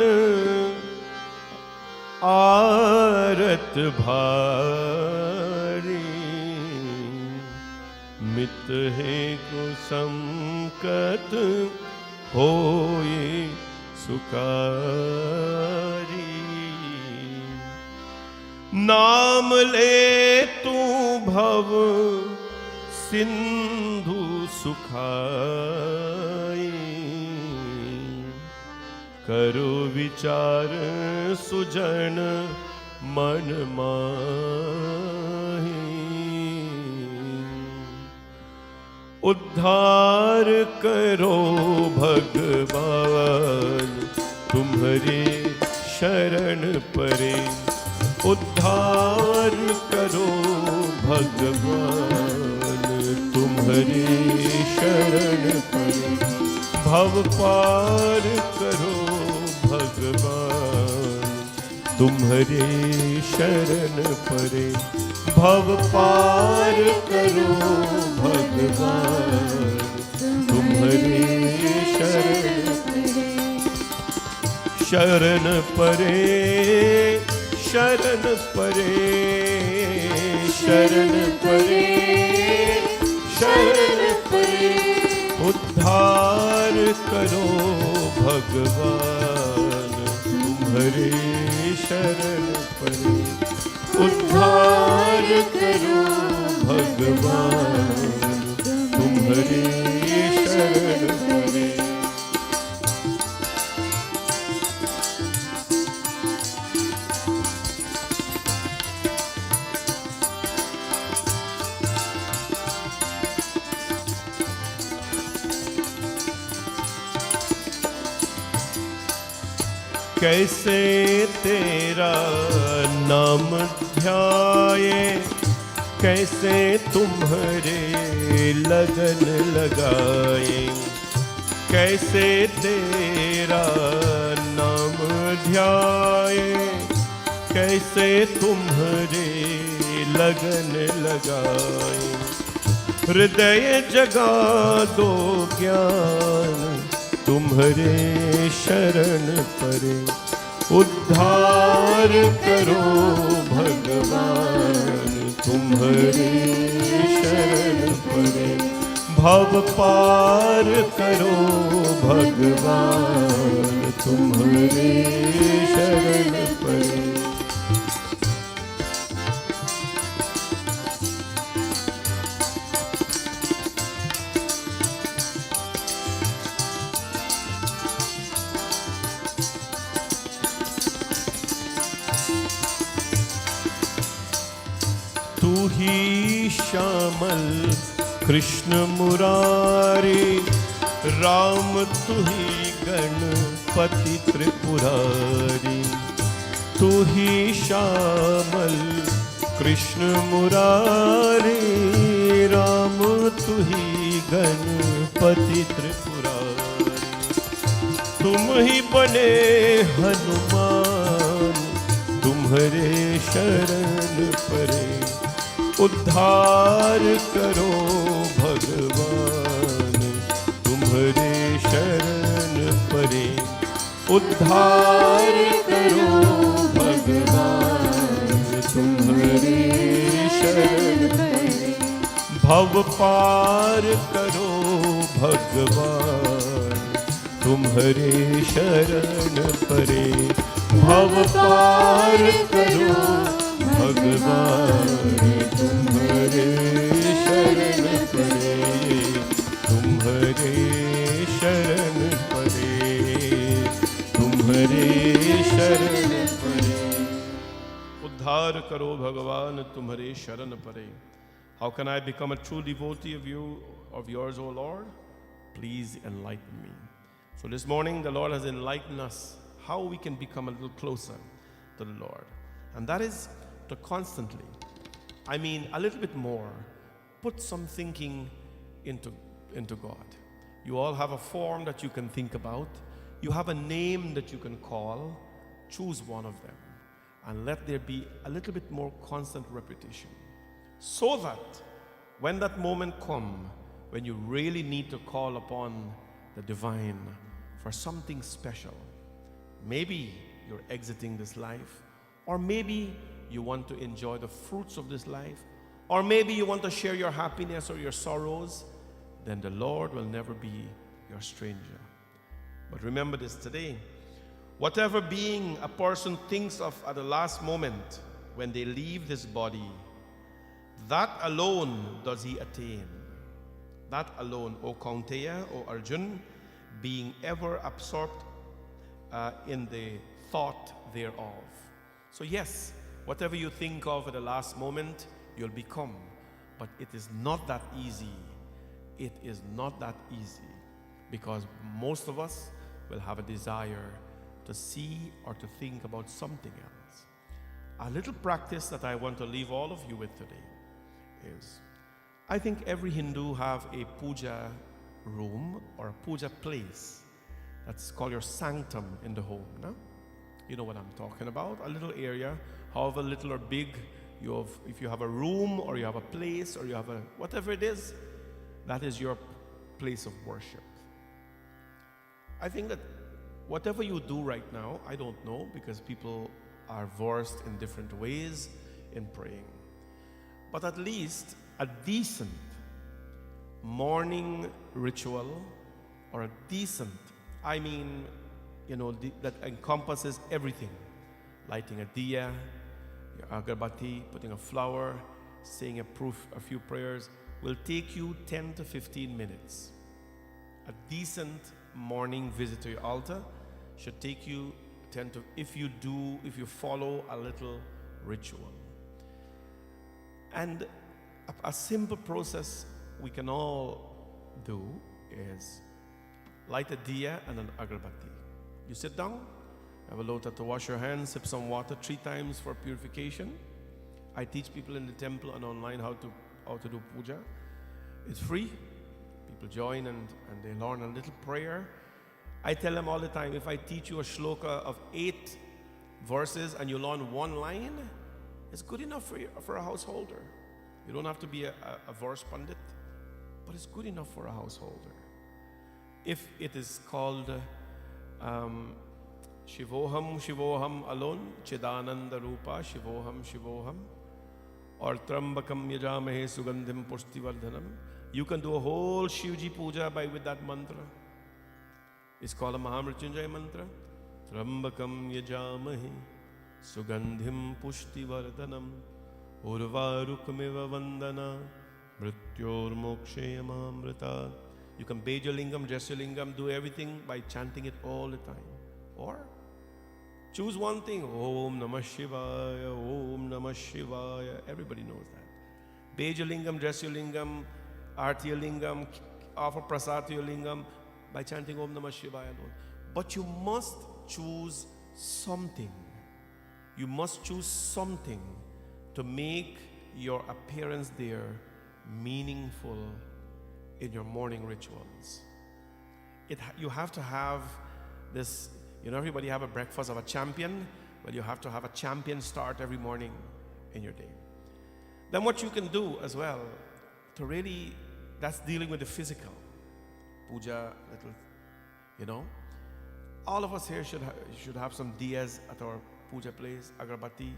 आरत भारी, मित है को संकट होए सुकारी, नाम ले तू भव सिंधु सुखाई, करो विचार सुजन मन माही, उद्धार करो भगवान तुम्हारे शरण परे, उद्धार करो भगवान तुम्हारे शरण परे, भव पार करो भगवान तुम्हारे शरण परे भव पार करो भगवान तुम्हारे शरण शरण परे शरण परे शरण परे शरण परे उद्धार करो भगवान तुम्हारे शरण परे उद्धार करो भगवान तुम्हारे शरण परे कैसे तेरा नाम ध्याये कैसे तुम्हारे लगन लगाए कैसे तेरा नाम ध्याये कैसे तुम्हारे लगन लगाए हृदय जगा दो ज्ञान तुम्हारे शरण परे उद्धार करो भगवान तुम्हारे शरण परे भव पार करो भगवान तुम्हारे शरण परे तू ही श्यामल कृष्ण मुरारी राम तू ही गणपति त्रिपुरारी तू ही श्यामल कृष्ण मुरारी राम तू ही गणपति त्रिपुरारी तुम ही बने हनुमान तुम्हारे शरण परे उद्धार करो भगवान तुम्हारे शरण परे उद्धार करो भगवान तुम्हारे शरण परे भव पार करो भगवान तुम्हारे शरण परे भव पार करो भगवान तुम्हारे शरण परे तुम्हारे शरण परे तुम्हारे शरण परे उद्धार करो भगवान तुम्हारे शरण परे How can I become a true devotee of yours, O Lord? Please enlighten me. So this morning the Lord has enlightened us how we can become a little closer to the Lord. And that is to constantly, a little bit more, put some thinking into God. You all have a form that you can think about. You have a name that you can call. Choose one of them and let there be a little bit more constant repetition. So that when that moment comes, when you really need to call upon the divine for something special, maybe you're exiting this life, or maybe you want to enjoy the fruits of this life, or maybe you want to share your happiness or your sorrows, then the Lord will never be your stranger. But remember this today, whatever being a person thinks of at the last moment when they leave this body, that alone does he attain. That alone, O Kaunteya, O Arjun, being ever absorbed in the thought thereof. So yes, whatever you think of at the last moment, you'll become. But it is not that easy. It is not that easy, because most of us will have a desire to see or to think about something else. A little practice that I want to leave all of you with today is, I think every Hindu have a puja room or a puja place. That's called your sanctum in the home, no? You know what I'm talking about. A little area, however little or big, if you have a room or you have a place or you have whatever it is, that is your place of worship. I think that whatever you do right now, I don't know, because people are versed in different ways in praying. But at least a decent morning ritual, or a decent, I mean, that encompasses everything. Lighting a diya, your agarbatti, putting a flower, saying a few prayers, will take you 10 to 15 minutes. A decent morning visit to your altar should take you if you follow a little ritual. And a simple process we can all do is light a diya and an agarbatti. You sit down, have a lota to wash your hands, sip some water 3 times for purification. I teach people in the temple and online how to do puja. It's free. People join and they learn a little prayer. I tell them all the time, if I teach you a shloka of 8 verses and you learn 1 line, it's good enough for a householder. You don't have to be a verse pandit, but it's good enough for a householder. If it is called Shivoham Shivoham alone, Chidananda Rupa Shivoham Shivoham, or Trambakam Yajamahe Sugandhim Pushtivardhanam, you can do a whole Shivji puja with that mantra. It's called a Mahamrityunjaya mantra. Trambakam Yajamahe Sugandhim Pushtivardhanam Urvarukmiva Vandana Mrityor Mokshayamamrita. You can bathe your lingam, dress your lingam, do everything by chanting it all the time. Or choose one thing. Om Namah Shivaya, Om Namah Shivaya. Everybody knows that. Bathe your lingam, dress your lingam, arti your lingam, offer prasad to your lingam by chanting Om Namah Shivaya alone. But you must choose something. You must choose something to make your appearance there meaningful in your morning rituals. You have to have this, everybody have a breakfast of a champion. Well, you have to have a champion start every morning in your day. Then what you can do as well, that's dealing with the physical. Puja, all of us here should have some diyas at our puja place, agarbatti,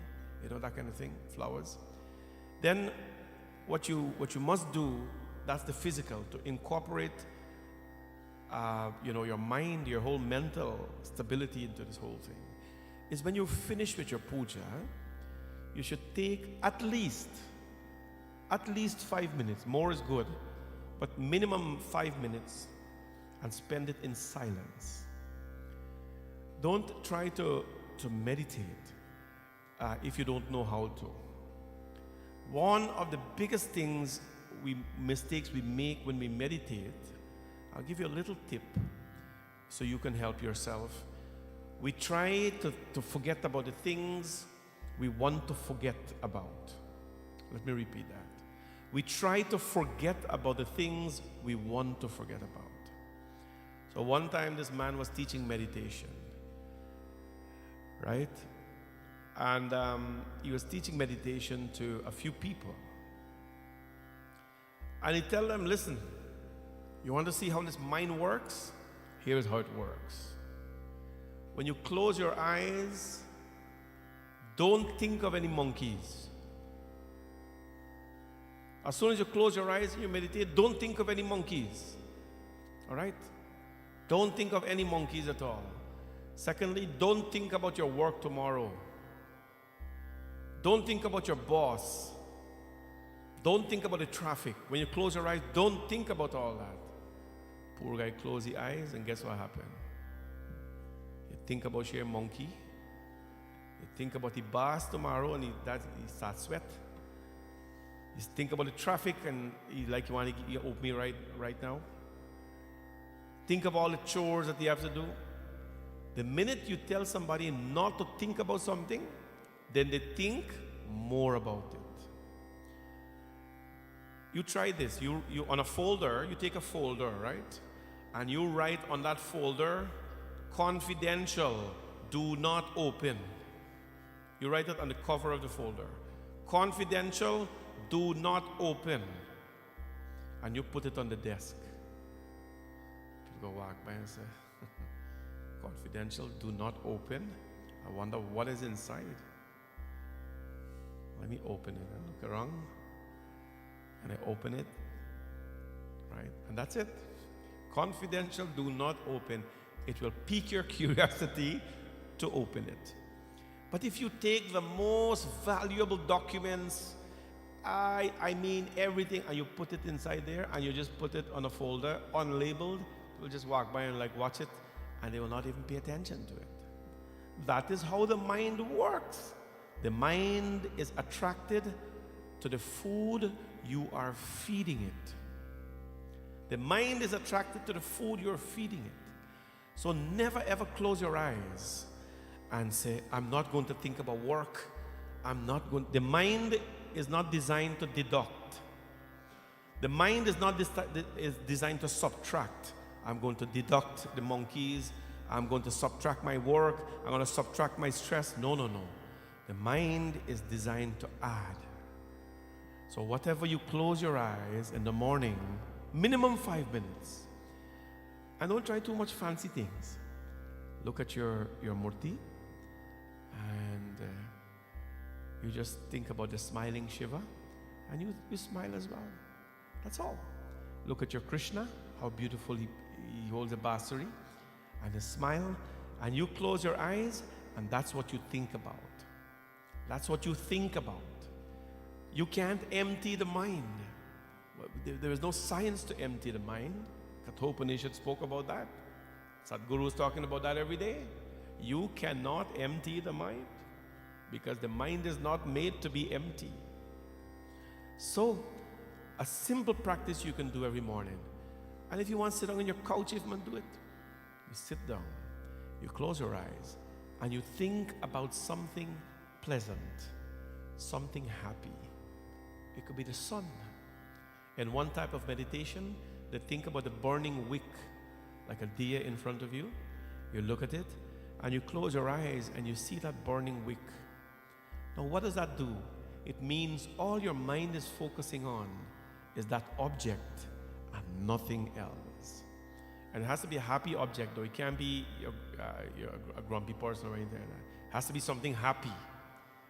that kind of thing, flowers. Then what you must do, that's the physical, to incorporate your mind, your whole mental stability into this whole thing, is when you're finished with your puja, you should take at least 5 minutes. More is good, but minimum 5 minutes, and spend it in silence. Don't try to meditate if you don't know how to. One of the biggest mistakes we make when we meditate, I'll give you a little tip so you can help yourself. We try to forget about the things we want to forget about. Let me repeat that. We try to forget about the things we want to forget about. So one time this man was teaching meditation, right? And he was teaching meditation to a few people. And he tell them, listen, you want to see how this mind works? Here's how it works. When you close your eyes, don't think of any monkeys. As soon as you close your eyes and you meditate, don't think of any monkeys. All right? Don't think of any monkeys at all. Secondly, don't think about your work tomorrow. Don't think about your boss. Don't think about the traffic. When you close your eyes, don't think about all that. Poor guy closed his eyes, and guess what happened? You think about your monkey. You think about the boss tomorrow, and he starts sweat. You think about the traffic, and you want to open me right now. Think of all the chores that you have to do. The minute you tell somebody not to think about something, then they think more about it. You try this. You on a folder, you take a folder, right? And you write on that folder, confidential. do not open. You write it on the cover of the folder. Confidential, do not open. And you put it on the desk. People go walk by and say, confidential, do not open. I wonder what is inside. Let me open it and look around. And I open it. Right? And that's it. Confidential, do not open. It will pique your curiosity to open it. But if you take the most valuable documents, I mean everything, and you put it inside there, and you just put it on a folder, unlabeled, you'll just walk by and like watch it, and they will not even pay attention to it. That is how the mind works. The mind is attracted to the food you are feeding it. The mind is attracted to the food you're feeding it. So never ever close your eyes and say, I'm not going to think about work. The mind is not designed to deduct. The mind is not is designed to subtract. I'm going to deduct the monkeys. I'm going to subtract my work. I'm going to subtract my stress. No. The mind is designed to add. So whatever you close your eyes in the morning, minimum 5 minutes. And don't try too much fancy things. Look at your murti, and you just think about the smiling Shiva, and you smile as well. That's all. Look at your Krishna, how beautiful he holds a basuri, and a smile, and you close your eyes, and that's what you think about. That's what you think about. You can't empty the mind. There is no science to empty the mind. Kathopanishad spoke about that. Sadhguru is talking about that every day. You cannot empty the mind because the mind is not made to be empty. So, a simple practice you can do every morning. And if you want to sit down on your couch, if you want to do it, you sit down, you close your eyes, and you think about something pleasant, something happy. It could be the sun. In one type of meditation, they think about the burning wick, like a diya in front of you. You look at it, and you close your eyes, and you see that burning wick. Now, what does that do? It means all your mind is focusing on is that object and nothing else. And it has to be a happy object, though. It can't be you're a grumpy person or anything like that. It has to be something happy.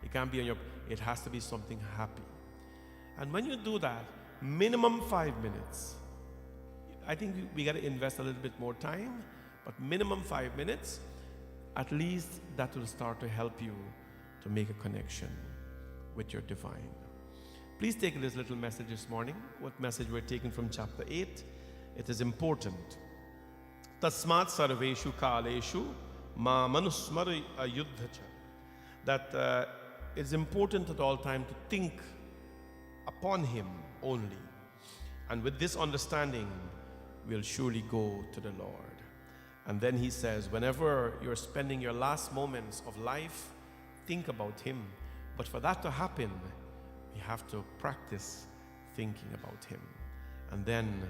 It can't be it has to be something happy. And when you do that, minimum 5 minutes. I think we got to invest a little bit more time, but minimum 5 minutes, at least that will start to help you to make a connection with your divine. Please take this little message this morning. What message we're taking from chapter 8? It is important. Tasmat sarveshu kaleshu ma manusmara ayuddhacha. That it's important at all times to think upon Him only. And with this understanding, we'll surely go to the Lord. And then he says, whenever you're spending your last moments of life, think about Him. But for that to happen, we have to practice thinking about Him. And then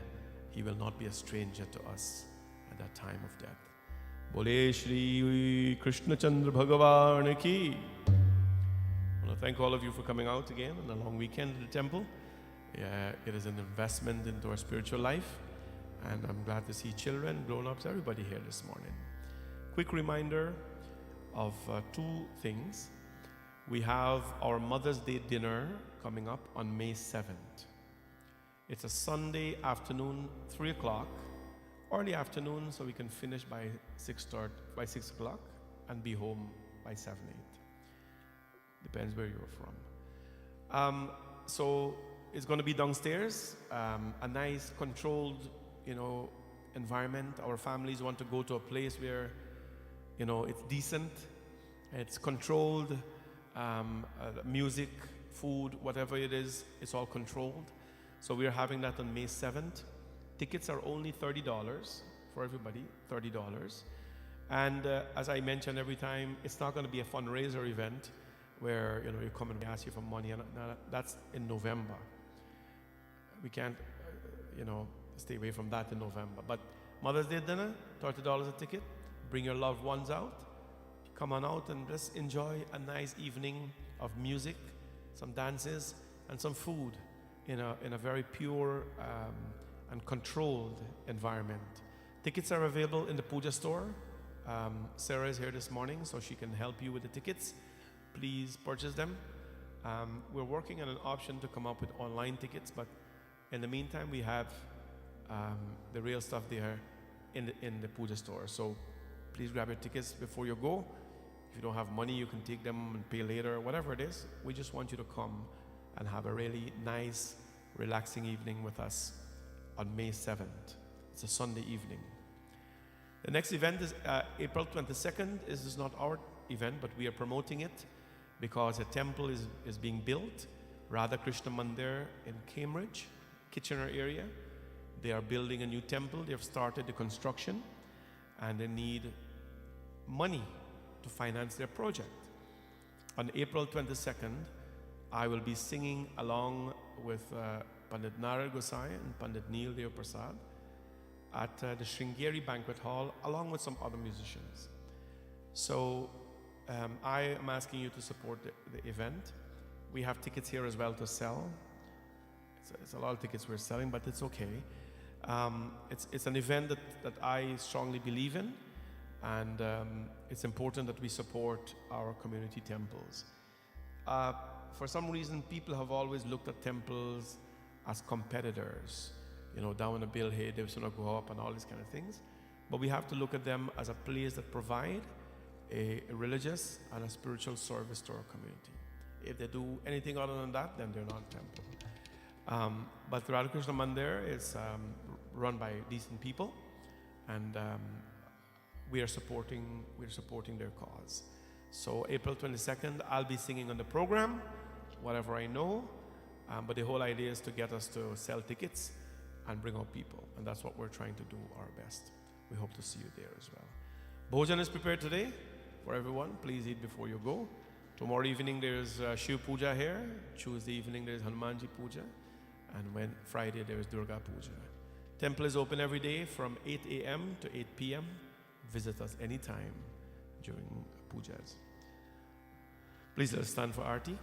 He will not be a stranger to us at that time of death. Bole Shri Krishna Chandra Bhagavan ki. I want to thank all of you for coming out again on a long weekend at the temple. It is an investment into our spiritual life, and I'm glad to see children, grown-ups, everybody here this morning. Quick reminder of two things. We have our Mother's Day dinner coming up on May 7th. It's a Sunday afternoon, 3 o'clock, early afternoon, so we can finish by 6 o'clock and be home by 7, 8. Depends where you're from. So it's going to be downstairs, a nice controlled, environment. Our families want to go to a place where, it's decent, it's controlled, music, food, whatever it is, it's all controlled. So we're having that on May 7th. Tickets are only $30 for everybody, $30. And as I mention every time, it's not going to be a fundraiser event where you come and ask you for money, and that's in November. We can't, stay away from that in November. But Mother's Day dinner, $30 a ticket. Bring your loved ones out. come on out and just enjoy a nice evening of music, some dances, and some food in a very pure and controlled environment. Tickets are available in the puja store. Sarah is here this morning, so she can help you with the tickets. Please purchase them. We're working on an option to come up with online tickets, but in the meantime, we have the real stuff there in the puja store. So please grab your tickets before you go. If you don't have money, you can take them and pay later, whatever it is. We just want you to come and have a really nice, relaxing evening with us on May 7th. It's a Sunday evening. The next event is April 22nd. This is not our event, but we are promoting it because a temple is being built, Radha Krishna Mandir in Cambridge, Kitchener area. They are building a new temple. They have started the construction, and they need money to finance their project. On April 22nd, I will be singing along with Pandit Narad Gosai and Pandit Neil Deo Prasad at the Sringeri Banquet Hall, along with some other musicians. So I am asking you to support the event. We have tickets here as well to sell. It's a lot of tickets we're selling, but it's okay. It's an event that I strongly believe in, and it's important that we support our community temples. For some reason, people have always looked at temples as competitors. You know, down on a bill, hey, they're going to go up and all these kind of things. But we have to look at them as a place that provide a religious and a spiritual service to our community. If they do anything other than that, then they're not a temple. But Radha Krishna Mandir is run by decent people, and we are supporting their cause. So April 22nd, I'll be singing on the program, whatever I know. But the whole idea is to get us to sell tickets and bring out people, and that's what we're trying to do our best. We hope to see you there as well. Bhojan is prepared today for everyone. Please eat before you go. Tomorrow evening there's Shiv Puja here. Tuesday evening there's Hanumanji Puja, and Friday there is Durga Puja. Temple is open every day from 8 a.m. to 8 p.m. Visit us anytime during pujas. Please let us stand for Aarti.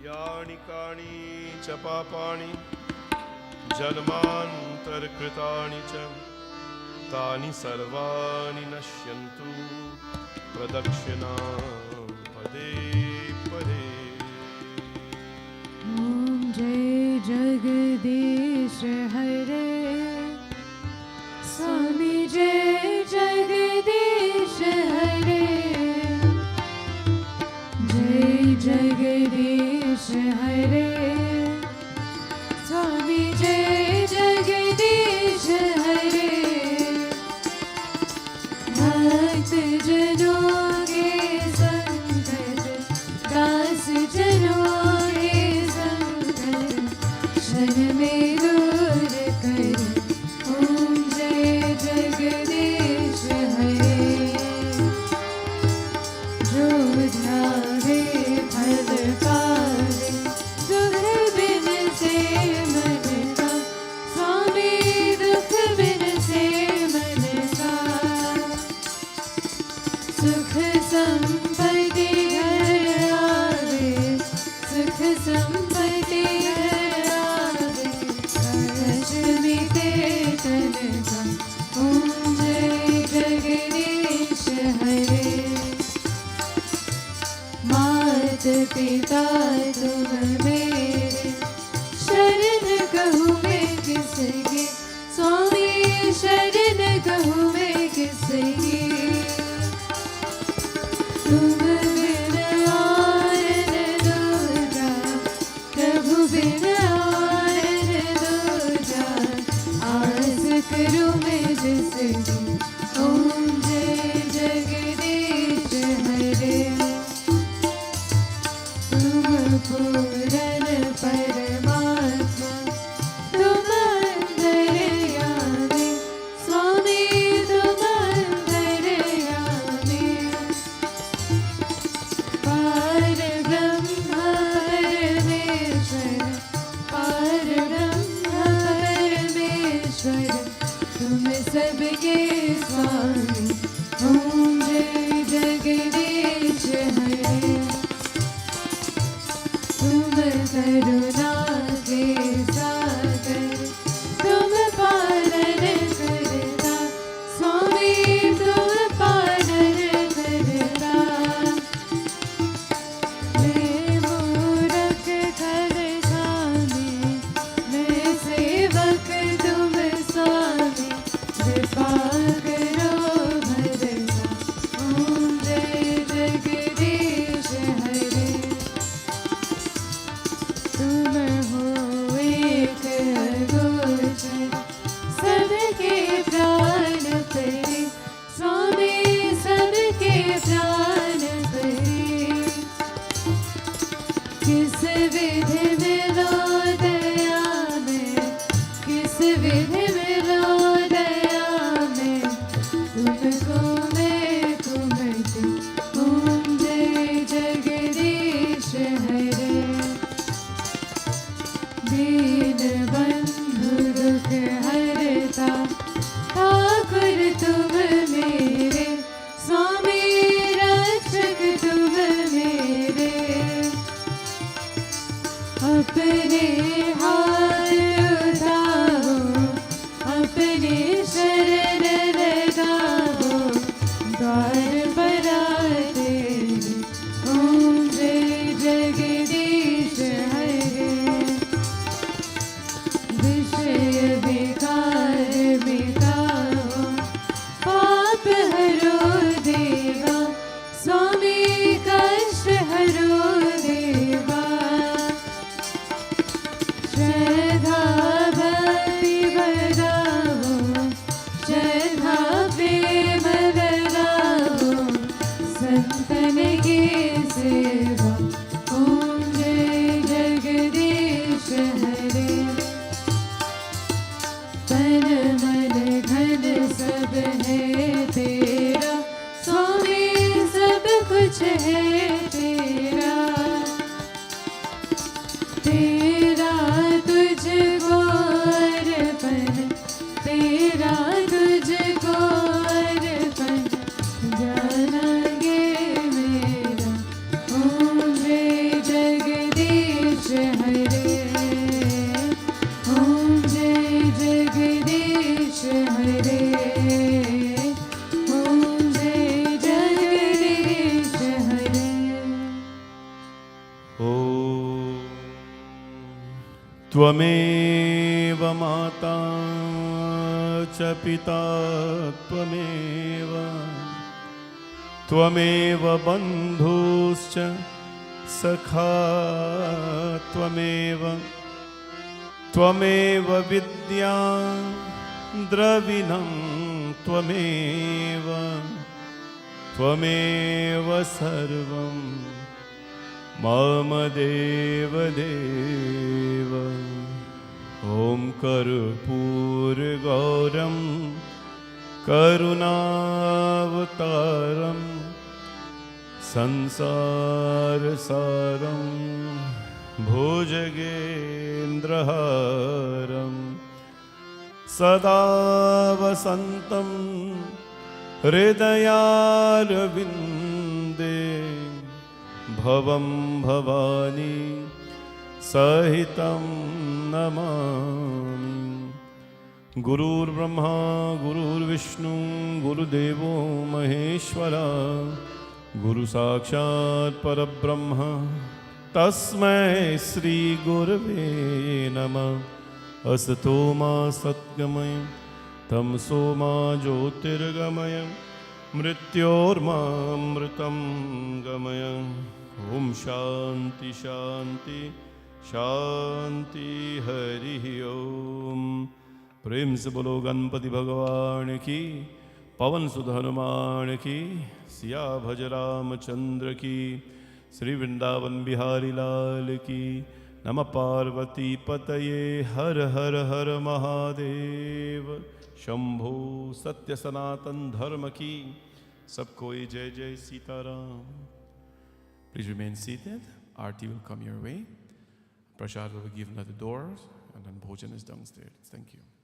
Yani kani cha papani janmantar kritani cha tani sarvani nashyantu pradakshina pade pade. Om Jai Jagadish Hare Swami Jai Jagadish Hare Jai Jagadish Hare Swami Jai Jagadish Hare Bhakt Janon ke sankat Das Janon ke sankat Shan mein dur kar Om Jai Jagadish Hare Jo dhave phal paave dukh bin se man ka Swami dukh bin se man ka Sukh sampatti ghar aave Sukh sampatti ghar aave Lakshmi te tan ka Om Jai Jagadish Hare मात पिता तुम मेरे शरण कहूँ मैं किसकी स्वामी शरण कहूँ मैं किसकी तुम बिन और न दूजा प्रभु बिन और न दूजा आस करूँ मैं जिसकी ओम जय जगदीश हरे पूरन परमात्मा तुम अंतर्यामी स्वामी तुम अंतर्यामी पार ब्रह्म परमेश्वर पार ब्रह्म परमेश्वर तुम सबके करुणा के सागर तुम पालन करता स्वामी तुम पालन करता मैं मूरख खल खाने मैं सेवक तुम स्वामी कृपा करो भरता ओम जय जगदीश हरे तुम हो एक अगोचर सबके प्राण परे स्वामी सबके प्राण परे किस विधि मिलो दया में किस विधि मिलो दया में तुमको मैं कुमति ओम जय जगदीश हरे दीन बंधु दुख हरता ठाकुर तुम मेरे स्वामी रक्षक तुम मेरे अपने हाथ उठाओ अपने शरण लगाओ द्वार पर आते ओम जय जगदीश हरे विषय विकार मिटाओ पाप हरो देवा स्वामी कष्ट हरो देवा श्रद्धा भक्ति बढ़ाओ श्रद्धा प्रेम बढ़ाओ संतन की सेवा ओम जय जगदीश हरे तन मन धन सब है तेरा स्वामी सब कुछ है तेरा तेरा तुझको अर्पण तेरा तुझको अर्पण जानागे मेरा ओम जय जगदीश हरे ओम जय जगदीश हरे ओम जय जगदीश हरे ॐ त्वमेव माता च पिता त्वमेव त्वमेव बन्धुश्च सखा त्वमेव त्वमेव विद्या द्रविणं त्वमेव त्वमेव सर्वं मम देव देव ॐ कर्पूरगौरं करुणावतारं संसारसारं भुजगेन्द्रहारं सदा वसन्तं हृदयारविन्दे भवं भवानी सहितं नमामि गुरुर्ब्रह्मा गुरुर्विष्णु गुरुदेवो महेश्वरा गुरुसाक्षात् परब्रह्म तस्मै श्रीगुरवे नमः असतो मा सद्गमय तमसो मा ज्योतिर्गमय मृत्योर्मामृतं गमय ॐ शान्ति शान्ति शान्ति हरिः ॐ प्रेम से बोलो गणपति भगवान की पवन सुत हनुमान की सिया भज रामचंद्र की श्री वृंदावन बिहारी लाल की नमः पार्वती पतये हर हर हर महादेव शंभो सत्य सनातन धर्म की सबको जय जय Sitaram. Please remain seated. Aarti will come your way. Prasad will be given at the doors, and then bhojan is downstairs. Thank you.